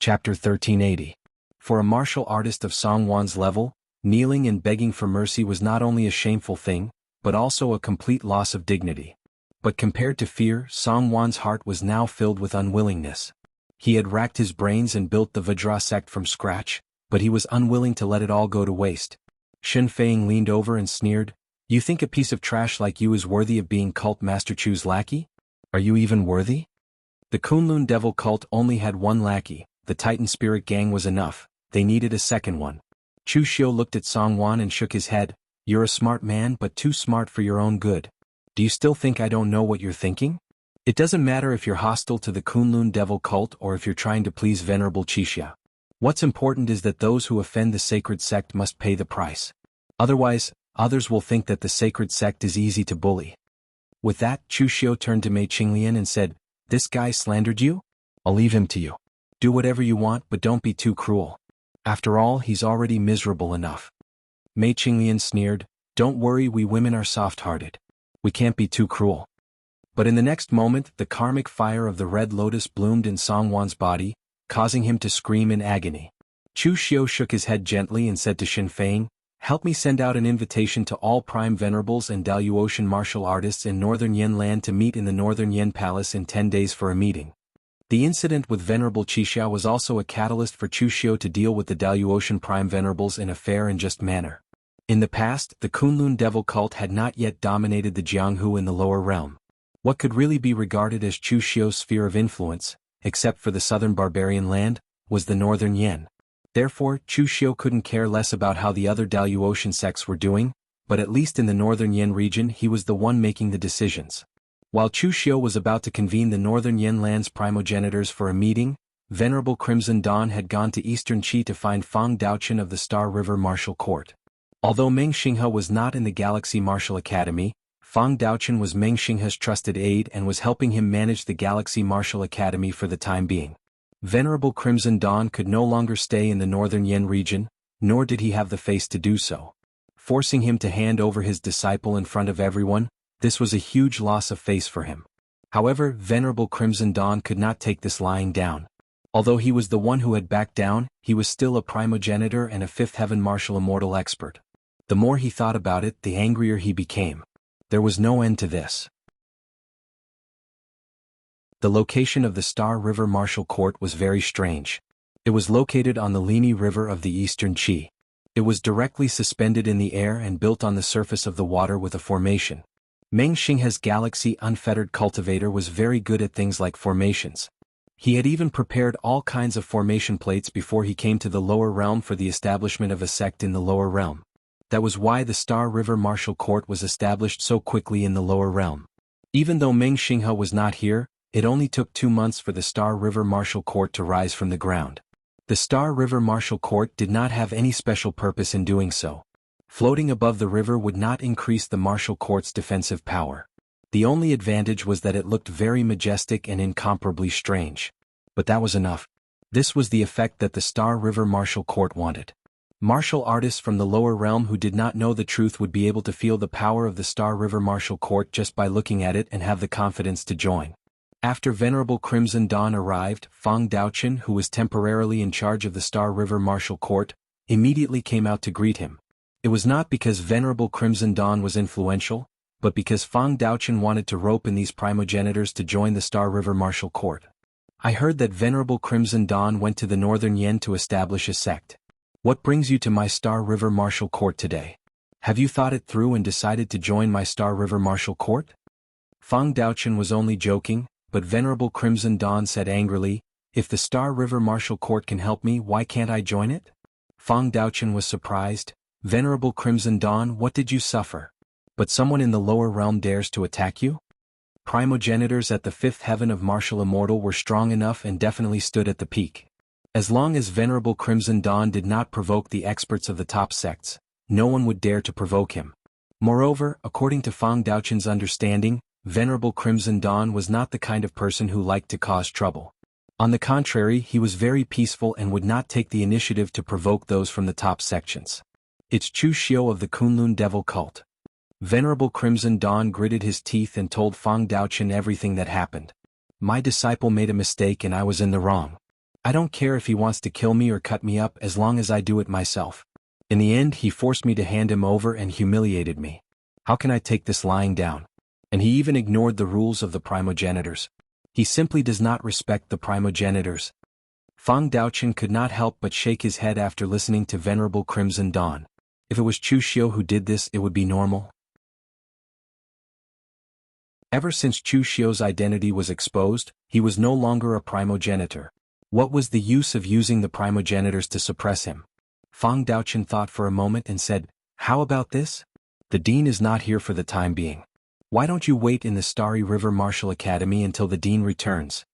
Chapter 1380. For a martial artist of Song Wan's level, kneeling and begging for mercy was not only a shameful thing, but also a complete loss of dignity. But compared to fear, Song Wan's heart was now filled with unwillingness. He had racked his brains and built the Vajra sect from scratch, but he was unwilling to let it all go to waste. Shen Feiying leaned over and sneered, You think a piece of trash like you is worthy of being Cult Master Chu's lackey? Are you even worthy? The Kunlun Devil cult only had one lackey, the Titan Spirit Gang was enough, they needed a second one. Chu Xiu looked at Song Wan and shook his head, You're a smart man but too smart for your own good. Do you still think I don't know what you're thinking? It doesn't matter if you're hostile to the Kunlun Devil cult or if you're trying to please Venerable Qixia. What's important is that those who offend the sacred sect must pay the price. Otherwise, others will think that the sacred sect is easy to bully. With that, Chu Xiu turned to Mei Qinglian and said, This guy slandered you? I'll leave him to you. Do whatever you want but don't be too cruel. After all, he's already miserable enough. Mei Qinglian sneered, Don't worry, we women are soft-hearted. We can't be too cruel. But in the next moment, the karmic fire of the red lotus bloomed in Song Wan's body, causing him to scream in agony. Chu Xiu shook his head gently and said to Shen Feiying, Help me send out an invitation to all prime venerables and Daluotian martial artists in Northern Yen land to meet in the Northern Yen Palace in 10 days for a meeting. The incident with Venerable Qixia was also a catalyst for Chuxiu to deal with the Daluotian Prime Venerables in a fair and just manner. In the past, the Kunlun Devil cult had not yet dominated the Jianghu in the lower realm. What could really be regarded as Chuxiu's sphere of influence, except for the southern barbarian land, was the northern Yan. Therefore, Chuxiu couldn't care less about how the other Daluotian sects were doing, but at least in the northern Yan region he was the one making the decisions. While Chuxiu was about to convene the northern Yan land's primogenitors for a meeting, Venerable Crimson Dawn had gone to eastern Qi to find Fang Daochen of the Star River Martial Court. Although Meng Xinghe was not in the Galaxy Martial Academy, Fang Daochen was Meng Xinghe's trusted aide and was helping him manage the Galaxy Martial Academy for the time being. Venerable Crimson Dawn could no longer stay in the northern Yan region, nor did he have the face to do so. Forcing him to hand over his disciple in front of everyone, this was a huge loss of face for him. However, Venerable Crimson Dawn could not take this lying down. Although he was the one who had backed down, he was still a primogenitor and a fifth heaven martial immortal expert. The more he thought about it, the angrier he became. There was no end to this. The location of the Star River Martial Court was very strange. It was located on the Lini River of the eastern Qi. It was directly suspended in the air and built on the surface of the water with a formation. Meng Xinghe's Galaxy Unfettered Cultivator was very good at things like formations. He had even prepared all kinds of formation plates before he came to the lower realm for the establishment of a sect in the lower realm. That was why the Star River Martial Court was established so quickly in the lower realm. Even though Meng Xinghe was not here, it only took 2 months for the Star River Martial Court to rise from the ground. The Star River Martial Court did not have any special purpose in doing so. Floating above the river would not increase the Martial Court's defensive power. The only advantage was that it looked very majestic and incomparably strange. But that was enough. This was the effect that the Star River Martial Court wanted. Martial artists from the lower realm who did not know the truth would be able to feel the power of the Star River Martial Court just by looking at it and have the confidence to join. After Venerable Crimson Dawn arrived, Fang Daochen, who was temporarily in charge of the Star River Martial Court, immediately came out to greet him. It was not because Venerable Crimson Dawn was influential, but because Fang Daochen wanted to rope in these primogenitors to join the Star River Martial Court. I heard that Venerable Crimson Dawn went to the northern Yan to establish a sect. What brings you to my Star River Martial Court today? Have you thought it through and decided to join my Star River Martial Court? Fang Daochen was only joking, but Venerable Crimson Dawn said angrily, if the Star River Martial Court can help me, why can't I join it? Fang Daochen was surprised. Venerable Crimson Dawn, what did you suffer? But someone in the lower realm dares to attack you? Primogenitors at the fifth heaven of Martial Immortal were strong enough and definitely stood at the peak. As long as Venerable Crimson Dawn did not provoke the experts of the top sects, no one would dare to provoke him. Moreover, according to Fang Daochen's understanding, Venerable Crimson Dawn was not the kind of person who liked to cause trouble. On the contrary, he was very peaceful and would not take the initiative to provoke those from the top sections. It's Chu Xiu of the Kunlun Devil Cult. Venerable Crimson Dawn gritted his teeth and told Fang Daochen everything that happened. My disciple made a mistake and I was in the wrong. I don't care if he wants to kill me or cut me up as long as I do it myself. In the end, he forced me to hand him over and humiliated me. How can I take this lying down? And he even ignored the rules of the primogenitors. He simply does not respect the primogenitors. Fang Daochen could not help but shake his head after listening to Venerable Crimson Dawn. If it was Chu Xiu who did this, it would be normal. Ever since Chu Xiu's identity was exposed, he was no longer a primogenitor. What was the use of using the primogenitors to suppress him? Fang Daochen thought for a moment and said, how about this? The dean is not here for the time being. Why don't you wait in the Starry River Martial Academy until the dean returns?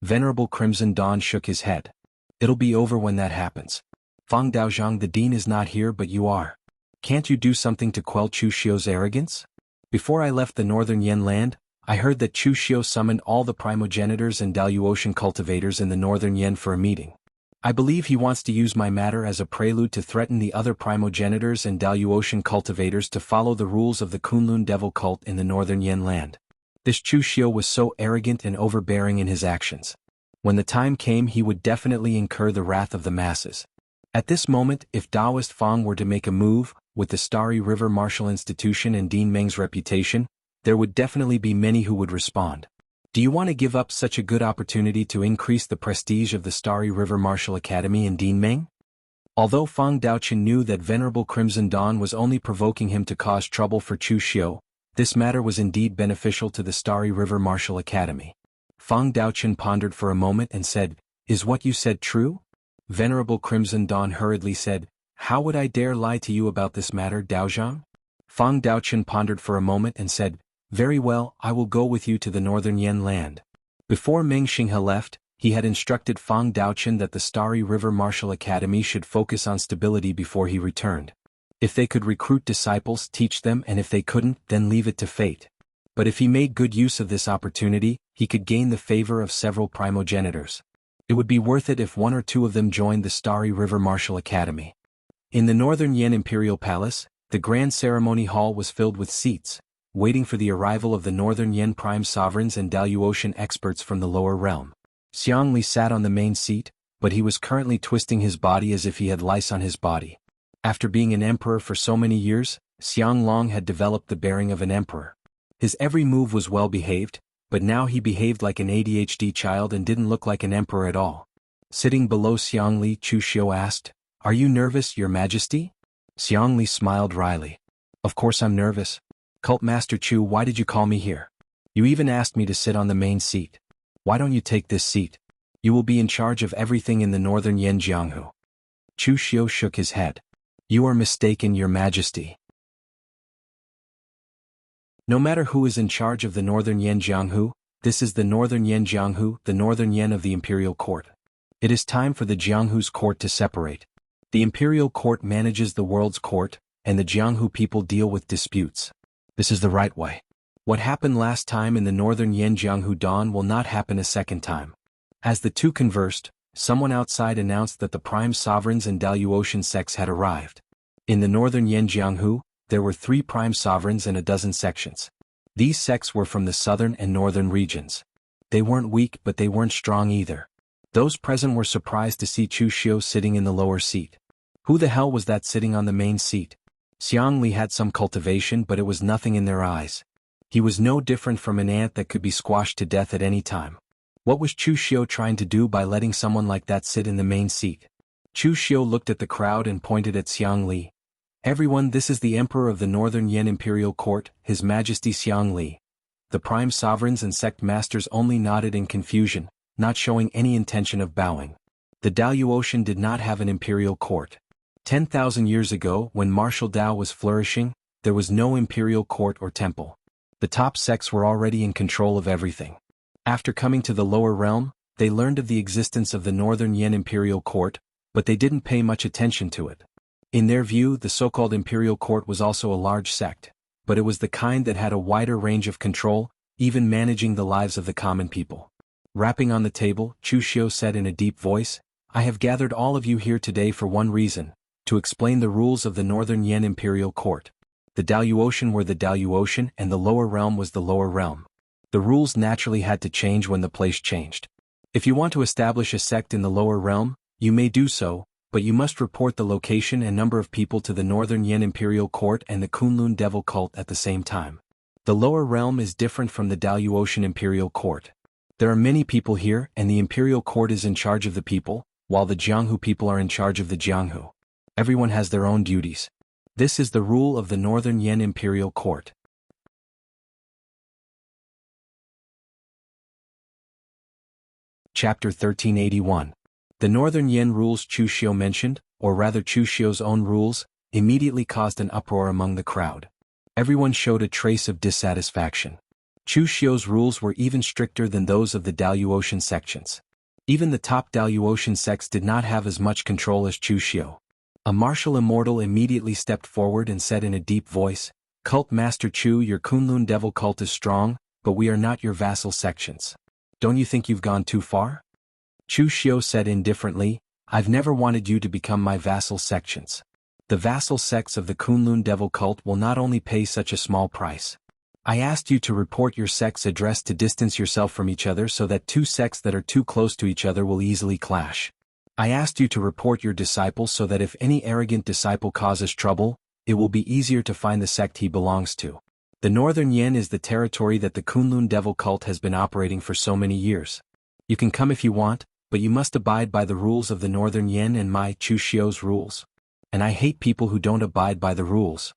Venerable Crimson Dawn shook his head. It'll be over when that happens. Fang Daozhang, the dean is not here but you are. Can't you do something to quell Chu Xiu's arrogance? Before I left the northern Yan land, I heard that Chu Xiu summoned all the primogenitors and Daluotian cultivators in the northern Yan for a meeting. I believe he wants to use my matter as a prelude to threaten the other primogenitors and Daluotian cultivators to follow the rules of the Kunlun Devil cult in the northern Yan land. This Chu Xiu was so arrogant and overbearing in his actions. When the time came, he would definitely incur the wrath of the masses. At this moment, if Taoist Fang were to make a move, with the Starry River Martial Institution and Dean Meng's reputation, there would definitely be many who would respond. Do you want to give up such a good opportunity to increase the prestige of the Starry River Martial Academy in Dinmeng? Although Fang Daochen knew that Venerable Crimson Dawn was only provoking him to cause trouble for Chu Xiu, this matter was indeed beneficial to the Starry River Martial Academy. Fang Daochen pondered for a moment and said, "Is what you said true?" Venerable Crimson Dawn hurriedly said, "How would I dare lie to you about this matter, Daozhang?" Fang Daochen pondered for a moment and said, "Very well, I will go with you to the northern Yen land." Before Meng Xinghe left, he had instructed Fang Daochen that the Starry River Martial Academy should focus on stability before he returned. If they could recruit disciples, teach them, and if they couldn't, then leave it to fate. But if he made good use of this opportunity, he could gain the favor of several primogenitors. It would be worth it if one or two of them joined the Starry River Martial Academy. In the northern Yen Imperial Palace, the grand ceremony hall was filled with seats, waiting for the arrival of the northern Yen prime sovereigns and Daluotian experts from the lower realm. Xiang Li sat on the main seat, but he was currently twisting his body as if he had lice on his body. After being an emperor for so many years, Xiang Long had developed the bearing of an emperor. His every move was well behaved, but now he behaved like an ADHD child and didn't look like an emperor at all. Sitting below Xiang Li, Chu Xiu asked, "Are you nervous, Your Majesty?" Xiang Li smiled wryly. "Of course I'm nervous. Cult Master Chu, why did you call me here? You even asked me to sit on the main seat. Why don't you take this seat? You will be in charge of everything in the northern Yen Jianghu." Chu Xiu shook his head. "You are mistaken, Your Majesty. No matter who is in charge of the northern Yen Jianghu, this is the northern Yen Jianghu, the northern Yen of the imperial court. It is time for the Jianghu's court to separate. The imperial court manages the world's court, and the Jianghu people deal with disputes. This is the right way. What happened last time in the northern Yen Jianghu Dawn will not happen a second time." As the two conversed, someone outside announced that the prime sovereigns and Daluotian sects had arrived. In the northern Yen Jianghu, there were 3 prime sovereigns and a dozen sections. These sects were from the southern and northern regions. They weren't weak, but they weren't strong either. Those present were surprised to see Chu Xiu sitting in the lower seat. Who the hell was that sitting on the main seat? Xiang Li had some cultivation, but it was nothing in their eyes. He was no different from an ant that could be squashed to death at any time. What was Chu Xiu trying to do by letting someone like that sit in the main seat? Chu Xiu looked at the crowd and pointed at Xiang Li. "Everyone, this is the Emperor of the Northern Yen Imperial Court, His Majesty Xiang Li." The prime sovereigns and sect masters only nodded in confusion, not showing any intention of bowing. The Daluotian did not have an imperial court. 10,000 years ago, when martial Dao was flourishing, there was no imperial court or temple. The top sects were already in control of everything. After coming to the lower realm, they learned of the existence of the Northern Yen Imperial Court, but they didn't pay much attention to it. In their view, the so-called imperial court was also a large sect, but it was the kind that had a wider range of control, even managing the lives of the common people. Rapping on the table, Chu Xiu said in a deep voice, "I have gathered all of you here today for one reason, to explain the rules of the Northern Yen Imperial Court. The Daluotian were the Daluotian and the lower realm was the lower realm. The rules naturally had to change when the place changed. If you want to establish a sect in the lower realm, you may do so, but you must report the location and number of people to the Northern Yen Imperial Court and the Kunlun Devil Cult at the same time. The lower realm is different from the Daluotian Imperial Court. There are many people here, and the Imperial Court is in charge of the people, while the Jianghu people are in charge of the Jianghu. Everyone has their own duties. This is the rule of the Northern Yen Imperial Court." Chapter 1381. The Northern Yen rules Chu Xiu mentioned, or rather Chu Xiu's own rules, immediately caused an uproar among the crowd. Everyone showed a trace of dissatisfaction. Chu Xiu's rules were even stricter than those of the Daluotian sections. Even the top Daluotian sects did not have as much control as Chu Xiu. A martial immortal immediately stepped forward and said in a deep voice, "Cult Master Chu, your Kunlun Devil Cult is strong, but we are not your vassal sections. Don't you think you've gone too far?" Chu Xiu said indifferently, "I've never wanted you to become my vassal sections. The vassal sects of the Kunlun Devil Cult will not only pay such a small price. I asked you to report your sect's address to distance yourself from each other so that two sects that are too close to each other will easily clash. I asked you to report your disciple so that if any arrogant disciple causes trouble, it will be easier to find the sect he belongs to. The Northern Yen is the territory that the Kunlun devil cult has been operating for so many years. You can come if you want, but you must abide by the rules of the Northern Yen and my Chu Xiu's rules. And I hate people who don't abide by the rules.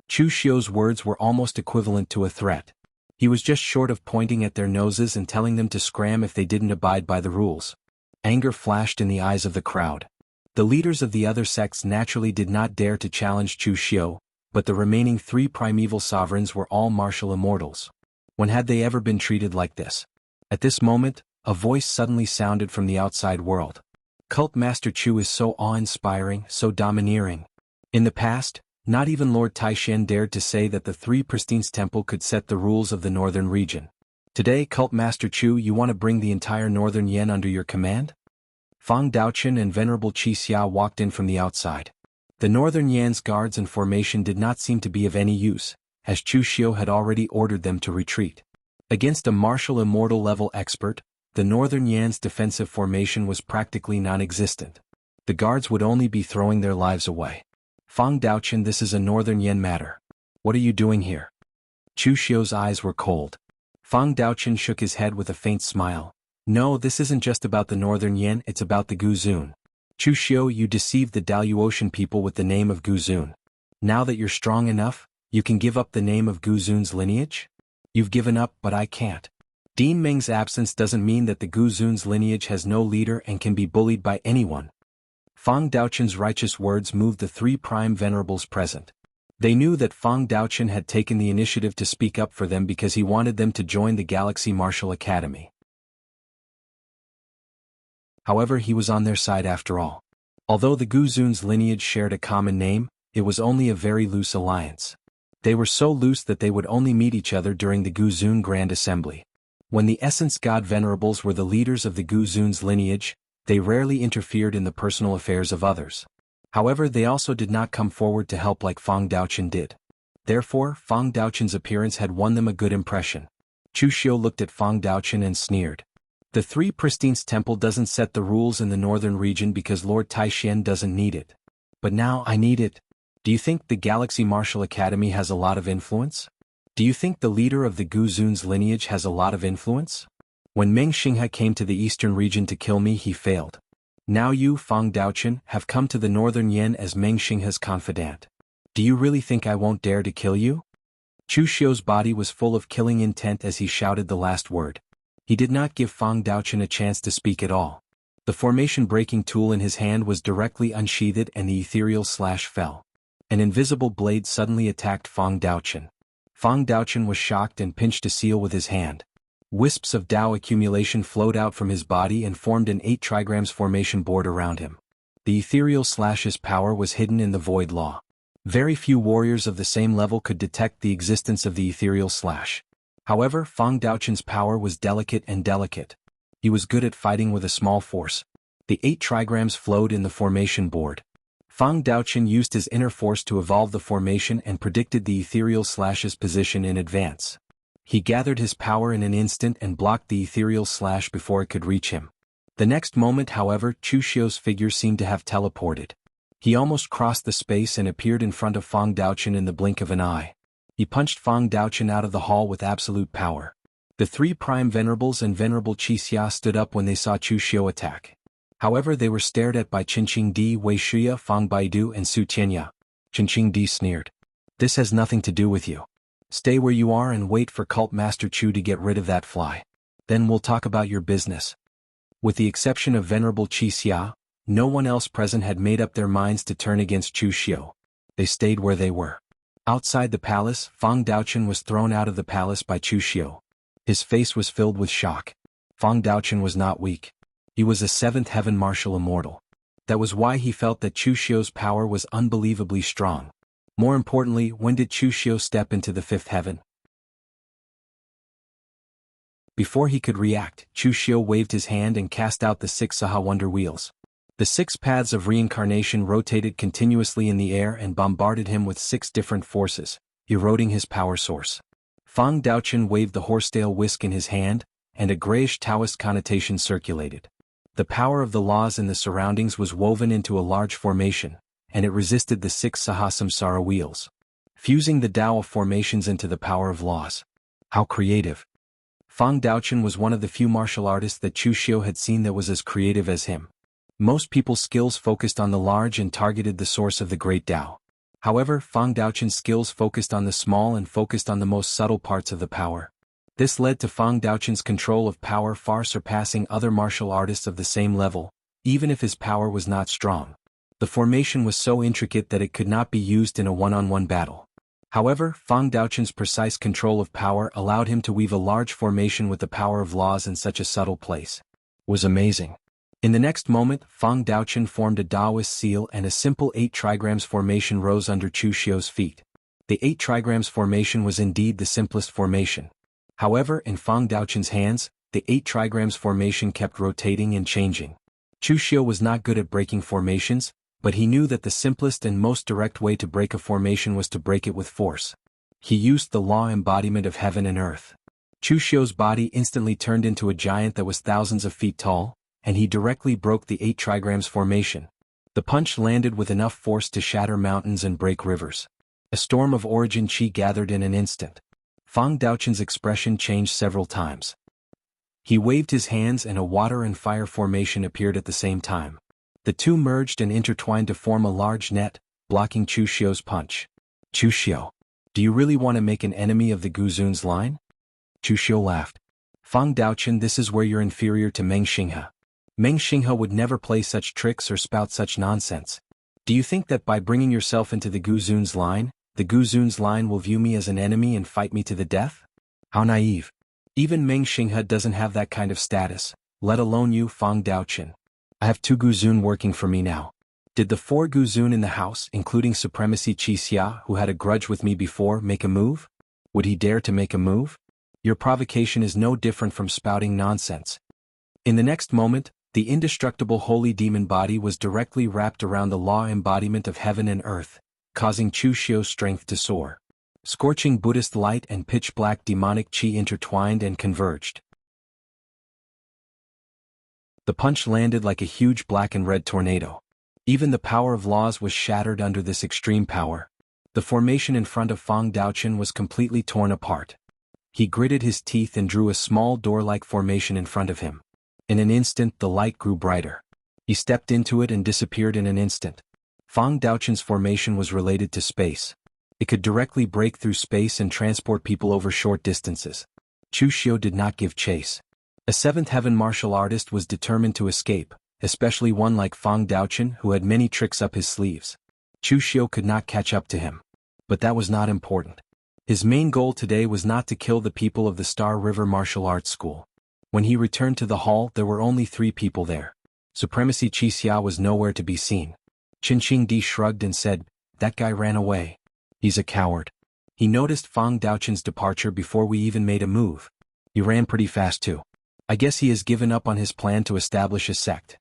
Chu Xiu's words were almost equivalent to a threat. He was just short of pointing at their noses and telling them to scram if they didn't abide by the rules. Anger flashed in the eyes of the crowd. The leaders of the other sects naturally did not dare to challenge Chu Xiu, but the remaining 3 primeval sovereigns were all martial immortals. When had they ever been treated like this? At this moment, a voice suddenly sounded from the outside world. Cult Master Chu is so awe-inspiring, so domineering. In the past, not even Lord Taishan dared to say that the 3 Pristines Temple could set the rules of the northern region. Today, Cult Master Chu, you want to bring the entire Northern Yen under your command? Fang Daochen and Venerable Qi Xia walked in from the outside. The Northern Yan's guards and formation did not seem to be of any use, as Chu Xiu had already ordered them to retreat. Against a martial immortal level expert, the Northern Yan's defensive formation was practically non-existent. The guards would only be throwing their lives away. Fang Daochen, this is a Northern Yen matter. What are you doing here? Chu Xiu's eyes were cold. Fang Daochen shook his head with a faint smile. No, this isn't just about the Northern Yen, it's about the Guzun. Chu Xiu, you deceived the Daluotian people with the name of Guzun. Now that you're strong enough, you can give up the name of Guzun's lineage? You've given up, but I can't. Dean Meng's absence doesn't mean that the Guzun's lineage has no leader and can be bullied by anyone. Fang Daochen's righteous words moved the 3 prime venerables present. They knew that Fang Daochen had taken the initiative to speak up for them because he wanted them to join the Galaxy Martial Academy. However, he was on their side after all. Although the Guzun's lineage shared a common name, it was only a very loose alliance. They were so loose that they would only meet each other during the Guzun Grand Assembly. When the Essence God Venerables were the leaders of the Guzun's lineage, they rarely interfered in the personal affairs of others. However, they also did not come forward to help like Fang Daochen did. Therefore, Fang Daochen's appearance had won them a good impression. Chu Xiu looked at Fang Daochen and sneered. The 3 Pristines Temple doesn't set the rules in the northern region because Lord Taishan doesn't need it. But now I need it. Do you think the Galaxy Martial Academy has a lot of influence? Do you think the leader of the Guzun's lineage has a lot of influence? When Meng Xinghe came to the eastern region to kill me, he failed. Now you, Fang Daochen, have come to the Northern Yen as Meng Xinghe's confidant. Do you really think I won't dare to kill you? Chu Xiu's body was full of killing intent as he shouted the last word. He did not give Fang Daochen a chance to speak at all. The formation-breaking tool in his hand was directly unsheathed and the ethereal slash fell. An invisible blade suddenly attacked Fang Daochen. Fang Daochen was shocked and pinched a seal with his hand. Wisps of Dao accumulation flowed out from his body and formed an 8 trigrams formation board around him. The ethereal slash's power was hidden in the void law. Very few warriors of the same level could detect the existence of the ethereal slash. However, Fang Daochen's power was delicate and delicate. He was good at fighting with a small force. The 8 trigrams flowed in the formation board. Fang Daochen used his inner force to evolve the formation and predicted the ethereal slash's position in advance. He gathered his power in an instant and blocked the ethereal slash before it could reach him. The next moment, however, Chu Xiu's figure seemed to have teleported. He almost crossed the space and appeared in front of Fang Daochen in the blink of an eye. He punched Fang Daochen out of the hall with absolute power. The 3 prime venerables and Venerable Qi Xia stood up when they saw Chu Xiu attack. However, they were stared at by Qinqing Di, Wei Shuya, Fang Baidu and Su Tianya. Qinqing Di sneered. This has nothing to do with you. Stay where you are and wait for Cult Master Chu to get rid of that fly. Then we'll talk about your business. With the exception of Venerable Qi Xia, no one else present had made up their minds to turn against Chu Xiu. They stayed where they were. Outside the palace, Fang Daochen was thrown out of the palace by Chu Xiu. His face was filled with shock. Fang Daochen was not weak. He was a 7th heaven martial immortal. That was why he felt that Chu Xiu's power was unbelievably strong. More importantly, when did Chu Xiu step into the 5th heaven? Before he could react, Chu Xiu waved his hand and cast out the 6 Saha Wonder Wheels. The 6 paths of reincarnation rotated continuously in the air and bombarded him with 6 different forces, eroding his power source. Fang Daochen waved the horsetail whisk in his hand, and a grayish Taoist connotation circulated. The power of the laws in the surroundings was woven into a large formation, and it resisted the 6 Saha Samsara wheels. fusing the Tao of formations into the power of laws. How creative. Fang Daochen was one of the few martial artists that Chu Xiu had seen that was as creative as him. Most people's skills focused on the large and targeted the source of the great Tao. However, Fang Daochen's skills focused on the small and focused on the most subtle parts of the power. This led to Fang Daochen's control of power far surpassing other martial artists of the same level, even if his power was not strong. The formation was so intricate that it could not be used in a one-on-one battle. However, Fang Daochen's precise control of power allowed him to weave a large formation with the power of laws in such a subtle place. Was amazing. In the next moment, Fang Daochen formed a Taoist seal and a simple 8 trigrams formation rose under Chu Xiu's feet. The 8 trigrams formation was indeed the simplest formation. However, in Fang Daochen's hands, the 8 trigrams formation kept rotating and changing. Chu Xiu was not good at breaking formations, but he knew that the simplest and most direct way to break a formation was to break it with force. He used the law embodiment of heaven and earth. Chu Xiu's body instantly turned into a giant that was thousands of feet tall, and he directly broke the 8 trigrams formation. The punch landed with enough force to shatter mountains and break rivers. A storm of origin chi gathered in an instant. Fang Daochen's expression changed several times. He waved his hands and a water and fire formation appeared at the same time. The two merged and intertwined to form a large net, blocking Chu Xiu's punch. Chu Xiu, do you really want to make an enemy of the Guzun's line? Chu Xiu laughed. Fang Daochen, this is where you're inferior to Meng Xinghe. Meng Xinghe would never play such tricks or spout such nonsense. Do you think that by bringing yourself into the Guzun's line, the Guzun's line will view me as an enemy and fight me to the death? How naive. Even Meng Xinghe doesn't have that kind of status, let alone you, Fang Daochen. I have 2 Guzun working for me now. Did the 4 Guzun in the house, including Supremacy Qixia, who had a grudge with me before, make a move? Would he dare to make a move? Your provocation is no different from spouting nonsense. In the next moment, the indestructible holy demon body was directly wrapped around the law embodiment of heaven and earth, causing Chu Xiu's strength to soar. Scorching Buddhist light and pitch-black demonic qi intertwined and converged. The punch landed like a huge black and red tornado. Even the power of laws was shattered under this extreme power. The formation in front of Fang Daochen was completely torn apart. He gritted his teeth and drew a small door-like formation in front of him. In an instant the light grew brighter. He stepped into it and disappeared in an instant. Fang Daochen's formation was related to space. It could directly break through space and transport people over short distances. Chu Xiu did not give chase. A 7th heaven martial artist was determined to escape, especially one like Fang Daochen who had many tricks up his sleeves. Chu Xiu could not catch up to him. But that was not important. His main goal today was not to kill the people of the Star River Martial Arts School. When he returned to the hall there were only 3 people there. Supremacy Qixia was nowhere to be seen. Qinqing Di shrugged and said, "That guy ran away. He's a coward." He noticed Fang Daochen's departure before we even made a move. He ran pretty fast too. I guess he has given up on his plan to establish a sect.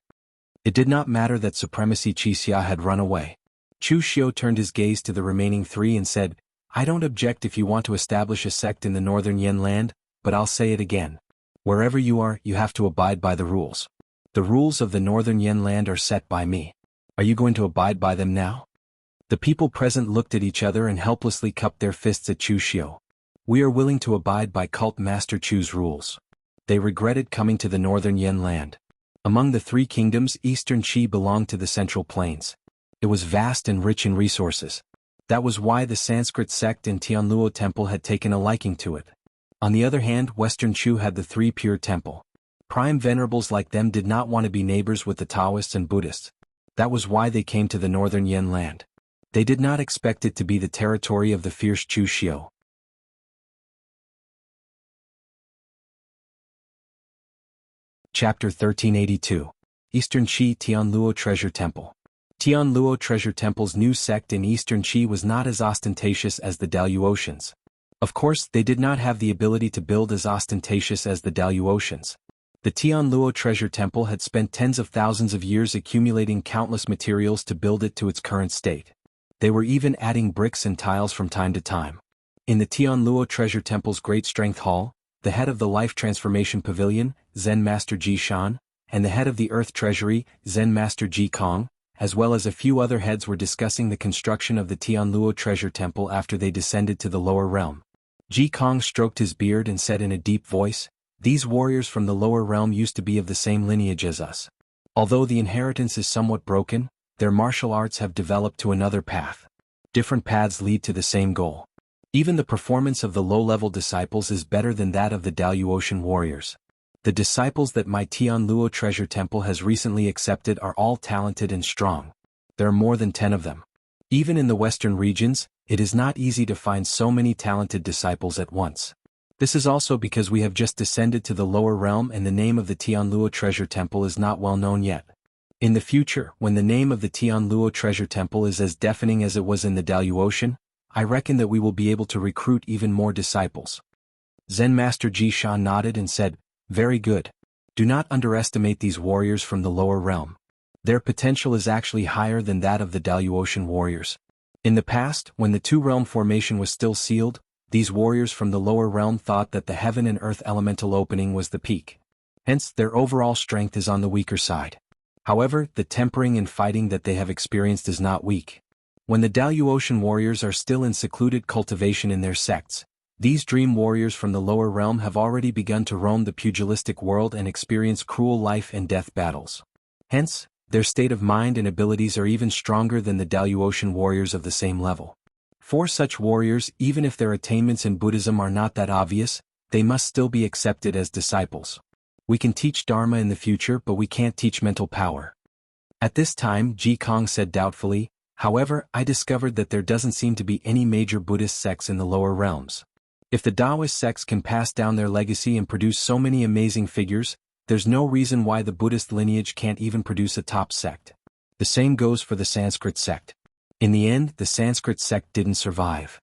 It did not matter that Supremacy Qixia had run away. Chu Xiu turned his gaze to the remaining 3 and said, "I don't object if you want to establish a sect in the northern Yen land, but I'll say it again. Wherever you are, you have to abide by the rules. The rules of the northern Yen land are set by me. Are you going to abide by them now?" The people present looked at each other and helplessly cupped their fists at Chu Xiu. "We are willing to abide by Cult Master Chu's rules." They regretted coming to the northern Yen land. Among the 3 kingdoms, Eastern Qi belonged to the Central Plains. It was vast and rich in resources. That was why the Sanskrit sect in Tianluo Temple had taken a liking to it. On the other hand, Western Chu had the 3 Pure Temple. Prime venerables like them did not want to be neighbors with the Taoists and Buddhists. That was why they came to the northern Yen land. They did not expect it to be the territory of the fierce Chu Xiu. Chapter 1382. Eastern Qi Tianluo Treasure Temple. Tianluo Treasure Temple's new sect in Eastern Qi was not as ostentatious as the Daluotians. Of course, they did not have the ability to build as ostentatious as the Daluotians. The Tianluo Treasure Temple had spent tens of thousands of years accumulating countless materials to build it to its current state. They were even adding bricks and tiles from time to time. In the Tianluo Treasure Temple's Great Strength Hall, the head of the Life Transformation Pavilion, Zen Master Ji Shan, and the head of the Earth Treasury, Zen Master Ji Kong, as well as a few other heads were discussing the construction of the Tianluo treasure temple after they descended to the lower realm. Ji Kong stroked his beard and said in a deep voice, "These warriors from the lower realm used to be of the same lineage as us. Although the inheritance is somewhat broken, their martial arts have developed to another path. Different paths lead to the same goal. Even the performance of the low-level disciples is better than that of the Daluotian warriors. The disciples that my Tianluo treasure temple has recently accepted are all talented and strong. There are more than 10 of them. Even in the western regions, it is not easy to find so many talented disciples at once. This is also because we have just descended to the lower realm and the name of the Tianluo treasure temple is not well known yet. In the future, when the name of the Tianluo treasure temple is as deafening as it was in the Daluotian, I reckon that we will be able to recruit even more disciples." Zen Master Ji Shan nodded and said, "Very good. Do not underestimate these warriors from the lower realm. Their potential is actually higher than that of the Daluotian warriors. In the past, when the two-realm formation was still sealed, these warriors from the lower realm thought that the heaven and earth elemental opening was the peak. Hence, their overall strength is on the weaker side. However, the tempering and fighting that they have experienced is not weak. When the Daluotian warriors are still in secluded cultivation in their sects, these dream warriors from the lower realm have already begun to roam the pugilistic world and experience cruel life and death battles. Hence, their state of mind and abilities are even stronger than the Daluotian warriors of the same level. For such warriors, even if their attainments in Buddhism are not that obvious, they must still be accepted as disciples. We can teach Dharma in the future, but we can't teach mental power." At this time, Ji Kong said doubtfully, "However, I discovered that there doesn't seem to be any major Buddhist sects in the lower realms. If the Taoist sects can pass down their legacy and produce so many amazing figures, there's no reason why the Buddhist lineage can't even produce a top sect. The same goes for the Sanskrit sect. In the end, the Sanskrit sect didn't survive."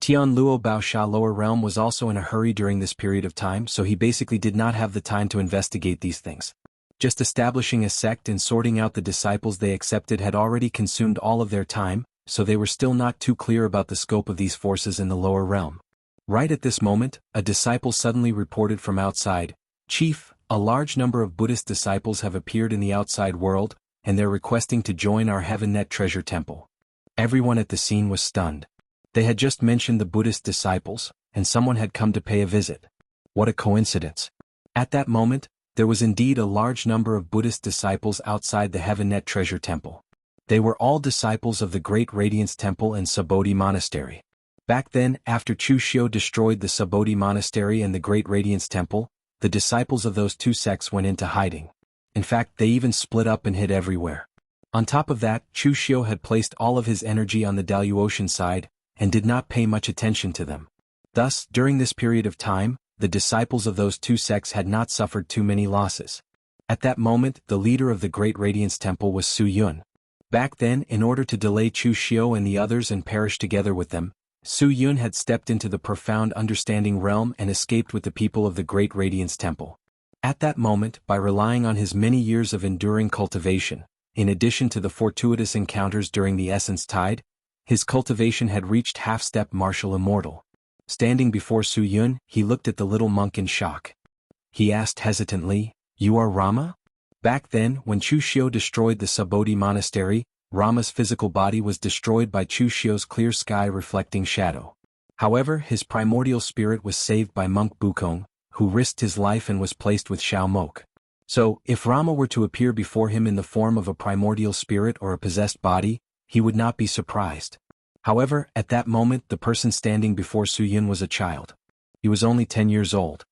Tianluo Baosha lower realm was also in a hurry during this period of time, so he basically did not have the time to investigate these things. Just establishing a sect and sorting out the disciples they accepted had already consumed all of their time, so they were still not too clear about the scope of these forces in the lower realm. Right at this moment, a disciple suddenly reported from outside, "Chief, a large number of Buddhist disciples have appeared in the outside world, and they're requesting to join our Heaven Net treasure temple." Everyone at the scene was stunned. They had just mentioned the Buddhist disciples, and someone had come to pay a visit. What a coincidence. At that moment, there was indeed a large number of Buddhist disciples outside the Heaven Net treasure temple. They were all disciples of the Great Radiance Temple and Subodhi Monastery. Back then, after Chu Xiu destroyed the Subodhi Monastery and the Great Radiance Temple, the disciples of those two sects went into hiding. In fact, they even split up and hid everywhere. On top of that, Chu Xiu had placed all of his energy on the Daluotian side, and did not pay much attention to them. Thus, during this period of time, the disciples of those two sects had not suffered too many losses. At that moment, the leader of the Great Radiance Temple was Su Yun. Back then, in order to delay Chu Xiu and the others and perish together with them, Su Yun had stepped into the profound understanding realm and escaped with the people of the Great Radiance Temple. At that moment, by relying on his many years of enduring cultivation, in addition to the fortuitous encounters during the Essence Tide, his cultivation had reached half-step martial immortal. Standing before Su Yun, he looked at the little monk in shock. He asked hesitantly, "You are Rama?" Back then, when Chu Xiu destroyed the Subodhi Monastery, Rama's physical body was destroyed by Chu Xiu's clear sky-reflecting shadow. However, his primordial spirit was saved by monk Bukong, who risked his life and was placed with Xiao Mok. So, if Rama were to appear before him in the form of a primordial spirit or a possessed body, he would not be surprised. However, at that moment the person standing before Su Yun was a child. He was only 10 years old.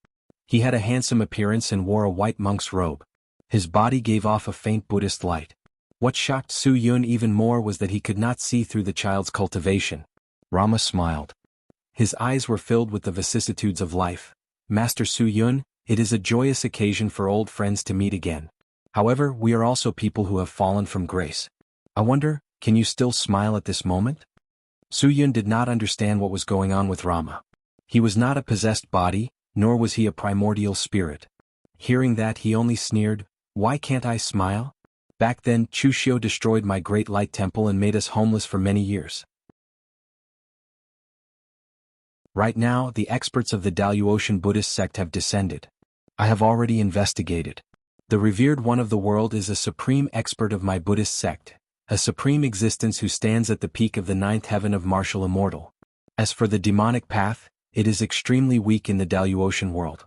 He had a handsome appearance and wore a white monk's robe. His body gave off a faint Buddhist light. What shocked Su Yun even more was that he could not see through the child's cultivation. Rama smiled. His eyes were filled with the vicissitudes of life. "Master Su Yun, it is a joyous occasion for old friends to meet again. However, we are also people who have fallen from grace. I wonder, can you still smile at this moment?" Su Yun did not understand what was going on with Rama. He was not a possessed body, nor was he a primordial spirit. Hearing that, he only sneered, "Why can't I smile? Back then, Chu Xiu destroyed my great light temple and made us homeless for many years. Right now, the experts of the Daluotian Buddhist sect have descended. I have already investigated. The revered one of the world is a supreme expert of my Buddhist sect, a supreme existence who stands at the peak of the ninth heaven of martial immortal. As for the demonic path, it is extremely weak in the Daluotian world.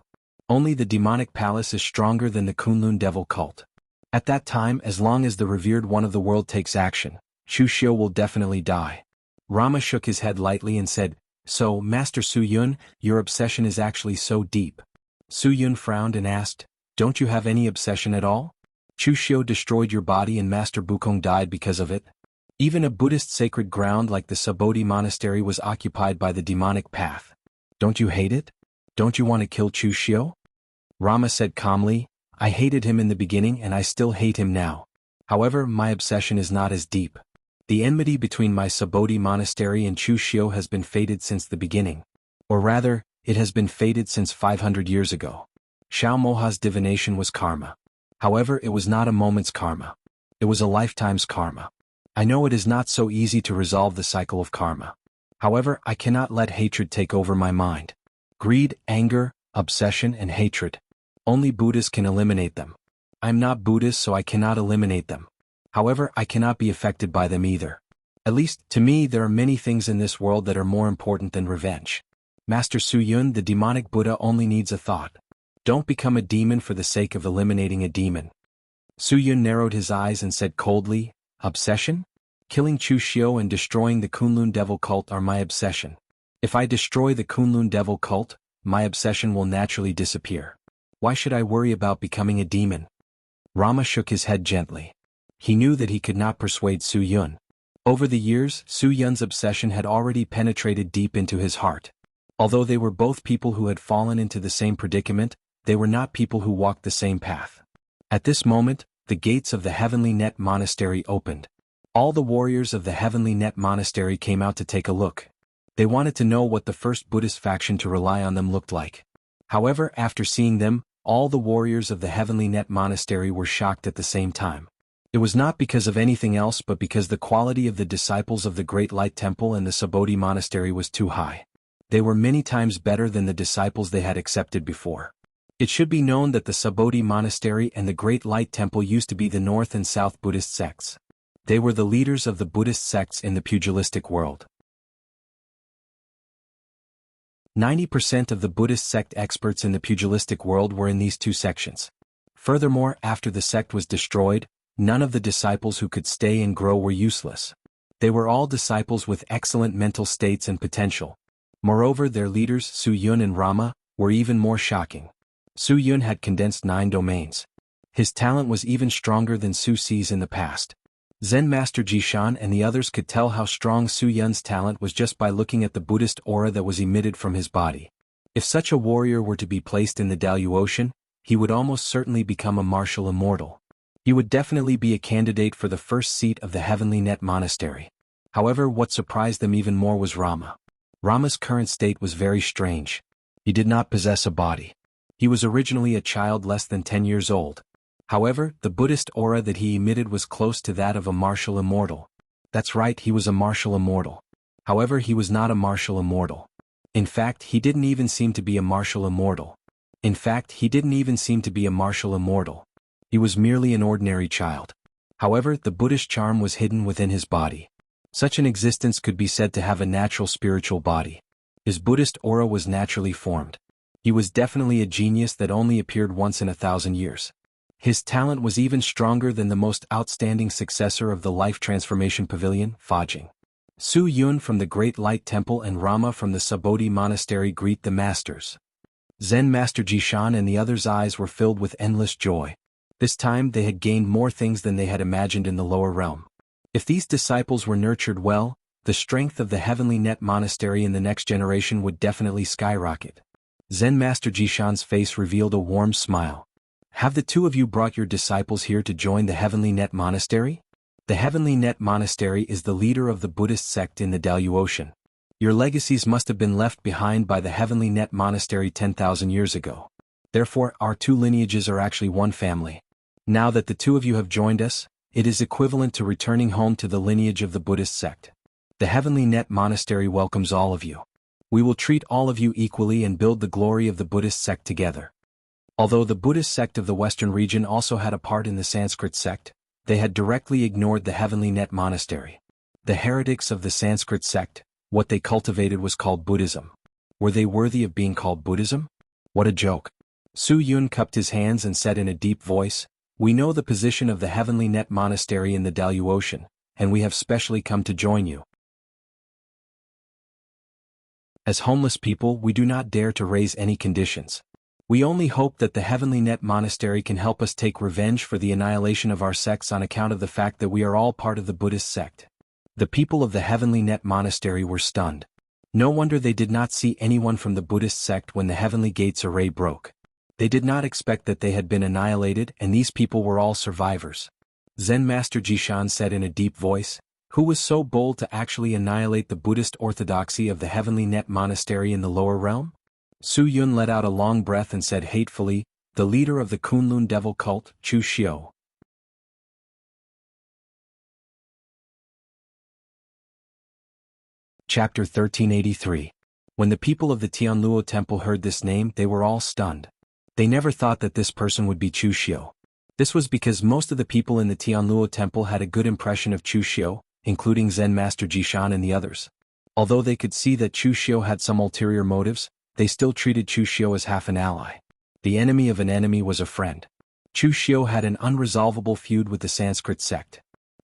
Only the demonic palace is stronger than the Kunlun devil cult. At that time, as long as the revered one of the world takes action, Chu Xiu will definitely die. Rama shook his head lightly and said, "So, Master Su Yun, your obsession is actually so deep." Su Yun frowned and asked, "Don't you have any obsession at all? Chu Xiu destroyed your body and Master Bukong died because of it. Even a Buddhist sacred ground like the Sabodhi monastery was occupied by the demonic path. Don't you hate it? Don't you want to kill Chu Xiu?" Rama said calmly, "I hated him in the beginning and I still hate him now. However, my obsession is not as deep. The enmity between my Sabodhi monastery and Chu Xiu has been fated since the beginning. Or rather, it has been fated since 500 years ago. Xiao Moha's divination was karma. However, it was not a moment's karma. It was a lifetime's karma. I know it is not so easy to resolve the cycle of karma. However, I cannot let hatred take over my mind. Greed, anger, obsession, and hatred. Only Buddhists can eliminate them. I am not Buddhist, so I cannot eliminate them. However, I cannot be affected by them either. At least, to me, there are many things in this world that are more important than revenge. Master Su Yun, the demonic Buddha only needs a thought. Don't become a demon for the sake of eliminating a demon." Su Yun narrowed his eyes and said coldly, "Obsession? Killing Chu Xiu and destroying the Kunlun devil cult are my obsession. If I destroy the Kunlun devil cult, my obsession will naturally disappear. Why should I worry about becoming a demon?" Rama shook his head gently. He knew that he could not persuade Su Yun. Over the years, Su Yun's obsession had already penetrated deep into his heart. Although they were both people who had fallen into the same predicament, they were not people who walked the same path. At this moment, the gates of the Heavenly Net Monastery opened. All the warriors of the Heavenly Net Monastery came out to take a look. They wanted to know what the first Buddhist faction to rely on them looked like. However, after seeing them, all the warriors of the Heavenly Net Monastery were shocked at the same time. It was not because of anything else but because the quality of the disciples of the Great Light Temple and the Sabodhi Monastery was too high. They were many times better than the disciples they had accepted before. It should be known that the Sabodhi Monastery and the Great Light Temple used to be the North and South Buddhist sects. They were the leaders of the Buddhist sects in the pugilistic world. 90% of the Buddhist sect experts in the pugilistic world were in these two sections. Furthermore, after the sect was destroyed, none of the disciples who could stay and grow were useless. They were all disciples with excellent mental states and potential. Moreover, their leaders, Su Yun and Rama, were even more shocking. Su Yun had condensed 9 domains. His talent was even stronger than Su Si's in the past. Zen Master Jishan and the others could tell how strong Su Yun's talent was just by looking at the Buddhist aura that was emitted from his body. If such a warrior were to be placed in the Daluotian, he would almost certainly become a martial immortal. He would definitely be a candidate for the first seat of the Heavenly Net Monastery. However, what surprised them even more was Rama. Rama's current state was very strange. He did not possess a body. He was originally a child less than 10 years old. However, the Buddhist aura that he emitted was close to that of a martial immortal. That's right, he was a martial immortal. However, he was not a martial immortal. In fact, he didn't even seem to be a martial immortal. He was merely an ordinary child. However, the Buddhist charm was hidden within his body. Such an existence could be said to have a natural spiritual body. His Buddhist aura was naturally formed. He was definitely a genius that only appeared once in 1,000 years. His talent was even stronger than the most outstanding successor of the Life Transformation Pavilion, Fajing. Su Yun from the Great Light Temple and Rama from the Sabodhi Monastery greet the masters. Zen Master Jishan and the others' eyes were filled with endless joy. This time they had gained more things than they had imagined in the lower realm. If these disciples were nurtured well, the strength of the Heavenly Net Monastery in the next generation would definitely skyrocket. Zen Master Jishan's face revealed a warm smile. Have the two of you brought your disciples here to join the Heavenly Net Monastery? The Heavenly Net Monastery is the leader of the Buddhist sect in the Daluotian. Your legacies must have been left behind by the Heavenly Net Monastery 10,000 years ago. Therefore, our two lineages are actually one family. Now that the two of you have joined us, it is equivalent to returning home to the lineage of the Buddhist sect. The Heavenly Net Monastery welcomes all of you. We will treat all of you equally and build the glory of the Buddhist sect together. Although the Buddhist sect of the Western region also had a part in the Sanskrit sect, they had directly ignored the Heavenly Net Monastery. The heretics of the Sanskrit sect, what they cultivated was called Buddhism. Were they worthy of being called Buddhism? What a joke. Su Yun cupped his hands and said in a deep voice, "We know the position of the Heavenly Net Monastery in the Dalu Ocean, and we have specially come to join you. As homeless people, we do not dare to raise any conditions. We only hope that the Heavenly Net Monastery can help us take revenge for the annihilation of our sects on account of the fact that we are all part of the Buddhist sect." The people of the Heavenly Net Monastery were stunned. No wonder they did not see anyone from the Buddhist sect when the Heavenly Gates array broke. They did not expect that they had been annihilated, and these people were all survivors. Zen Master Jishan said in a deep voice, "Who was so bold to actually annihilate the Buddhist orthodoxy of the Heavenly Net Monastery in the lower realm?" Su Yun let out a long breath and said hatefully, "The leader of the Kunlun devil cult, Chu Xiu." Chapter 1383. When the people of the Tianluo temple heard this name, they were all stunned. They never thought that this person would be Chu Xiu. This was because most of the people in the Tianluo temple had a good impression of Chu Xiu, including Zen Master Jishan and the others. Although they could see that Chu Xiu had some ulterior motives, they still treated Chu Xiu as half an ally. The enemy of an enemy was a friend. Chu Xiu had an unresolvable feud with the Sanskrit sect.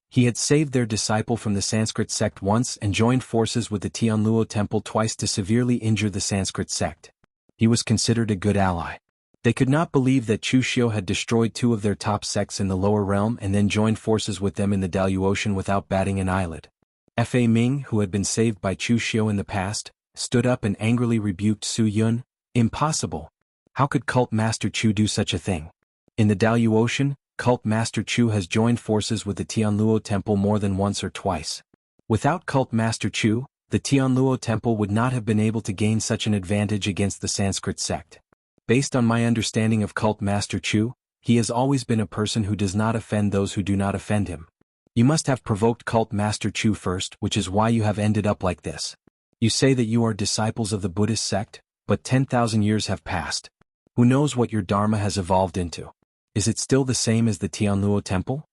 He had saved their disciple from the Sanskrit sect once and joined forces with the Tianluo temple twice to severely injure the Sanskrit sect. He was considered a good ally. They could not believe that Chu Xiu had destroyed two of their top sects in the lower realm and then joined forces with them in the Dalu Ocean without batting an eyelid. Fa Ming, who had been saved by Chu Xiu in the past, stood up and angrily rebuked Su Yun. "Impossible. How could Cult Master Chu do such a thing? In the Dalu Ocean, Cult Master Chu has joined forces with the Tianluo temple more than once or twice. Without Cult Master Chu, the Tianluo temple would not have been able to gain such an advantage against the Sanskrit sect. Based on my understanding of Cult Master Chu, he has always been a person who does not offend those who do not offend him. You must have provoked Cult Master Chu first, which is why you have ended up like this. You say that you are disciples of the Buddhist sect, but 10,000 years have passed. Who knows what your Dharma has evolved into? Is it still the same as the Tianluo temple?"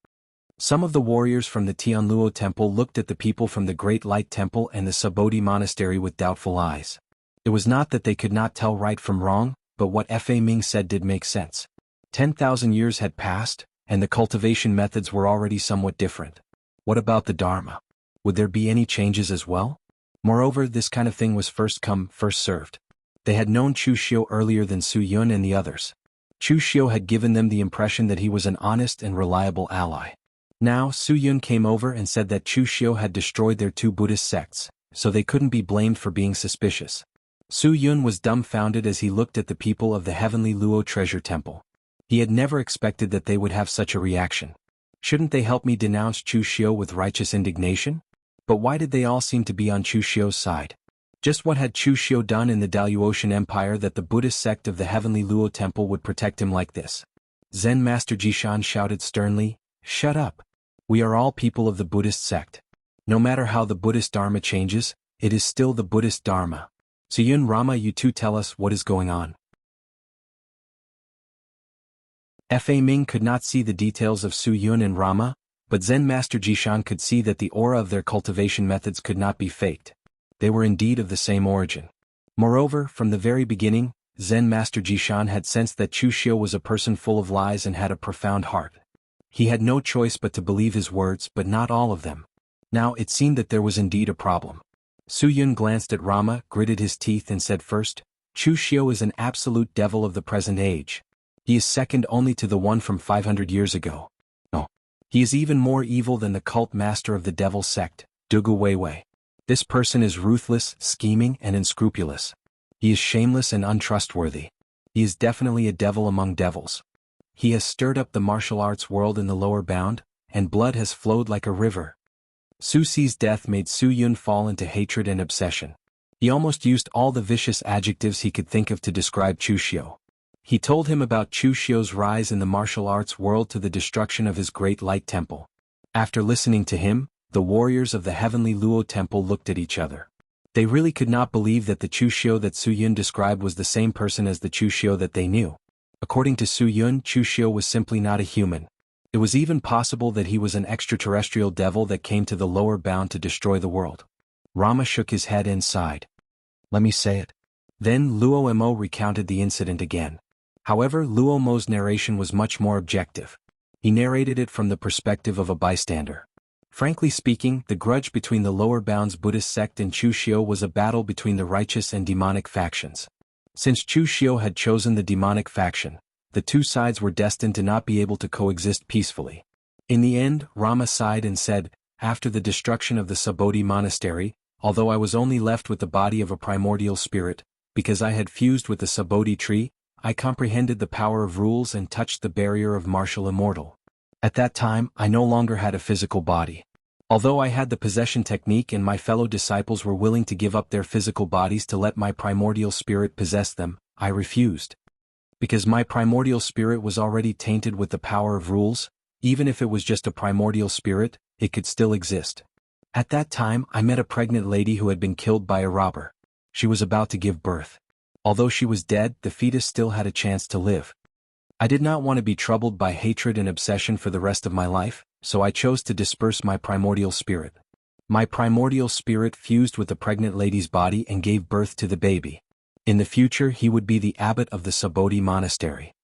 Some of the warriors from the Tianluo temple looked at the people from the Great Light Temple and the Subodhi Monastery with doubtful eyes. It was not that they could not tell right from wrong, but what Fa Ming said did make sense. 10,000 years had passed, and the cultivation methods were already somewhat different. What about the Dharma? Would there be any changes as well? Moreover, this kind of thing was first come, first served. They had known Chu Xiu earlier than Su Yun and the others. Chu Xiu had given them the impression that he was an honest and reliable ally. Now, Su Yun came over and said that Chu Xiu had destroyed their two Buddhist sects, so they couldn't be blamed for being suspicious. Su Yun was dumbfounded as he looked at the people of the Heavenly Luo Treasure Temple. He had never expected that they would have such a reaction. Shouldn't they help me denounce Chu Xiu with righteous indignation? But why did they all seem to be on Chu Xiu's side? Just what had Chu Xiu done in the Dalu Ocean Empire that the Buddhist sect of the Heavenly Luo Temple would protect him like this? Zen Master Jishan shouted sternly, "Shut up. We are all people of the Buddhist sect. No matter how the Buddhist Dharma changes, it is still the Buddhist Dharma. Suyun Rama, you two tell us what is going on." Fa Ming could not see the details of Su Yun and Rama, but Zen Master Jishan could see that the aura of their cultivation methods could not be faked. They were indeed of the same origin. Moreover, from the very beginning, Zen Master Jishan had sensed that Chu Xiu was a person full of lies and had a profound heart. He had no choice but to believe his words, but not all of them. Now it seemed that there was indeed a problem. Su Yun glanced at Rama, gritted his teeth and said first, "Chu Xiu is an absolute devil of the present age. He is second only to the one from 500 years ago. No. He is even more evil than the cult master of the devil sect, Dugu Weiwei. This person is ruthless, scheming, and unscrupulous. He is shameless and untrustworthy. He is definitely a devil among devils. He has stirred up the martial arts world in the lower bound, and blood has flowed like a river." Su Si's death made Su Yun fall into hatred and obsession. He almost used all the vicious adjectives he could think of to describe Chu Xiu. He told him about Chu Xiu's rise in the martial arts world to the destruction of his Great Light Temple. After listening to him, the warriors of the Heavenly Luo Temple looked at each other. They really could not believe that the Chu Xiu that Su Yun described was the same person as the Chu Xiu that they knew. According to Su Yun, Chu Xiu was simply not a human. It was even possible that he was an extraterrestrial devil that came to the lower bound to destroy the world. Rama shook his head and sighed. Let me say it. Then Luo Mo recounted the incident again. However, Luo Mo's narration was much more objective. He narrated it from the perspective of a bystander. Frankly speaking, the grudge between the lower bounds Buddhist sect and Chu Xiu was a battle between the righteous and demonic factions. Since Chu Xiu had chosen the demonic faction, the two sides were destined to not be able to coexist peacefully. In the end, Rama sighed and said, after the destruction of the Subodhi monastery, although I was only left with the body of a primordial spirit, because I had fused with the Subodhi tree, I comprehended the power of rules and touched the barrier of martial immortal. At that time, I no longer had a physical body. Although I had the possession technique and my fellow disciples were willing to give up their physical bodies to let my primordial spirit possess them, I refused. Because my primordial spirit was already tainted with the power of rules, even if it was just a primordial spirit, it could still exist. At that time, I met a pregnant lady who had been killed by a robber. She was about to give birth. Although she was dead, the fetus still had a chance to live. I did not want to be troubled by hatred and obsession for the rest of my life, so I chose to disperse my primordial spirit. My primordial spirit fused with the pregnant lady's body and gave birth to the baby. In the future, he would be the abbot of the Subodhi monastery.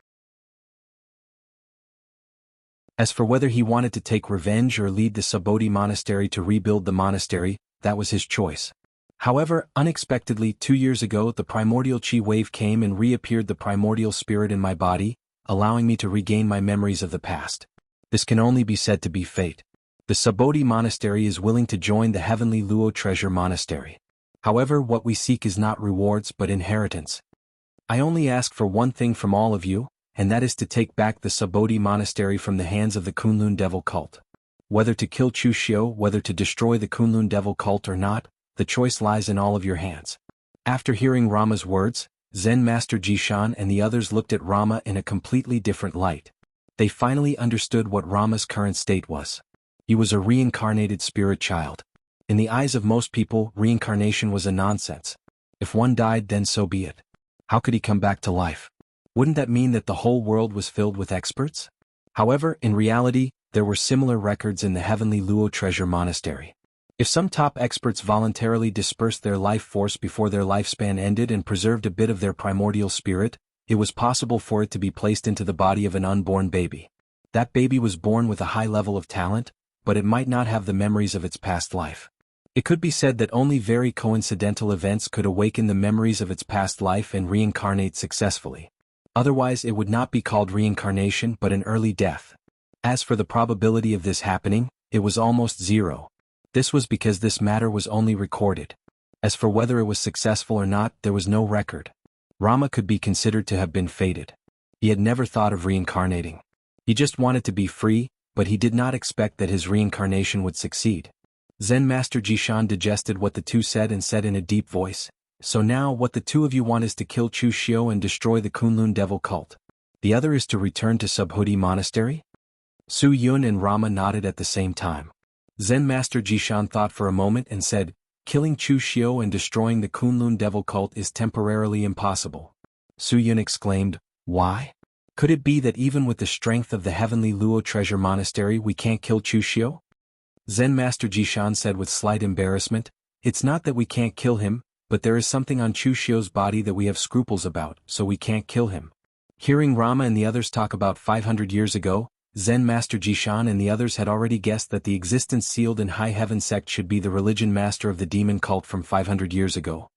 As for whether he wanted to take revenge or lead the Subodhi monastery to rebuild the monastery, that was his choice. However, unexpectedly 2 years ago the primordial chi wave came and reappeared the primordial spirit in my body, allowing me to regain my memories of the past. This can only be said to be fate. The Subodhi monastery is willing to join the heavenly Luo treasure monastery. However, what we seek is not rewards but inheritance. I only ask for one thing from all of you, and that is to take back the Subodhi monastery from the hands of the Kunlun devil cult. Whether to kill Chu Xiu, whether to destroy the Kunlun devil cult or not, the choice lies in all of your hands. After hearing Rama's words, Zen Master Jishan and the others looked at Rama in a completely different light. They finally understood what Rama's current state was. He was a reincarnated spirit child. In the eyes of most people, reincarnation was a nonsense. If one died, then so be it. How could he come back to life? Wouldn't that mean that the whole world was filled with experts? However, in reality, there were similar records in the heavenly Luo treasure monastery. If some top experts voluntarily dispersed their life force before their lifespan ended and preserved a bit of their primordial spirit, it was possible for it to be placed into the body of an unborn baby. That baby was born with a high level of talent, but it might not have the memories of its past life. It could be said that only very coincidental events could awaken the memories of its past life and reincarnate successfully. Otherwise, it would not be called reincarnation but an early death. As for the probability of this happening, it was almost zero. This was because this matter was only recorded. As for whether it was successful or not, there was no record. Rama could be considered to have been fated. He had never thought of reincarnating. He just wanted to be free, but he did not expect that his reincarnation would succeed. Zen Master Jishan digested what the two said and said in a deep voice, "So now what the two of you want is to kill Chu Xiu and destroy the Kunlun devil cult. The other is to return to Subodhi monastery?" Su Yun and Rama nodded at the same time. Zen Master Jishan thought for a moment and said, "Killing Chu Xiu and destroying the Kunlun devil cult is temporarily impossible." Su Yun exclaimed, "Why? Could it be that even with the strength of the heavenly Luo treasure monastery we can't kill Chu Xiu?" Zen Master Jishan said with slight embarrassment, "It's not that we can't kill him, but there is something on Chu Xiu's body that we have scruples about, so we can't kill him." Hearing Rama and the others talk about 500 years ago, Zen Master Jishan and the others had already guessed that the existence sealed in High Heaven sect should be the religion master of the demon cult from 500 years ago.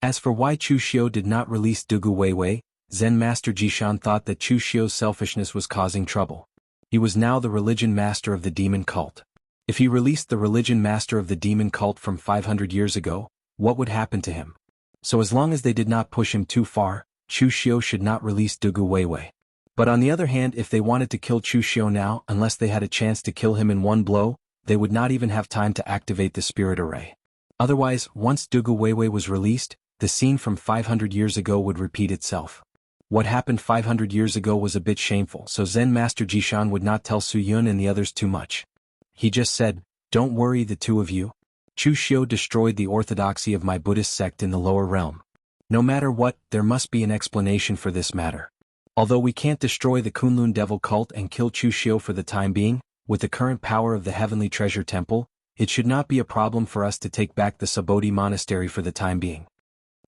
As for why Chu Xiu did not release Dugu Weiwei, Zen Master Jishan thought that Chu Xiu's selfishness was causing trouble. He was now the religion master of the demon cult. If he released the religion master of the demon cult from 500 years ago, what would happen to him? So as long as they did not push him too far, Chu Xiu should not release Dugu Weiwei. But on the other hand, if they wanted to kill Chu Xiu now, unless they had a chance to kill him in one blow, they would not even have time to activate the spirit array. Otherwise, once Dugu Weiwei was released, the scene from 500 years ago would repeat itself. What happened 500 years ago was a bit shameful, so Zen Master Jishan would not tell Su Yun and the others too much. He just said, "Don't worry, the two of you. Chu Xiu destroyed the orthodoxy of my Buddhist sect in the lower realm. No matter what, there must be an explanation for this matter. Although we can't destroy the Kunlun devil cult and kill Chushio for the time being, with the current power of the Heavenly Treasure Temple, it should not be a problem for us to take back the Sabodhi Monastery for the time being.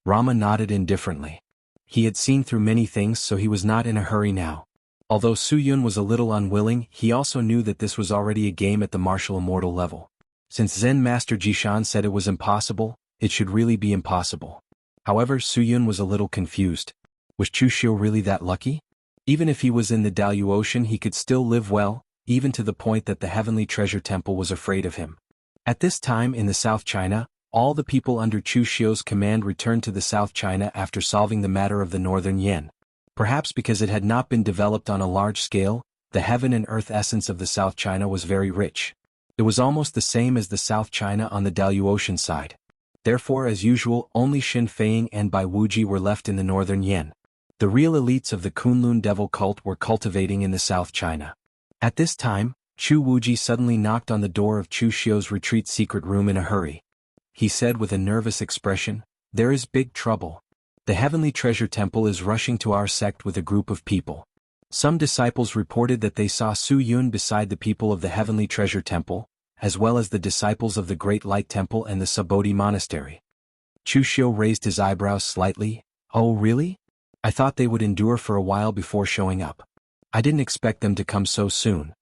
Rama nodded indifferently. He had seen through many things, so he was not in a hurry now. Although Su Yun was a little unwilling, he also knew that this was already a game at the martial immortal level. Since Zen Master Jishan said it was impossible, it should really be impossible. However, Su Yun was a little confused. Was Chushio really that lucky? Even if he was in the Dalu Ocean, he could still live well, even to the point that the Heavenly Treasure Temple was afraid of him. At this time in the South China, all the people under Chushio's command returned to the South China after solving the matter of the Northern Yen. Perhaps because it had not been developed on a large scale, the heaven and earth essence of the South China was very rich. It was almost the same as the South China on the Dalu Ocean side. Therefore, as usual, only Xin Feiying and Bai Wuji were left in the Northern Yen. The real elites of the Kunlun devil cult were cultivating in the South China. At this time, Chu Wuji suddenly knocked on the door of Chushio's retreat secret room in a hurry. He said with a nervous expression, "There is big trouble. The Heavenly Treasure Temple is rushing to our sect with a group of people." Some disciples reported that they saw Su Yun beside the people of the Heavenly Treasure Temple, as well as the disciples of the Great Light Temple and the Sabodhi Monastery. Chushio raised his eyebrows slightly. "Oh really? I thought they would endure for a while before showing up. I didn't expect them to come so soon."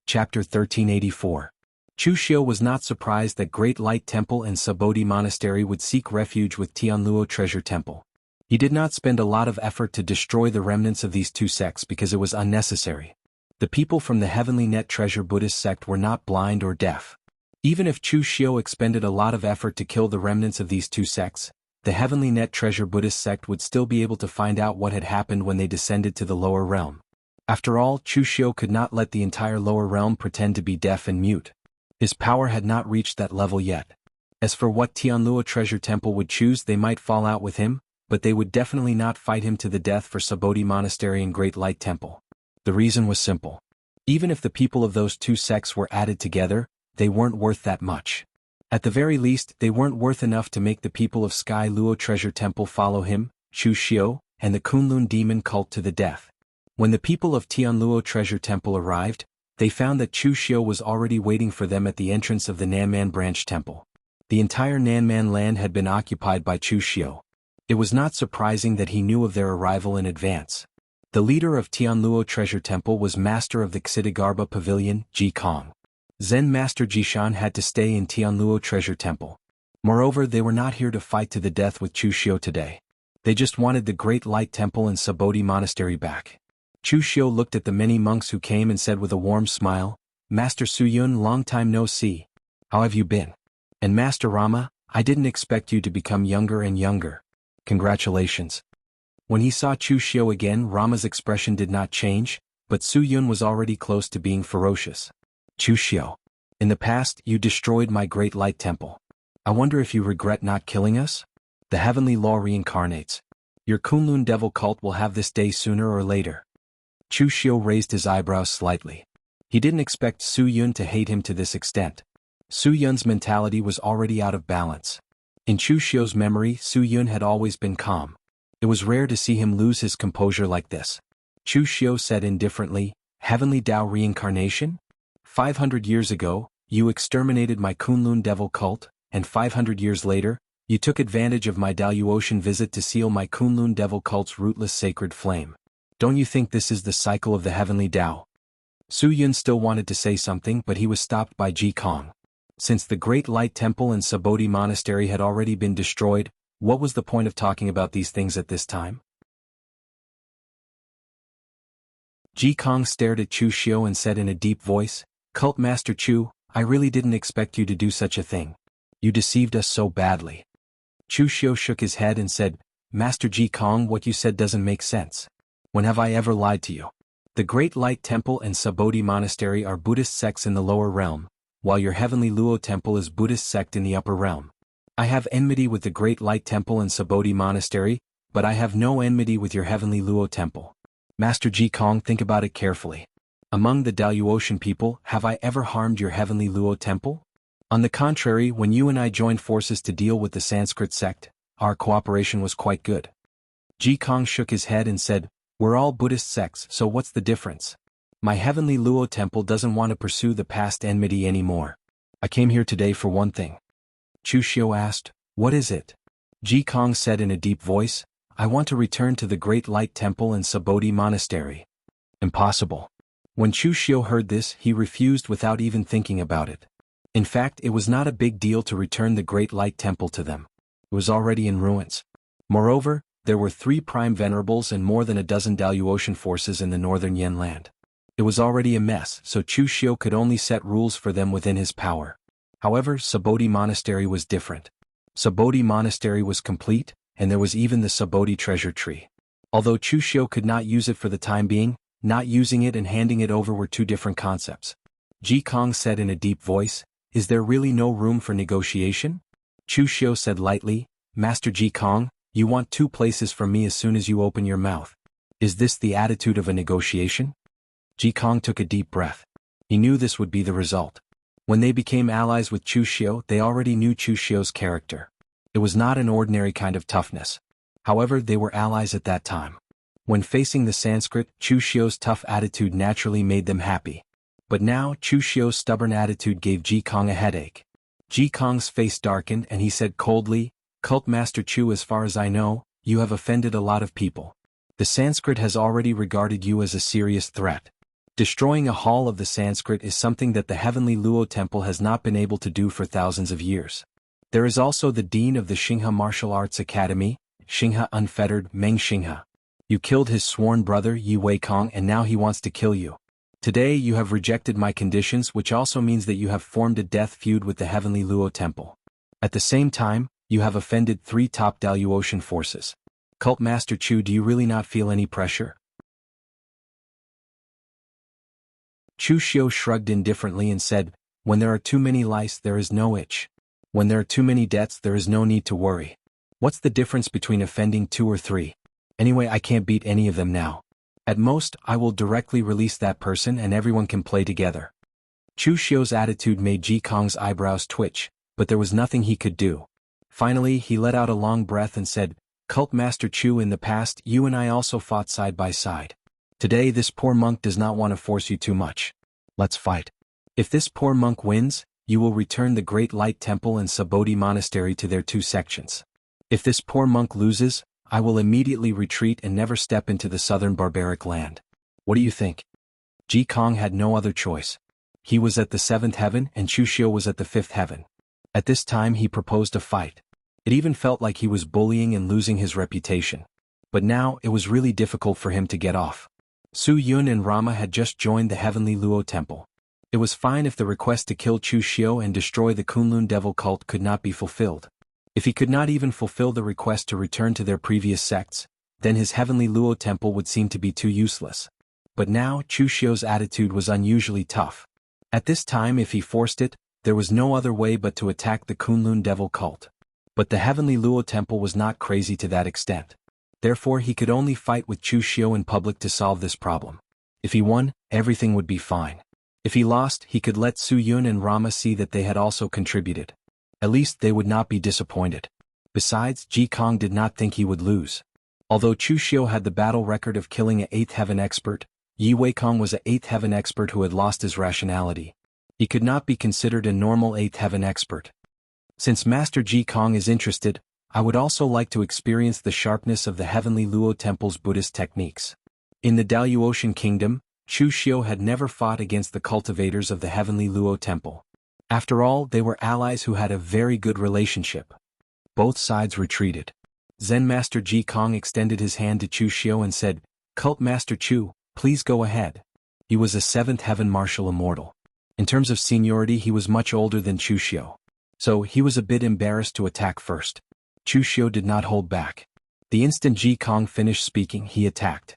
Chapter 1384. Chushio was not surprised that Great Light Temple and Sabodhi Monastery would seek refuge with Tianluo Treasure Temple. He did not spend a lot of effort to destroy the remnants of these two sects because it was unnecessary. The people from the Heavenly Net Treasure Buddhist sect were not blind or deaf. Even if Chushio expended a lot of effort to kill the remnants of these two sects, the Heavenly Net Treasure Buddhist sect would still be able to find out what had happened when they descended to the lower realm. After all, Chushio could not let the entire lower realm pretend to be deaf and mute. His power had not reached that level yet. As for what Tianluo Treasure Temple would choose, they might fall out with him, but they would definitely not fight him to the death for Sabodhi Monastery and Great Light Temple. The reason was simple. Even if the people of those two sects were added together, they weren't worth that much. At the very least, they weren't worth enough to make the people of Sky Luo Treasure Temple follow him, Chushio, and the Kunlun demon cult to the death. When the people of Tianluo Treasure Temple arrived, they found that Chushio was already waiting for them at the entrance of the Nanman Branch Temple. The entire Nanman land had been occupied by Chushio. It was not surprising that he knew of their arrival in advance. The leader of Tianluo Treasure Temple was master of the Xitigarbha Pavilion, Ji Kong. Zen Master Jishan had to stay in Tianluo Treasure Temple. Moreover, they were not here to fight to the death with Chushio today. They just wanted the Great Light Temple and Sabodhi Monastery back. Chushio looked at the many monks who came and said with a warm smile, "Master Su Yun, long time no see. How have you been? And Master Rama, I didn't expect you to become younger and younger. Congratulations." When he saw Chushio again, Rama's expression did not change, but Su Yun was already close to being ferocious. "Chushio, in the past you destroyed my Great Light Temple. I wonder if you regret not killing us? The heavenly law reincarnates. Your Kunlun devil cult will have this day sooner or later." Chushio raised his eyebrows slightly. He didn't expect Su Yun to hate him to this extent. Su Yun's mentality was already out of balance. In Chushio's memory, Su Yun had always been calm. It was rare to see him lose his composure like this. Chushio said indifferently, "Heavenly Tao reincarnation? 500 years ago, you exterminated my Kunlun devil cult, and 500 years later, you took advantage of my Dalu Ocean visit to seal my Kunlun devil cult's rootless sacred flame. Don't you think this is the cycle of the Heavenly Tao?" Su Yun still wanted to say something, but he was stopped by Ji Kong. Since the Great Light Temple and Sabodhi Monastery had already been destroyed, what was the point of talking about these things at this time? Ji Kong stared at Chushio and said in a deep voice, "Cult Master Chu, I really didn't expect you to do such a thing. You deceived us so badly." Chushio shook his head and said, "Master Ji Kong, what you said doesn't make sense. When have I ever lied to you? The Great Light Temple and Sabodhi Monastery are Buddhist sects in the lower realm, while your Heavenly Luo Temple is Buddhist sect in the upper realm. I have enmity with the Great Light Temple and Sabodhi Monastery, but I have no enmity with your Heavenly Luo Temple. Master Ji Kong, think about it carefully. Among the Daluotian people, have I ever harmed your heavenly Luo temple? On the contrary, when you and I joined forces to deal with the Sanskrit sect, our cooperation was quite good. Ji Kong shook his head and said, we're all Buddhist sects, so what's the difference? My heavenly Luo temple doesn't want to pursue the past enmity anymore. I came here today for one thing. Chu Xiu asked, what is it? Ji Kong said in a deep voice, I want to return to the Great Light Temple and Sabodhi Monastery. Impossible. When Chu Xiu heard this, he refused without even thinking about it. In fact, it was not a big deal to return the Great Light Temple to them. It was already in ruins. Moreover, there were 3 prime venerables and more than a dozen Daluotian forces in the northern Yen land. It was already a mess, so Chu Xiu could only set rules for them within his power. However, Sabodhi Monastery was different. Sabodhi Monastery was complete, and there was even the Sabodhi treasure tree. Although Chu Xiu could not use it for the time being, not using it and handing it over were 2 different concepts. Ji Kong said in a deep voice, is there really no room for negotiation? Chu Xiu said lightly, Master Ji Kong, you want 2 places from me as soon as you open your mouth. Is this the attitude of a negotiation? Ji Kong took a deep breath. He knew this would be the result. When they became allies with Chu Xiu, they already knew Chu Xiu's character. It was not an ordinary kind of toughness. However, they were allies at that time. When facing the Sanskrit, Chu Xiu's tough attitude naturally made them happy. But now, Chu Xiu's stubborn attitude gave Ji Kong a headache. Ji Kong's face darkened and he said coldly, Cult Master Chu, as far as I know, you have offended a lot of people. The Sanskrit has already regarded you as a serious threat. Destroying a hall of the Sanskrit is something that the heavenly Luo temple has not been able to do for thousands of years. There is also the dean of the Xinghe Martial Arts Academy, Xinghe Unfettered Meng Xinghe. You killed his sworn brother Yi Weikong and now he wants to kill you. Today you have rejected my conditions, which also means that you have formed a death feud with the heavenly Luo temple. At the same time, you have offended 3 top Daluotian forces. Cult Master Chu, do you really not feel any pressure? Chu Xiu shrugged indifferently and said, when there are too many lice there is no itch. When there are too many debts there is no need to worry. What's the difference between offending 2 or 3? Anyway, I can't beat any of them now. At most, I will directly release that person and everyone can play together. Chu Xiu's attitude made Ji Kong's eyebrows twitch, but there was nothing he could do. Finally, he let out a long breath and said, Cult Master Chu, in the past you and I also fought side by side. Today this poor monk does not want to force you too much. Let's fight. If this poor monk wins, you will return the Great Light Temple and Sabodhi Monastery to their 2 sections. If this poor monk loses, I will immediately retreat and never step into the southern barbaric land. What do you think? Ji Kong had no other choice. He was at the 7th heaven and Chu Xiu was at the 5th heaven. At this time he proposed a fight. It even felt like he was bullying and losing his reputation. But now it was really difficult for him to get off. Su Yun and Rama had just joined the heavenly Luo temple. It was fine if the request to kill Chu Xiu and destroy the Kunlun devil cult could not be fulfilled. If he could not even fulfill the request to return to their previous sects, then his heavenly Luo temple would seem to be too useless. But now Chu Xiu's attitude was unusually tough. At this time, if he forced it, there was no other way but to attack the Kunlun devil cult. But the heavenly Luo temple was not crazy to that extent. Therefore he could only fight with Chu Xiu in public to solve this problem. If he won, everything would be fine. If he lost, he could let Su Yun and Rama see that they had also contributed. At least they would not be disappointed. Besides, Ji Kong did not think he would lose. Although Chu Xiu had the battle record of killing an 8th heaven expert, Yi Weikong was an 8th heaven expert who had lost his rationality. He could not be considered a normal 8th heaven expert. Since Master Ji Kong is interested, I would also like to experience the sharpness of the heavenly Luo temple's Buddhist techniques. In the Daluotian kingdom, Chu Xiu had never fought against the cultivators of the heavenly Luo temple. After all, they were allies who had a very good relationship. Both sides retreated. Zen Master Ji Kong extended his hand to Chu Xiu and said, Cult Master Chu, please go ahead. He was a 7th heaven martial immortal. In terms of seniority he was much older than Chu Xiu. So he was a bit embarrassed to attack first. Chu Xiu did not hold back. The instant Ji Kong finished speaking, he attacked.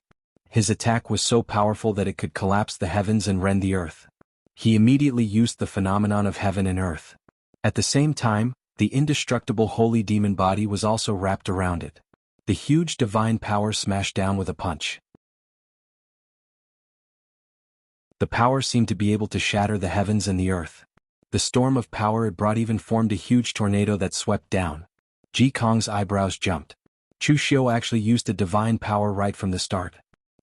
His attack was so powerful that it could collapse the heavens and rend the earth. He immediately used the phenomenon of heaven and earth. At the same time, the indestructible holy demon body was also wrapped around it. The huge divine power smashed down with a punch. The power seemed to be able to shatter the heavens and the earth. The storm of power it brought even formed a huge tornado that swept down. Ji Kong's eyebrows jumped. Chu Xiu actually used a divine power right from the start.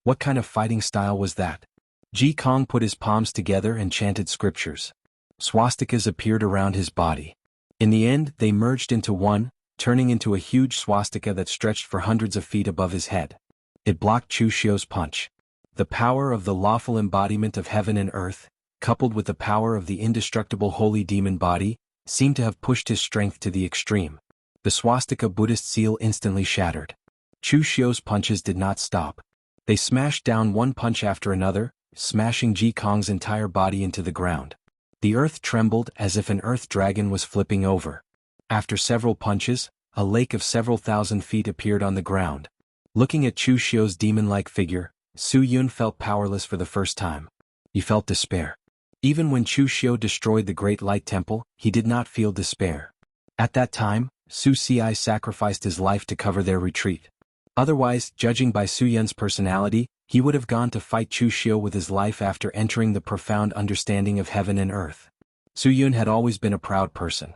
What kind of fighting style was that? Ji Kong put his palms together and chanted scriptures. Swastikas appeared around his body. In the end, they merged into one, turning into a huge swastika that stretched for hundreds of feet above his head. It blocked Chu Xiu's punch. The power of the lawful embodiment of heaven and earth, coupled with the power of the indestructible holy demon body, seemed to have pushed his strength to the extreme. The swastika Buddhist seal instantly shattered. Chu Xiu's punches did not stop. They smashed down one punch after another, smashing Ji Kong's entire body into the ground. The earth trembled as if an earth dragon was flipping over. After several punches, a lake of several thousand feet appeared on the ground. Looking at Chu Xiu's demon-like figure, Su Yun felt powerless for the first time. He felt despair. Even when Chu Xiu destroyed the Great Light Temple, he did not feel despair. At that time, Su Ci sacrificed his life to cover their retreat. Otherwise, judging by Su Yun's personality, he would have gone to fight Chu Xiu with his life after entering the profound understanding of heaven and earth. Su Yun had always been a proud person.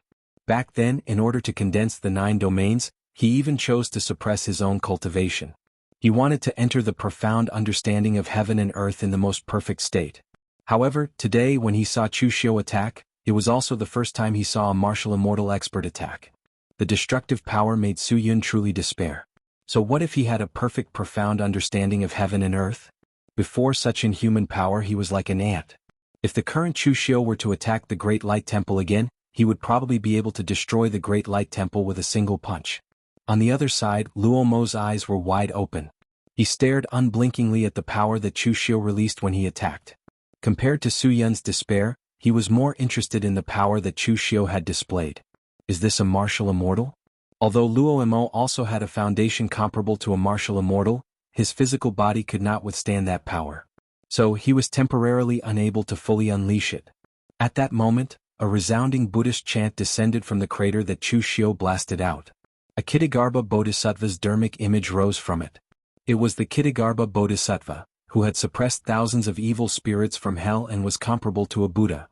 Back then, in order to condense the 9 domains, he even chose to suppress his own cultivation. He wanted to enter the profound understanding of heaven and earth in the most perfect state. However, today when he saw Chu Xiu attack, it was also the first time he saw a martial immortal expert attack. The destructive power made Su Yun truly despair. So what if he had a perfect profound understanding of heaven and earth? Before such inhuman power he was like an ant. If the current Chu Xiu were to attack the Great Light Temple again, he would probably be able to destroy the Great Light Temple with a single punch. On the other side, Luo Mo's eyes were wide open. He stared unblinkingly at the power that Chu Xiu released when he attacked. Compared to Su Yun's despair, he was more interested in the power that Chu Xiu had displayed. Is this a martial immortal? Although Luo Mo also had a foundation comparable to a martial immortal, his physical body could not withstand that power. So he was temporarily unable to fully unleash it. At that moment, a resounding Buddhist chant descended from the crater that Chu Xiu blasted out. A Kittagarbha Bodhisattva's dharmic image rose from it. It was the Kittagarbha Bodhisattva, who had suppressed thousands of evil spirits from hell and was comparable to a Buddha.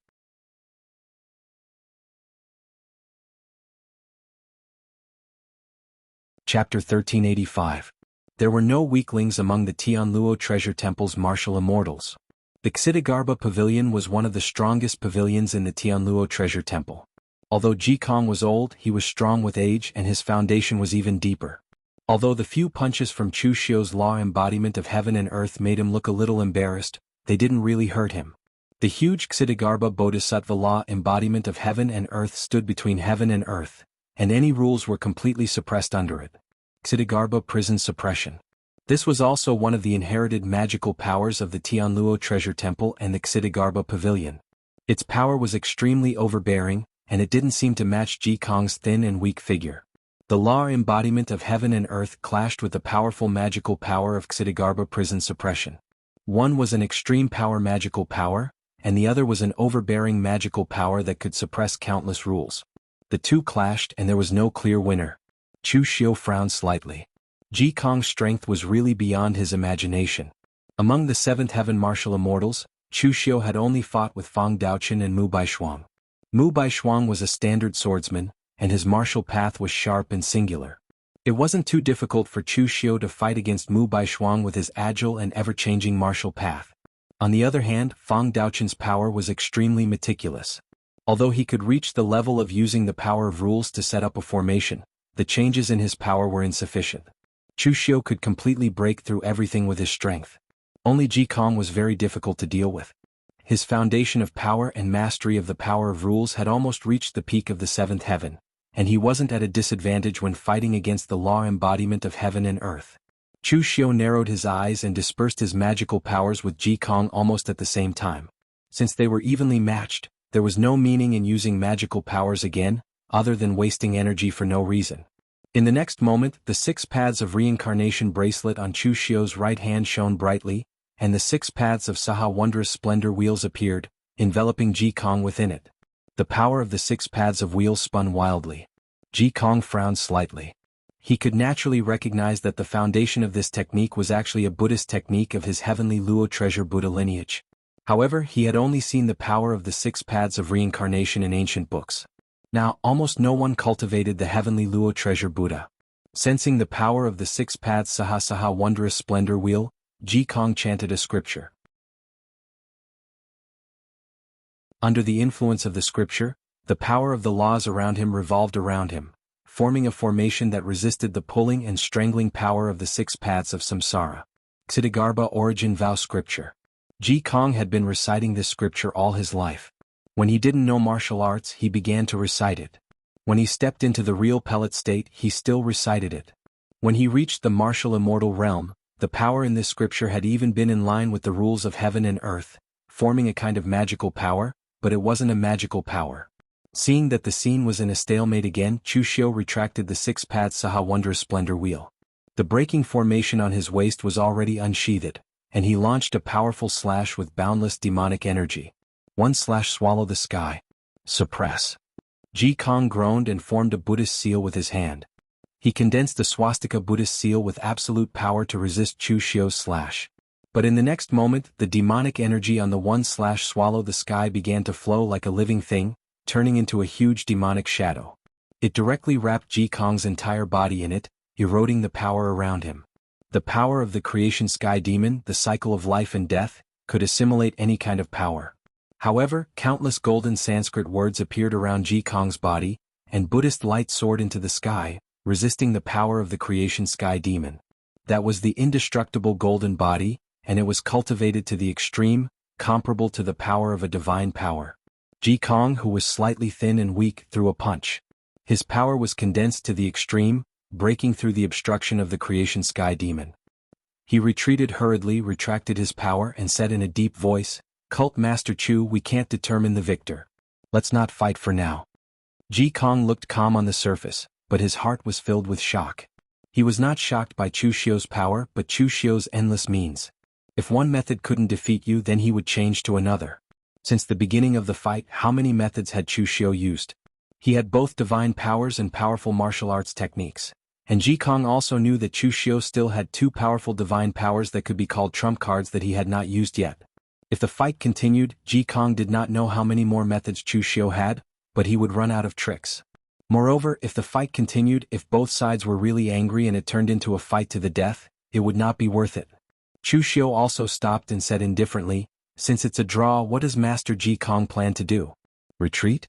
Chapter 1385. There were no weaklings among the Tianluo Treasure Temple's martial immortals. The Xittagarbha Pavilion was one of the strongest pavilions in the Tianluo Treasure Temple. Although Ji Kong was old, he was strong with age and his foundation was even deeper. Although the few punches from Chu Xiu's law embodiment of heaven and earth made him look a little embarrassed, they didn't really hurt him. The huge Xittagarbha Bodhisattva law embodiment of heaven and earth stood between heaven and earth, and any rules were completely suppressed under it. Xittagarbha Prison Suppression. This was also one of the inherited magical powers of the Tianluo Treasure Temple and the Xittagarbha Pavilion. Its power was extremely overbearing, and it didn't seem to match Ji Kong's thin and weak figure. The law embodiment of heaven and earth clashed with the powerful magical power of Xittagarbha Prison Suppression. One was an extreme power magical power, and the other was an overbearing magical power that could suppress countless rules. The two clashed and there was no clear winner. Chu Xiu frowned slightly. Ji Kong's strength was really beyond his imagination. Among the 7th Heaven martial immortals, Chu Xiu had only fought with Fang Daochen and Mu Baishuang. Mu Baishuang was a standard swordsman, and his martial path was sharp and singular. It wasn't too difficult for Chu Xiu to fight against Mu Baishuang with his agile and ever-changing martial path. On the other hand, Fang Daochen's power was extremely meticulous. Although he could reach the level of using the power of rules to set up a formation, the changes in his power were insufficient. Chu Xiu could completely break through everything with his strength. Only Ji Kong was very difficult to deal with. His foundation of power and mastery of the power of rules had almost reached the peak of the 7th heaven, and he wasn't at a disadvantage when fighting against the law embodiment of heaven and earth. Chu Xiu narrowed his eyes and dispersed his magical powers with Ji Kong almost at the same time. Since they were evenly matched, there was no meaning in using magical powers again, other than wasting energy for no reason. In the next moment, the 6 paths of reincarnation bracelet on Chu Xiu's right hand shone brightly, and the 6 paths of Saha wondrous splendor wheels appeared, enveloping Ji Kong within it. The power of the 6 paths of wheels spun wildly. Ji Kong frowned slightly. He could naturally recognize that the foundation of this technique was actually a Buddhist technique of his heavenly Luo treasure Buddha lineage. However, he had only seen the power of the 6 paths of reincarnation in ancient books. Now, almost no one cultivated the heavenly Luo treasure Buddha. Sensing the power of the 6 paths Saha Saha wondrous splendor wheel, Ji Kong chanted a scripture. Under the influence of the scripture, the power of the laws around him revolved around him, forming a formation that resisted the pulling and strangling power of the 6 paths of samsara. Ksiddhagarbha Origin Vow Scripture. Ji Kong had been reciting this scripture all his life. When he didn't know martial arts, he began to recite it. When he stepped into the real pellet state, he still recited it. When he reached the martial immortal realm, the power in this scripture had even been in line with the rules of heaven and earth, forming a kind of magical power, but it wasn't a magical power. Seeing that the scene was in a stalemate again, Chushio retracted the 6 paths Saha wondrous splendor wheel. The breaking formation on his waist was already unsheathed, and he launched a powerful slash with boundless demonic energy. One slash swallow the sky. Suppress. Ji Kong groaned and formed a Buddhist seal with his hand. He condensed the swastika Buddhist seal with absolute power to resist Chushio's slash. But in the next moment, the demonic energy on the one slash swallow the sky began to flow like a living thing, turning into a huge demonic shadow. It directly wrapped Ji Kong's entire body in it, eroding the power around him. The power of the creation sky demon, the cycle of life and death, could assimilate any kind of power. However, countless golden Sanskrit words appeared around Ji Kong's body, and Buddhist light soared into the sky, resisting the power of the creation sky demon. That was the indestructible golden body, and it was cultivated to the extreme, comparable to the power of a divine power. Ji Kong, who was slightly thin and weak, threw a punch. His power was condensed to the extreme, breaking through the obstruction of the creation sky demon. He retreated hurriedly, retracted his power, and said in a deep voice, "Cult Master Chu, we can't determine the victor. Let's not fight for now." Ji Kong looked calm on the surface, but his heart was filled with shock. He was not shocked by Chushio's power, but Chushio's endless means. If one method couldn't defeat you, then he would change to another. Since the beginning of the fight, how many methods had Chushio used? He had both divine powers and powerful martial arts techniques. And Ji Kong also knew that Chushio still had 2 powerful divine powers that could be called trump cards that he had not used yet. If the fight continued, Ji Kong did not know how many more methods Chushio had, but he would run out of tricks. Moreover, if the fight continued, if both sides were really angry and it turned into a fight to the death, it would not be worth it. Chushio also stopped and said indifferently, "Since it's a draw, what does Master Ji Kong plan to do? Retreat?"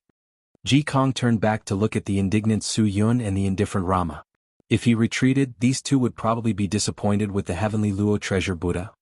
Ji Kong turned back to look at the indignant Su Yun and the indifferent Rama. If he retreated, these two would probably be disappointed with the heavenly Luo treasure Buddha.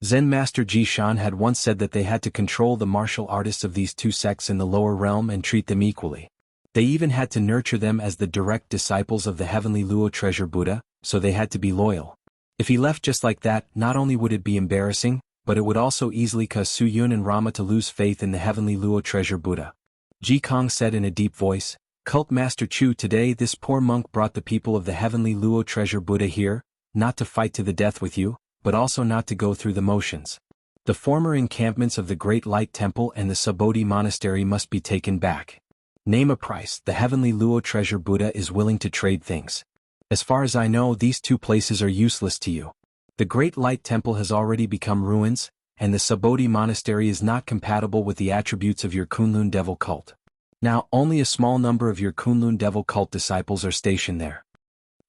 Zen Master Ji Shan had once said that they had to control the martial artists of these 2 sects in the lower realm and treat them equally. They even had to nurture them as the direct disciples of the heavenly Luo treasure Buddha, so they had to be loyal. If he left just like that, not only would it be embarrassing, but it would also easily cause Su Yun and Rama to lose faith in the heavenly Luo treasure Buddha. Ji Kong said in a deep voice, "Cult Master Chu, today this poor monk brought the people of the heavenly Luo treasure Buddha here, not to fight to the death with you, but also not to go through the motions. The former encampments of the Great Light Temple and the Subodhi Monastery must be taken back. Name a price, the heavenly Luo treasure Buddha is willing to trade things. As far as I know, these 2 places are useless to you. The Great Light Temple has already become ruins, and the Subodhi Monastery is not compatible with the attributes of your Kunlun Devil cult. Now, only a small number of your Kunlun Devil cult disciples are stationed there."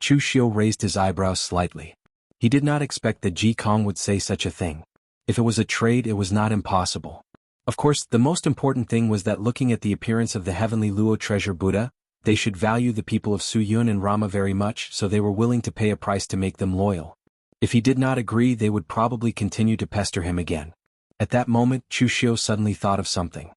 Chushio raised his eyebrows slightly. He did not expect that Ji Kong would say such a thing. If it was a trade, it was not impossible. Of course, the most important thing was that looking at the appearance of the heavenly Luo treasure Buddha, they should value the people of Su Yun and Rama very much, so they were willing to pay a price to make them loyal. If he did not agree, they would probably continue to pester him again. At that moment, Chushio suddenly thought of something.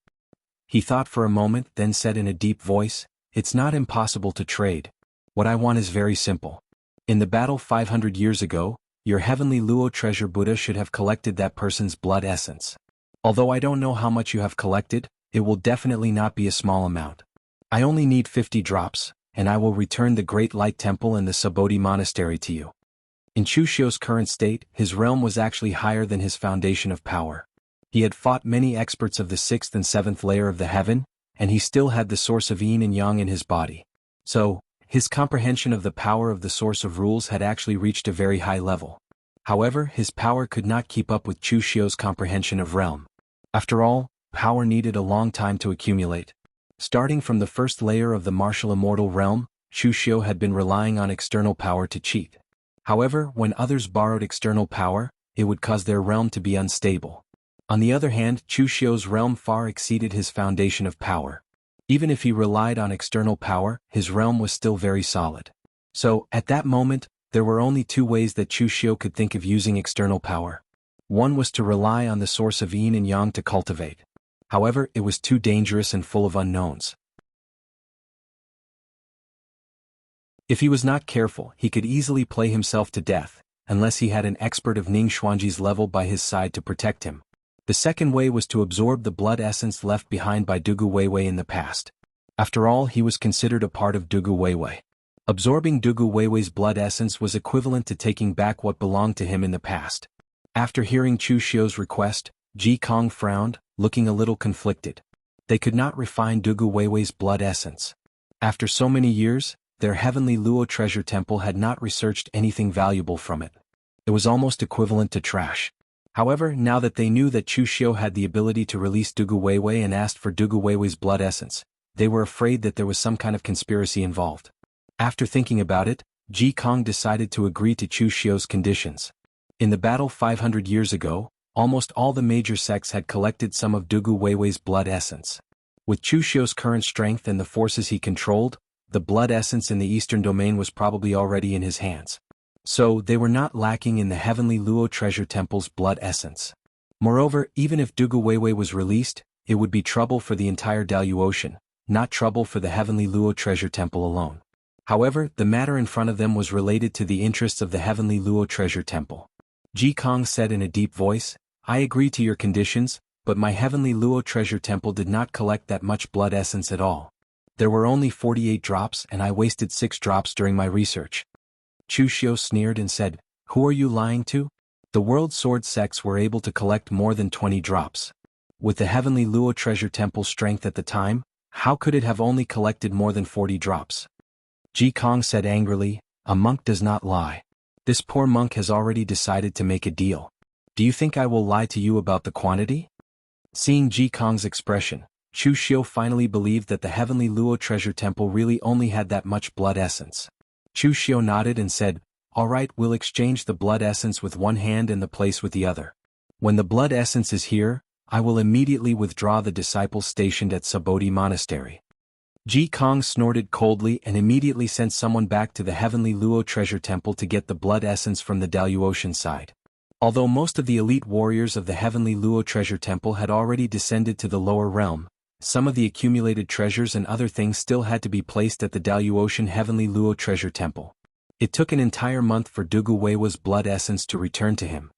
He thought for a moment, then said in a deep voice, "It's not impossible to trade. What I want is very simple. In the battle 500 years ago, your heavenly Luo treasure Buddha should have collected that person's blood essence. Although I don't know how much you have collected, it will definitely not be a small amount. I only need 50 drops, and I will return the Great Light Temple and the Subodhi Monastery to you." In Chushio's current state, his realm was actually higher than his foundation of power. He had fought many experts of the 6th and 7th layer of the heaven, and he still had the source of yin and yang in his body. So, his comprehension of the power of the source of rules had actually reached a very high level. However, his power could not keep up with Chu Xiu's comprehension of realm. After all, power needed a long time to accumulate. Starting from the first layer of the martial immortal realm, Chu Xiu had been relying on external power to cheat. However, when others borrowed external power, it would cause their realm to be unstable. On the other hand, Chu Xiu's realm far exceeded his foundation of power. Even if he relied on external power, his realm was still very solid. So, at that moment, there were only two ways that Chu Xiu could think of using external power. One was to rely on the source of yin and yang to cultivate. However, it was too dangerous and full of unknowns. If he was not careful, he could easily play himself to death, unless he had an expert of Ning Xuanji's level by his side to protect him. The second way was to absorb the blood essence left behind by Dugu Weiwei in the past. After all, he was considered a part of Dugu Weiwei. Absorbing Dugu Weiwei's blood essence was equivalent to taking back what belonged to him in the past. After hearing Chu Xiu's request, Ji Kong frowned, looking a little conflicted. They could not refine Dugu Weiwei's blood essence. After so many years, their heavenly Luo treasure temple had not researched anything valuable from it. It was almost equivalent to trash. However, now that they knew that Chu Xiu had the ability to release Dugu Weiwei and asked for Dugu Weiwei's blood essence, they were afraid that there was some kind of conspiracy involved. After thinking about it, Ji Kong decided to agree to Chu Xiu's conditions. In the battle 500 years ago, almost all the major sects had collected some of Dugu Weiwei's blood essence. With Chu Xiu's current strength and the forces he controlled, the blood essence in the Eastern Domain was probably already in his hands. So, they were not lacking in the heavenly Luo treasure temple's blood essence. Moreover, even if Dugu Weiwei was released, it would be trouble for the entire Dayu Ocean, not trouble for the heavenly Luo treasure temple alone. However, the matter in front of them was related to the interests of the heavenly Luo treasure temple. Ji Kong said in a deep voice, "I agree to your conditions, but my heavenly Luo treasure temple did not collect that much blood essence at all. There were only 48 drops and I wasted 6 drops during my research." Chu Xiu sneered and said, "Who are you lying to? The world sword sects were able to collect more than 20 drops. With the heavenly Luo treasure temple's strength at the time, how could it have only collected more than 40 drops?" Ji Kong said angrily, "A monk does not lie. This poor monk has already decided to make a deal. Do you think I will lie to you about the quantity?" Seeing Ji Kong's expression, Chu Xiu finally believed that the heavenly Luo treasure temple really only had that much blood essence. Chu Xiu nodded and said, "All right, we'll exchange the blood essence with one hand and the place with the other. When the blood essence is here, I will immediately withdraw the disciples stationed at Sabodhi Monastery." Ji Kong snorted coldly and immediately sent someone back to the heavenly Luo treasure temple to get the blood essence from the Dayu Ocean side. Although most of the elite warriors of the heavenly Luo treasure temple had already descended to the lower realm, some of the accumulated treasures and other things still had to be placed at the Dayu Ocean heavenly Luo treasure temple. It took an entire month for Dugu Weiwei's blood essence to return to him.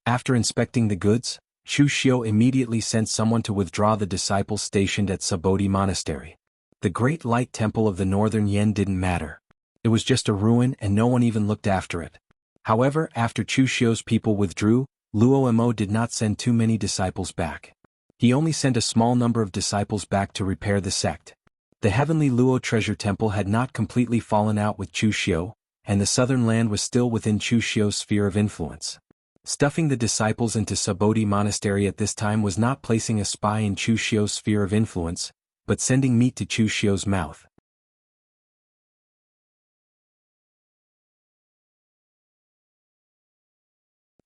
After inspecting the goods, Chu Xiu immediately sent someone to withdraw the disciples stationed at Sabodhi Monastery. The Great Light Temple of the Northern Yen didn't matter. It was just a ruin and no one even looked after it. However, after Chu Xiu's people withdrew, Luo Mo did not send too many disciples back. He only sent a small number of disciples back to repair the sect. The heavenly Luo treasure temple had not completely fallen out with Chu Xiu, and the southern land was still within Chu Xiu's sphere of influence. Stuffing the disciples into Sabodhi Monastery at this time was not placing a spy in Chu Xiu's sphere of influence, but sending meat to Chu Xiu's mouth.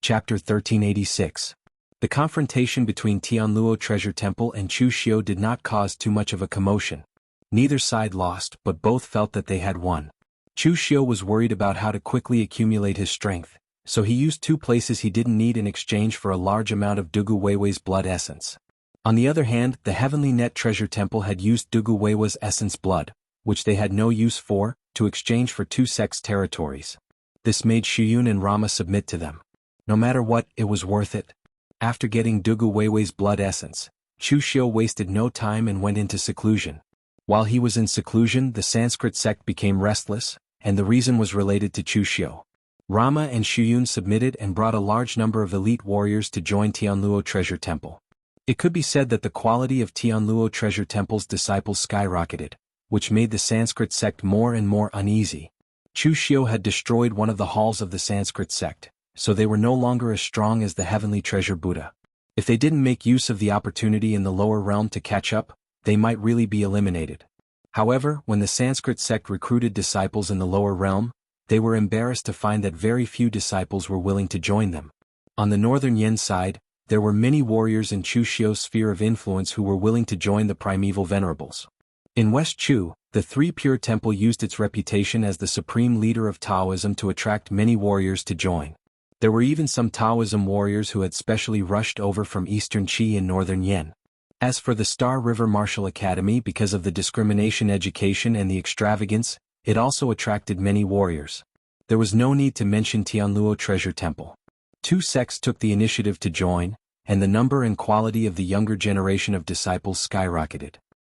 Chapter 1386. The confrontation between Tianluo Treasure Temple and Chu Xiu did not cause too much of a commotion. Neither side lost, but both felt that they had won. Chu Xiu was worried about how to quickly accumulate his strength, so he used 2 places he didn't need in exchange for a large amount of Dugu Weiwei's blood essence. On the other hand, the Heavenly Net Treasure Temple had used Dugu Weiwei's essence blood, which they had no use for, to exchange for 2 sects' territories. This made Shiyun and Rama submit to them. No matter what, it was worth it. After getting Dugu Weiwei's blood essence, Chu Xiu wasted no time and went into seclusion. While he was in seclusion, the Sanskrit sect became restless, and the reason was related to Chu Xiu. Rama and Shiyun submitted and brought a large number of elite warriors to join Tianluo Treasure Temple. It could be said that the quality of Tianluo Treasure Temple's disciples skyrocketed, which made the Sanskrit sect more and more uneasy. Chu Xiu had destroyed one of the halls of the Sanskrit sect, so they were no longer as strong as the heavenly treasure Buddha. If they didn't make use of the opportunity in the lower realm to catch up, they might really be eliminated. However, when the Sanskrit sect recruited disciples in the lower realm, they were embarrassed to find that very few disciples were willing to join them. On the northern Yin side, there were many warriors in Chu Xiu's sphere of influence who were willing to join the primeval venerables. In West Chu, the Three Pure Temple used its reputation as the supreme leader of Taoism to attract many warriors to join. There were even some Taoism warriors who had specially rushed over from Eastern Qi and Northern Yin. As for the Star River Martial Academy, because of the discrimination education and the extravagance, it also attracted many warriors. There was no need to mention Tianluo Treasure Temple. 2 sects took the initiative to join, and the number and quality of the younger generation of disciples skyrocketed.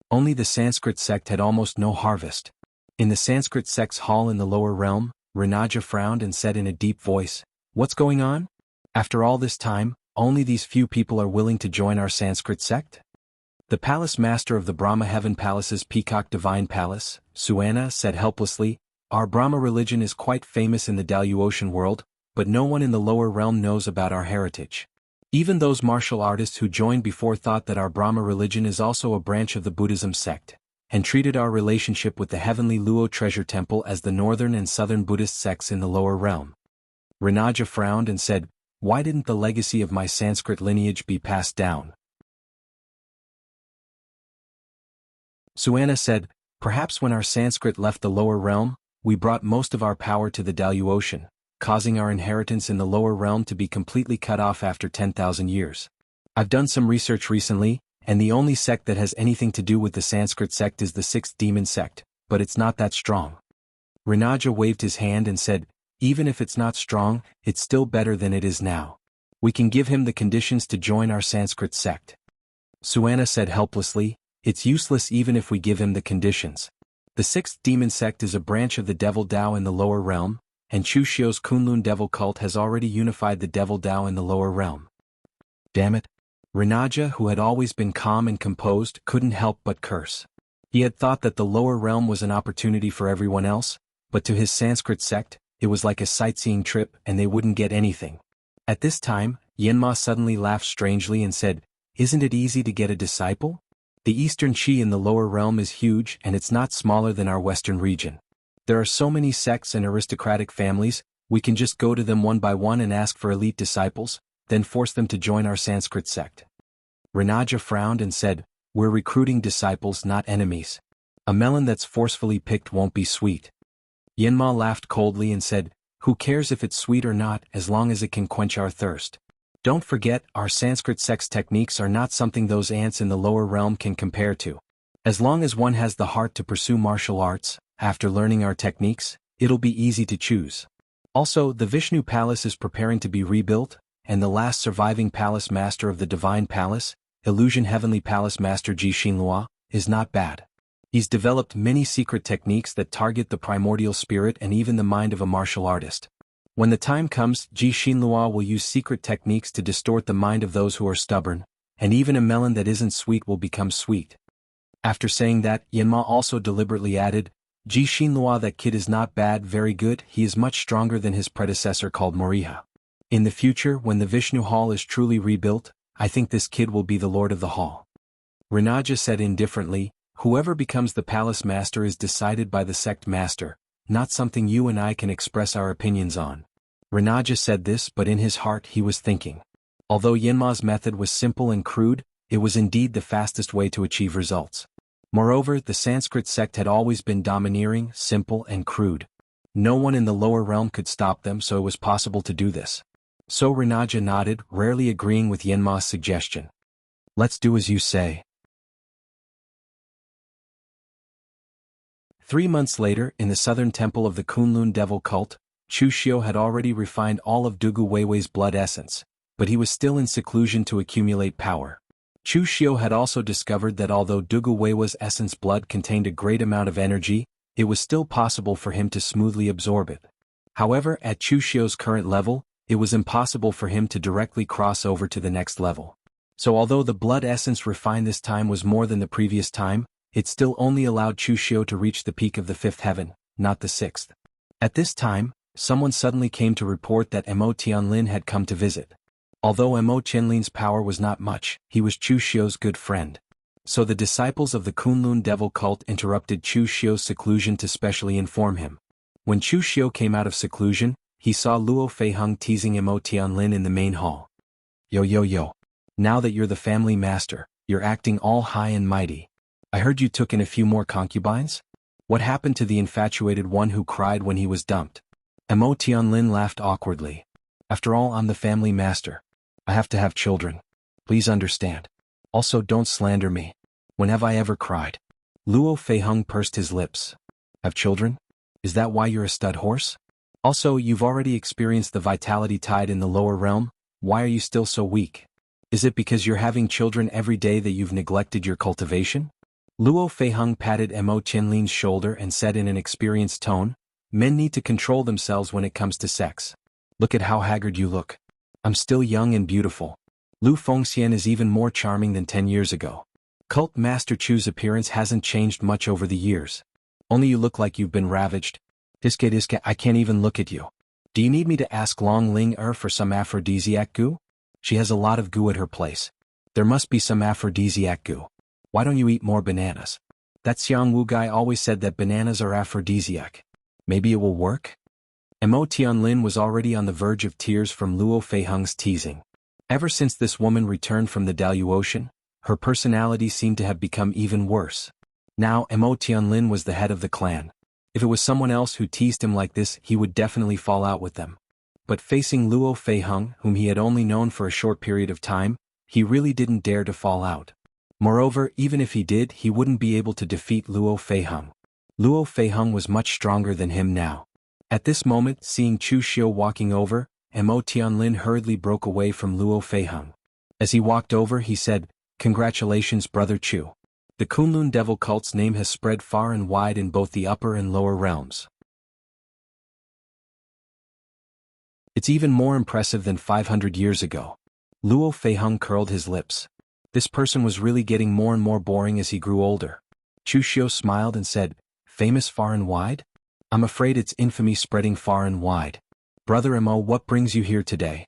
Only the Sanskrit sect had almost no harvest. In the Sanskrit sect's hall in the lower realm, Ranaja frowned and said in a deep voice, "What's going on? After all this time, only these few people are willing to join our Sanskrit sect?" The palace master of the Brahma Heaven Palace's Peacock Divine Palace, Suana, said helplessly, "Our Brahma religion is quite famous in the Daluotian world, but no one in the lower realm knows about our heritage. Even those martial artists who joined before thought that our Brahma religion is also a branch of the Buddhism sect, and treated our relationship with the heavenly Luo Treasure Temple as the northern and southern Buddhist sects in the lower realm." Ranaja frowned and said, "Why didn't the legacy of my Sanskrit lineage be passed down?" Suana said, "Perhaps when our Sanskrit left the lower realm, we brought most of our power to the Daluotian, causing our inheritance in the lower realm to be completely cut off after 10,000 years. I've done some research recently, and the only sect that has anything to do with the Sanskrit sect is the 6th demon sect, but it's not that strong." Ranaja waved his hand and said, "Even if it's not strong, it's still better than it is now. We can give him the conditions to join our Sanskrit sect." Suana said helplessly, "It's useless even if we give him the conditions. The 6th demon sect is a branch of the Devil Dao in the lower realm, and Chu Xiu's Kunlun Devil cult has already unified the Devil Dao in the lower realm." Damn it. Ranaja, who had always been calm and composed, couldn't help but curse. He had thought that the lower realm was an opportunity for everyone else, but to his Sanskrit sect, it was like a sightseeing trip and they wouldn't get anything. At this time, Yanma suddenly laughed strangely and said, "Isn't it easy to get a disciple? The Eastern Qi in the lower realm is huge and it's not smaller than our Western region. There are so many sects and aristocratic families, we can just go to them one by one and ask for elite disciples, then force them to join our Sanskrit sect." Ranaja frowned and said, "We're recruiting disciples, not enemies. A melon that's forcefully picked won't be sweet." Yanma laughed coldly and said, "Who cares if it's sweet or not, as long as it can quench our thirst? Don't forget, our Sanskrit sect's techniques are not something those ants in the lower realm can compare to. As long as one has the heart to pursue martial arts, after learning our techniques, it'll be easy to choose. Also, the Vishnu Palace is preparing to be rebuilt, and the last surviving palace master of the Divine Palace, Illusion Heavenly Palace Master Ji Xinlua, is not bad. He's developed many secret techniques that target the primordial spirit and even the mind of a martial artist. When the time comes, Ji Xinlua will use secret techniques to distort the mind of those who are stubborn, and even a melon that isn't sweet will become sweet." After saying that, Yanma also deliberately added, "Ji Xinlua, that kid is not bad, very good, he is much stronger than his predecessor called Moriha. In the future, when the Vishnu Hall is truly rebuilt, I think this kid will be the lord of the hall." Ranaja said indifferently, "Whoever becomes the palace master is decided by the sect master, not something you and I can express our opinions on." Ranaja said this, but in his heart he was thinking. Although Yanma's method was simple and crude, it was indeed the fastest way to achieve results. Moreover, the Sanskrit sect had always been domineering, simple and crude. No one in the lower realm could stop them, so it was possible to do this. So Ranaja nodded, rarely agreeing with Yanma's suggestion. "Let's do as you say." 3 months later, in the southern temple of the Kunlun Devil cult, Chu Xiu had already refined all of Dugu Weiwei's blood essence, but he was still in seclusion to accumulate power. Chu Xiu had also discovered that although Dugu Weiwei's essence blood contained a great amount of energy, it was still possible for him to smoothly absorb it. However, at Chu Xiu's current level, it was impossible for him to directly cross over to the next level. So although the blood essence refined this time was more than the previous time, it still only allowed Chu Xiu to reach the peak of the 5th heaven, not the 6th. At this time, someone suddenly came to report that Mo Tianlin had come to visit. Although Mo Tianlin's power was not much, he was Chu Xiu's good friend. So the disciples of the Kunlun devil cult interrupted Chu Xiu's seclusion to specially inform him. When Chu Xiu came out of seclusion, he saw Luo Feiheng teasing Mo Tianlin in the main hall. Yo yo yo. Now that you're the family master, you're acting all high and mighty. I heard you took in a few more concubines? What happened to the infatuated one who cried when he was dumped? Mo Tianlin laughed awkwardly. After all, I'm the family master. I have to have children. Please understand. Also, don't slander me. When have I ever cried? Luo Feiheng pursed his lips. Have children? Is that why you're a stud horse? Also, you've already experienced the vitality tide in the lower realm. Why are you still so weak? Is it because you're having children every day that you've neglected your cultivation? Luo Feiheng patted Mo Tianlin's shoulder and said in an experienced tone, men need to control themselves when it comes to sex. Look at how haggard you look. I'm still young and beautiful. Lu Fengxian is even more charming than 10 years ago. Cult Master Chu's appearance hasn't changed much over the years. Only you look like you've been ravaged. Diske, I can't even look at you. Do you need me to ask Long Ling for some aphrodisiac goo? She has a lot of goo at her place. There must be some aphrodisiac goo. Why don't you eat more bananas? That Xiang Wu guy always said that bananas are aphrodisiac. Maybe it will work? Mo Tianlin was already on the verge of tears from Luo Feiheng's teasing. Ever since this woman returned from the Daluocean, her personality seemed to have become even worse. Now Mo Tianlin was the head of the clan. If it was someone else who teased him like this, he would definitely fall out with them. But facing Luo Feiheng, whom he had only known for a short period of time, he really didn't dare to fall out. Moreover, even if he did, he wouldn't be able to defeat Luo Feiheng. Luo Feiheng was much stronger than him now. At this moment, seeing Chu Xiu walking over, Mo Tianlin hurriedly broke away from Luo Feiheng. As he walked over, he said, "Congratulations, Brother Chu. The Kunlun devil cult's name has spread far and wide in both the upper and lower realms. It's even more impressive than 500 years ago." Luo Feiheng curled his lips. This person was really getting more and more boring as he grew older. Chu Xiu smiled and said, "Famous far and wide? I'm afraid it's infamy spreading far and wide. Brother Mo, what brings you here today?"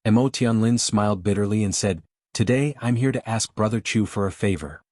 Mo Tianlin smiled bitterly and said, "Today I'm here to ask Brother Chu for a favor."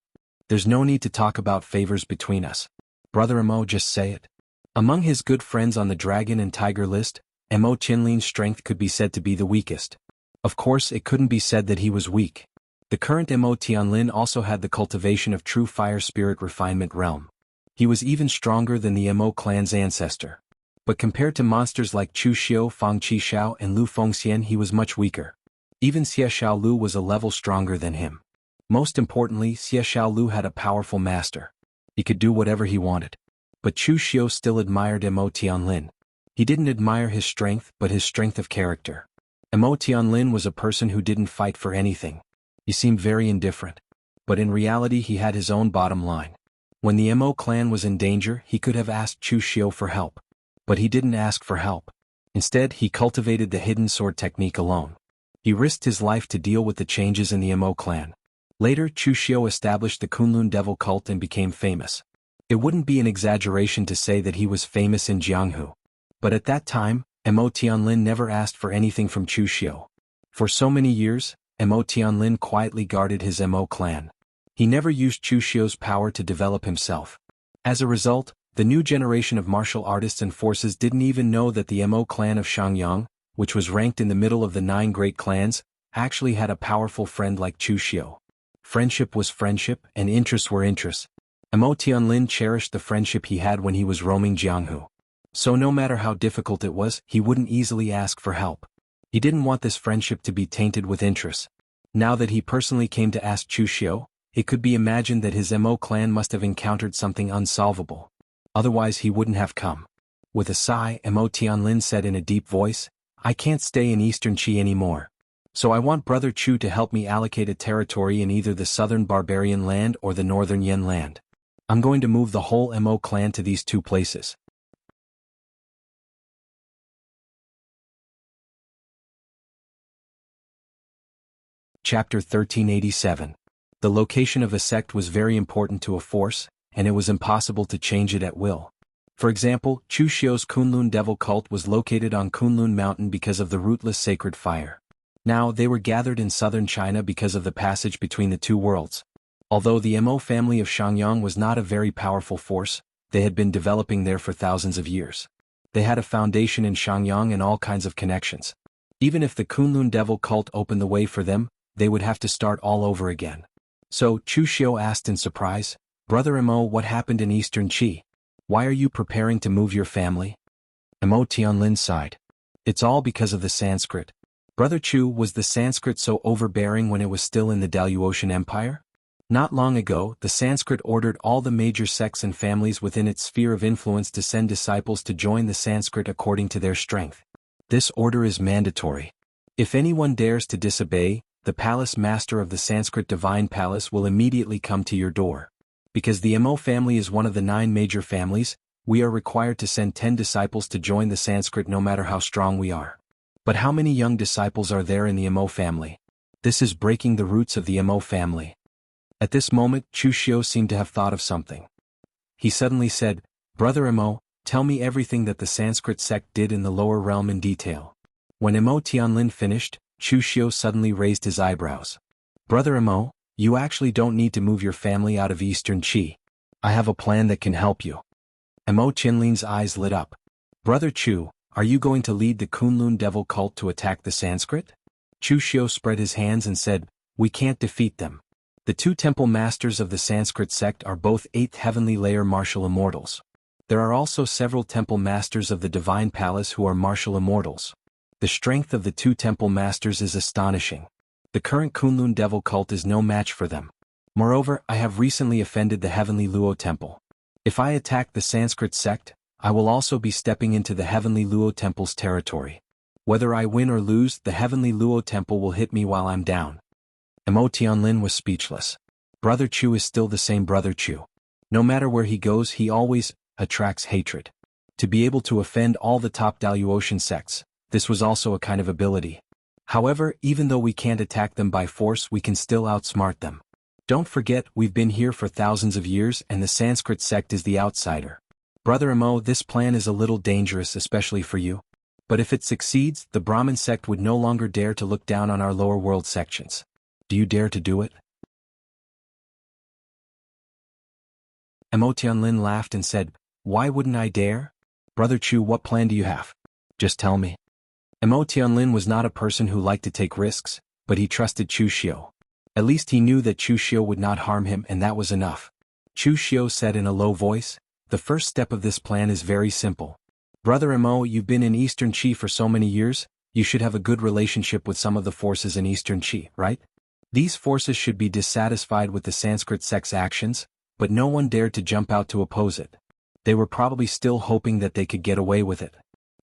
"There's no need to talk about favors between us. Brother Mo, just say it." Among his good friends on the dragon and tiger list, Mo Tianlin's strength could be said to be the weakest. Of course, it couldn't be said that he was weak. The current Mo Tianlin also had the cultivation of true fire spirit refinement realm. He was even stronger than the Mo clan's ancestor. But compared to monsters like Chu Xiu, Fang Qishao and Lu Fengxian, he was much weaker. Even Xie Xiaolu was a level stronger than him. Most importantly, Xie Xiaolu had a powerful master. He could do whatever he wanted. But Chu Xiu still admired Mo Tianlin. He didn't admire his strength, but his strength of character. Mo Tianlin was a person who didn't fight for anything. He seemed very indifferent. But in reality he had his own bottom line. When the Mo clan was in danger, he could have asked Chu Xiu for help. But he didn't ask for help. Instead, he cultivated the hidden sword technique alone. He risked his life to deal with the changes in the Mo clan. Later, Chu Xiu established the Kunlun devil cult and became famous. It wouldn't be an exaggeration to say that he was famous in Jianghu. But at that time, Mo Tianlin never asked for anything from Chu Xiu. For so many years, Mo Tianlin quietly guarded his Mo clan. He never used Chu Xiu's power to develop himself. As a result, the new generation of martial artists and forces didn't even know that the Mo clan of Shangyang, which was ranked in the middle of the 9 great clans, actually had a powerful friend like Chu Xiu. Friendship was friendship, and interests were interests. Mo Tianlin cherished the friendship he had when he was roaming Jianghu. So no matter how difficult it was, he wouldn't easily ask for help. He didn't want this friendship to be tainted with interests. Now that he personally came to ask Chu Xiu, it could be imagined that his Mo clan must have encountered something unsolvable. Otherwise he wouldn't have come. With a sigh, Mo Tianlin said in a deep voice, "I can't stay in Eastern Qi anymore. So I want Brother Chu to help me allocate a territory in either the southern barbarian land or the northern Yen land. I'm going to move the whole Mo clan to these 2 places." Chapter 1387. The location of a sect was very important to a force, and it was impossible to change it at will. For example, Chu Xiu's Kunlun devil cult was located on Kunlun Mountain because of the rootless sacred fire. Now, they were gathered in southern China because of the passage between the two worlds. Although the Mo family of Shangyang was not a very powerful force, they had been developing there for thousands of years. They had a foundation in Shangyang and all kinds of connections. Even if the Kunlun devil cult opened the way for them, they would have to start all over again. So, Chu Xiu asked in surprise, "Brother Mo, what happened in Eastern Qi? Why are you preparing to move your family?" Mo Tianlin sighed. "It's all because of the Sanskrit. Brother Chu, was the Sanskrit so overbearing when it was still in the Daluotian Empire? Not long ago, the Sanskrit ordered all the major sects and families within its sphere of influence to send disciples to join the Sanskrit according to their strength. This order is mandatory. If anyone dares to disobey, the palace master of the Sanskrit divine palace will immediately come to your door. Because the Mo family is one of the 9 major families, we are required to send 10 disciples to join the Sanskrit no matter how strong we are. But how many young disciples are there in the Mo family? This is breaking the roots of the Mo family." At this moment, Chu Xiu seemed to have thought of something. He suddenly said, "Brother Mo, tell me everything that the Sanskrit sect did in the lower realm in detail." When Mo Tianlin finished, Chu Xiu suddenly raised his eyebrows. "Brother Mo, you actually don't need to move your family out of Eastern Qi. I have a plan that can help you." Mo Tianlin's eyes lit up. "Brother Chu, are you going to lead the Kunlun devil cult to attack the Sanskrit?" Chu Xiu spread his hands and said, "We can't defeat them. The 2 temple masters of the Sanskrit sect are both 8th heavenly layer martial immortals. There are also several temple masters of the divine palace who are martial immortals. The strength of the 2 temple masters is astonishing. The current Kunlun devil cult is no match for them. Moreover, I have recently offended the heavenly Luo temple. If I attack the Sanskrit sect, I will also be stepping into the heavenly Luo temple's territory. Whether I win or lose, the heavenly Luo temple will hit me while I'm down." Mo Tianlin was speechless. Brother Chu is still the same Brother Chu. No matter where he goes, he always attracts hatred. To be able to offend all the top Daluotian sects, this was also a kind of ability. However, even though we can't attack them by force, we can still outsmart them. Don't forget, we've been here for thousands of years and the Sanskrit sect is the outsider. Brother Mo, this plan is a little dangerous, especially for you. But if it succeeds, the Brahmin sect would no longer dare to look down on our lower world sections. Do you dare to do it?" Mo Tianlin laughed and said, "Why wouldn't I dare? Brother Chu, what plan do you have? Just tell me." Mo Tianlin was not a person who liked to take risks, but he trusted Chu Xiu. At least he knew that Chu Xiu would not harm him, and that was enough. Chu Xiu said in a low voice, "The first step of this plan is very simple. Brother Mo, you've been in Eastern Qi for so many years, you should have a good relationship with some of the forces in Eastern Qi, right? These forces should be dissatisfied with the Sanskrit sect's actions, but no one dared to jump out to oppose it. They were probably still hoping that they could get away with it.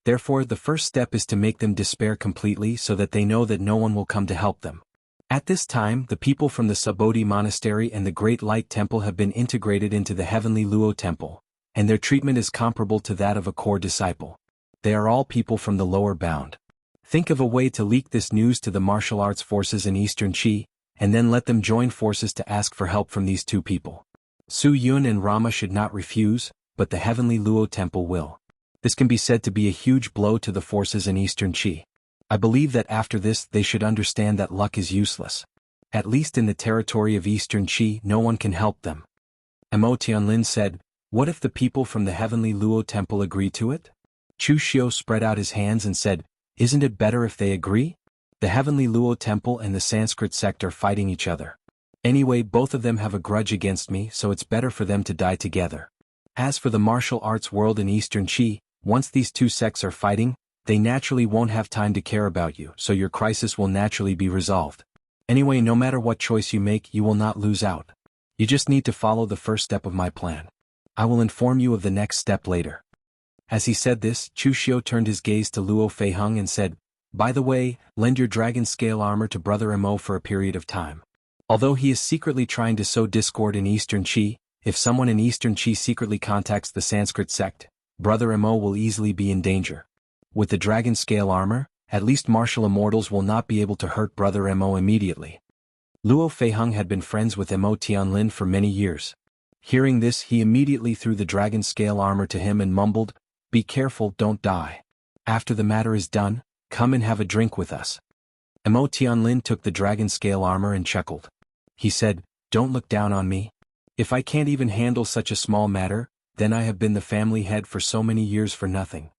Therefore, the first step is to make them despair completely so that they know that no one will come to help them." At this time, the people from the Subodhi Monastery and the Great Light Temple have been integrated into the Heavenly Luo Temple, and their treatment is comparable to that of a core disciple. They are all people from the lower bound. Think of a way to leak this news to the martial arts forces in Eastern Qi, and then let them join forces to ask for help from these 2 people. Su Yun and Rama should not refuse, but the Heavenly Luo Temple will. This can be said to be a huge blow to the forces in Eastern Qi. I believe that after this they should understand that luck is useless. At least in the territory of Eastern Qi, no one can help them. Mo Tianlin said, "What if the people from the Heavenly Luo Temple agree to it?" Chu Xiu spread out his hands and said, "Isn't it better if they agree? The Heavenly Luo Temple and the Sanskrit sect are fighting each other. Anyway, both of them have a grudge against me, so it's better for them to die together. As for the martial arts world in Eastern Qi, once these 2 sects are fighting, they naturally won't have time to care about you, so your crisis will naturally be resolved. Anyway, no matter what choice you make, you will not lose out. You just need to follow the first step of my plan. I will inform you of the next step later." As he said this, Chu Xiu turned his gaze to Luo Feiheng and said, "By the way, lend your dragon scale armor to Brother Mo for a period of time. Although he is secretly trying to sow discord in Eastern Qi, if someone in Eastern Qi secretly contacts the Sanskrit sect, Brother Mo will easily be in danger. With the dragon scale armor, at least martial immortals will not be able to hurt Brother Mo immediately." Luo Feiheng had been friends with Mo Tianlin for many years. Hearing this, he immediately threw the dragon scale armor to him and mumbled, "Be careful, don't die. After the matter is done, come and have a drink with us." Emo Tianlin took the dragon scale armor and chuckled. He said, "Don't look down on me. If I can't even handle such a small matter, then I have been the family head for so many years for nothing."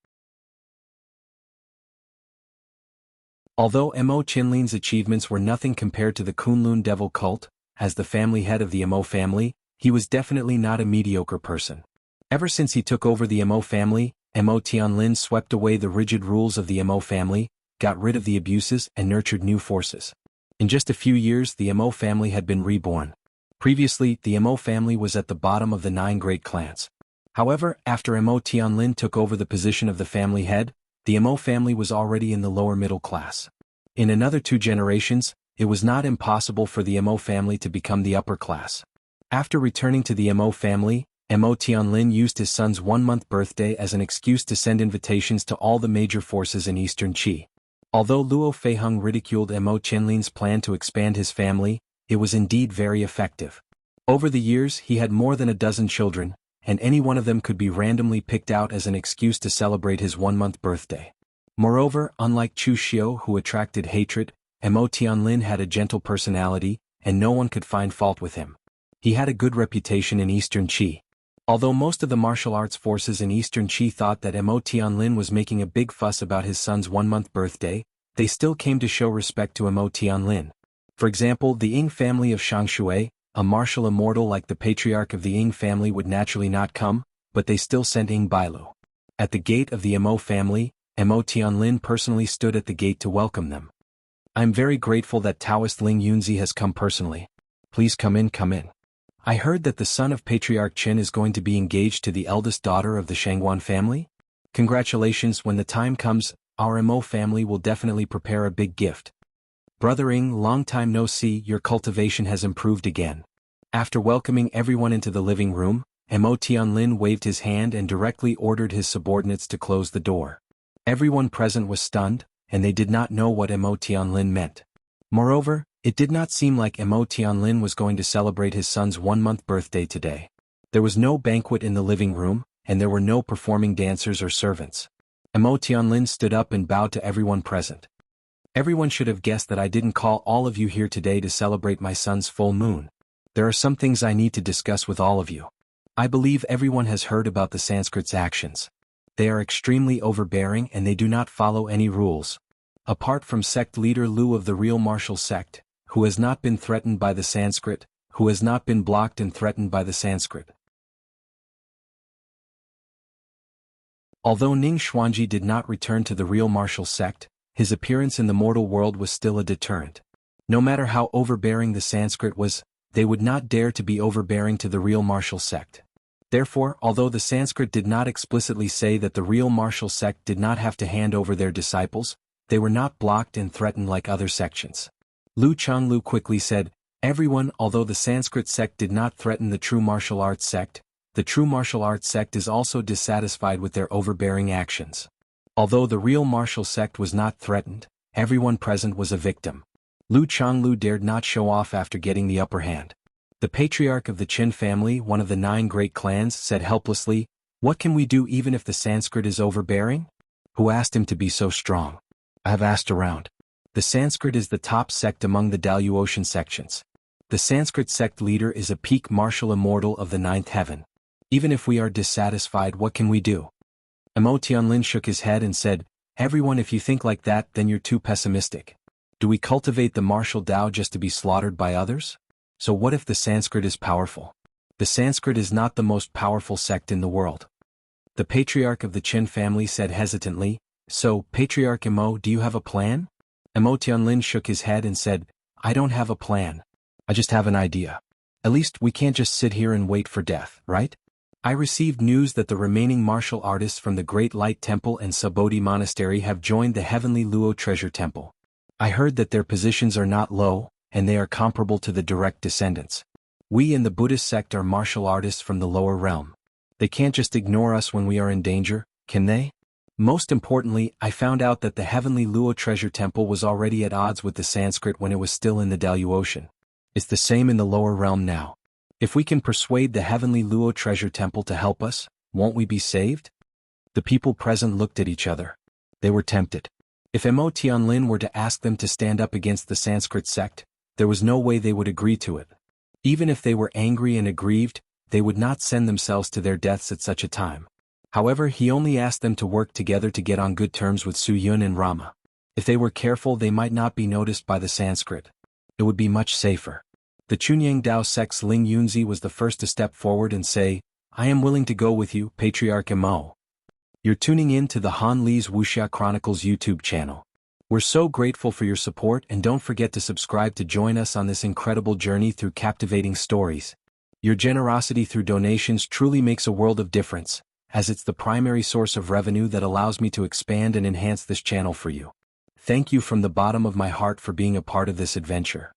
Although Emo Tianlin's achievements were nothing compared to the Kunlun devil cult, as the family head of the Emo family, he was definitely not a mediocre person. Ever since he took over the Emo family, Emo Tianlin swept away the rigid rules of the Emo family, got rid of the abuses and nurtured new forces. In just a few years the Emo family had been reborn. Previously, the Emo family was at the bottom of the 9 great clans. However, after Emo Tianlin took over the position of the family head, the Emo family was already in the lower middle class. In another 2 generations, it was not impossible for the Emo family to become the upper class. After returning to the Emo family, Emo Tianlin used his son's 1-month birthday as an excuse to send invitations to all the major forces in Eastern Qi. Although Luo Feiheng ridiculed Emo Tianlin's plan to expand his family, it was indeed very effective. Over the years he had more than a dozen children, and any one of them could be randomly picked out as an excuse to celebrate his 1-month birthday. Moreover, unlike Chu Xiu who attracted hatred, Emo Tianlin had a gentle personality, and no one could find fault with him. He had a good reputation in Eastern Qi. Although most of the martial arts forces in Eastern Qi thought that Emo Tianlin was making a big fuss about his son's 1-month birthday, they still came to show respect to Emo Tianlin. For example, the Ying family of Shangshui, a martial immortal like the patriarch of the Ying family would naturally not come, but they still sent Ying Bailu. At the gate of the Emo family, Emo Tianlin personally stood at the gate to welcome them. "I'm very grateful that Taoist Ling Yunzi has come personally. Please come in, come in. I heard that the son of Patriarch Qin is going to be engaged to the eldest daughter of the Shangguan family. Congratulations. When the time comes, our Emo family will definitely prepare a big gift. Brother Ying, long time no see, your cultivation has improved again." After welcoming everyone into the living room, Emo Tianlin waved his hand and directly ordered his subordinates to close the door. Everyone present was stunned, and they did not know what Emo Tianlin meant. Moreover, it did not seem like Emo Tianlin was going to celebrate his son's 1-month birthday today. There was no banquet in the living room, and there were no performing dancers or servants. Emo Tianlin stood up and bowed to everyone present. "Everyone should have guessed that I didn't call all of you here today to celebrate my son's full moon. There are some things I need to discuss with all of you. I believe everyone has heard about the Sanskrit's actions. They are extremely overbearing and they do not follow any rules. Apart from sect leader Lu of the real martial sect, who has not been threatened by the Sanskrit, who has not been blocked and threatened by the Sanskrit." Although Ning Xuanji did not return to the real martial sect, his appearance in the mortal world was still a deterrent. No matter how overbearing the Sanskrit was, they would not dare to be overbearing to the real martial sect. Therefore, although the Sanskrit did not explicitly say that the real martial sect did not have to hand over their disciples, they were not blocked and threatened like other sections. Lu Changlu quickly said, "Everyone, although the Sanskrit sect did not threaten the true martial arts sect, the true martial arts sect is also dissatisfied with their overbearing actions. Although the real martial sect was not threatened, everyone present was a victim." Lu Changlu dared not show off after getting the upper hand. The patriarch of the Qin family, one of the 9 great clans, said helplessly, "What can we do even if the Sanskrit is overbearing? Who asked him to be so strong? I have asked around. The Sanskrit is the top sect among the Daluotian sections. The Sanskrit sect leader is a peak martial immortal of the 9th heaven. Even if we are dissatisfied, what can we do?" Emo Tianlin shook his head and said, "Everyone, if you think like that, then you're too pessimistic. Do we cultivate the martial Tao just to be slaughtered by others? So what if the Sanskrit is powerful? The Sanskrit is not the most powerful sect in the world." The patriarch of the Qin family said hesitantly, "So, Patriarch Emo, do you have a plan?" Emo Tianlin shook his head and said, "I don't have a plan. I just have an idea. At least we can't just sit here and wait for death, right? I received news that the remaining martial artists from the Great Light Temple and Subodhi Monastery have joined the Heavenly Luo Treasure Temple. I heard that their positions are not low, and they are comparable to the direct descendants. We in the Buddhist sect are martial artists from the lower realm. They can't just ignore us when we are in danger, can they? Most importantly, I found out that the Heavenly Luo Treasure Temple was already at odds with the Sanskrit when it was still in the Daluotian. It's the same in the lower realm now. If we can persuade the heavenly Luo treasure temple to help us, won't we be saved? The people present looked at each other. They were tempted. If Mo Tianlin were to ask them to stand up against the Sanskrit sect, there was no way they would agree to it. Even if they were angry and aggrieved, they would not send themselves to their deaths at such a time. However, he only asked them to work together to get on good terms with Su Yun and Rama. If they were careful, they might not be noticed by the Sanskrit. It would be much safer. The Chunyang Dao sect's Ling Yunzi was the first to step forward and say, "I am willing to go with you, Patriarch Mo." You're tuning in to the Han Li's Wuxia Chronicles YouTube channel. We're so grateful for your support, and don't forget to subscribe to join us on this incredible journey through captivating stories. Your generosity through donations truly makes a world of difference, as it's the primary source of revenue that allows me to expand and enhance this channel for you. Thank you from the bottom of my heart for being a part of this adventure.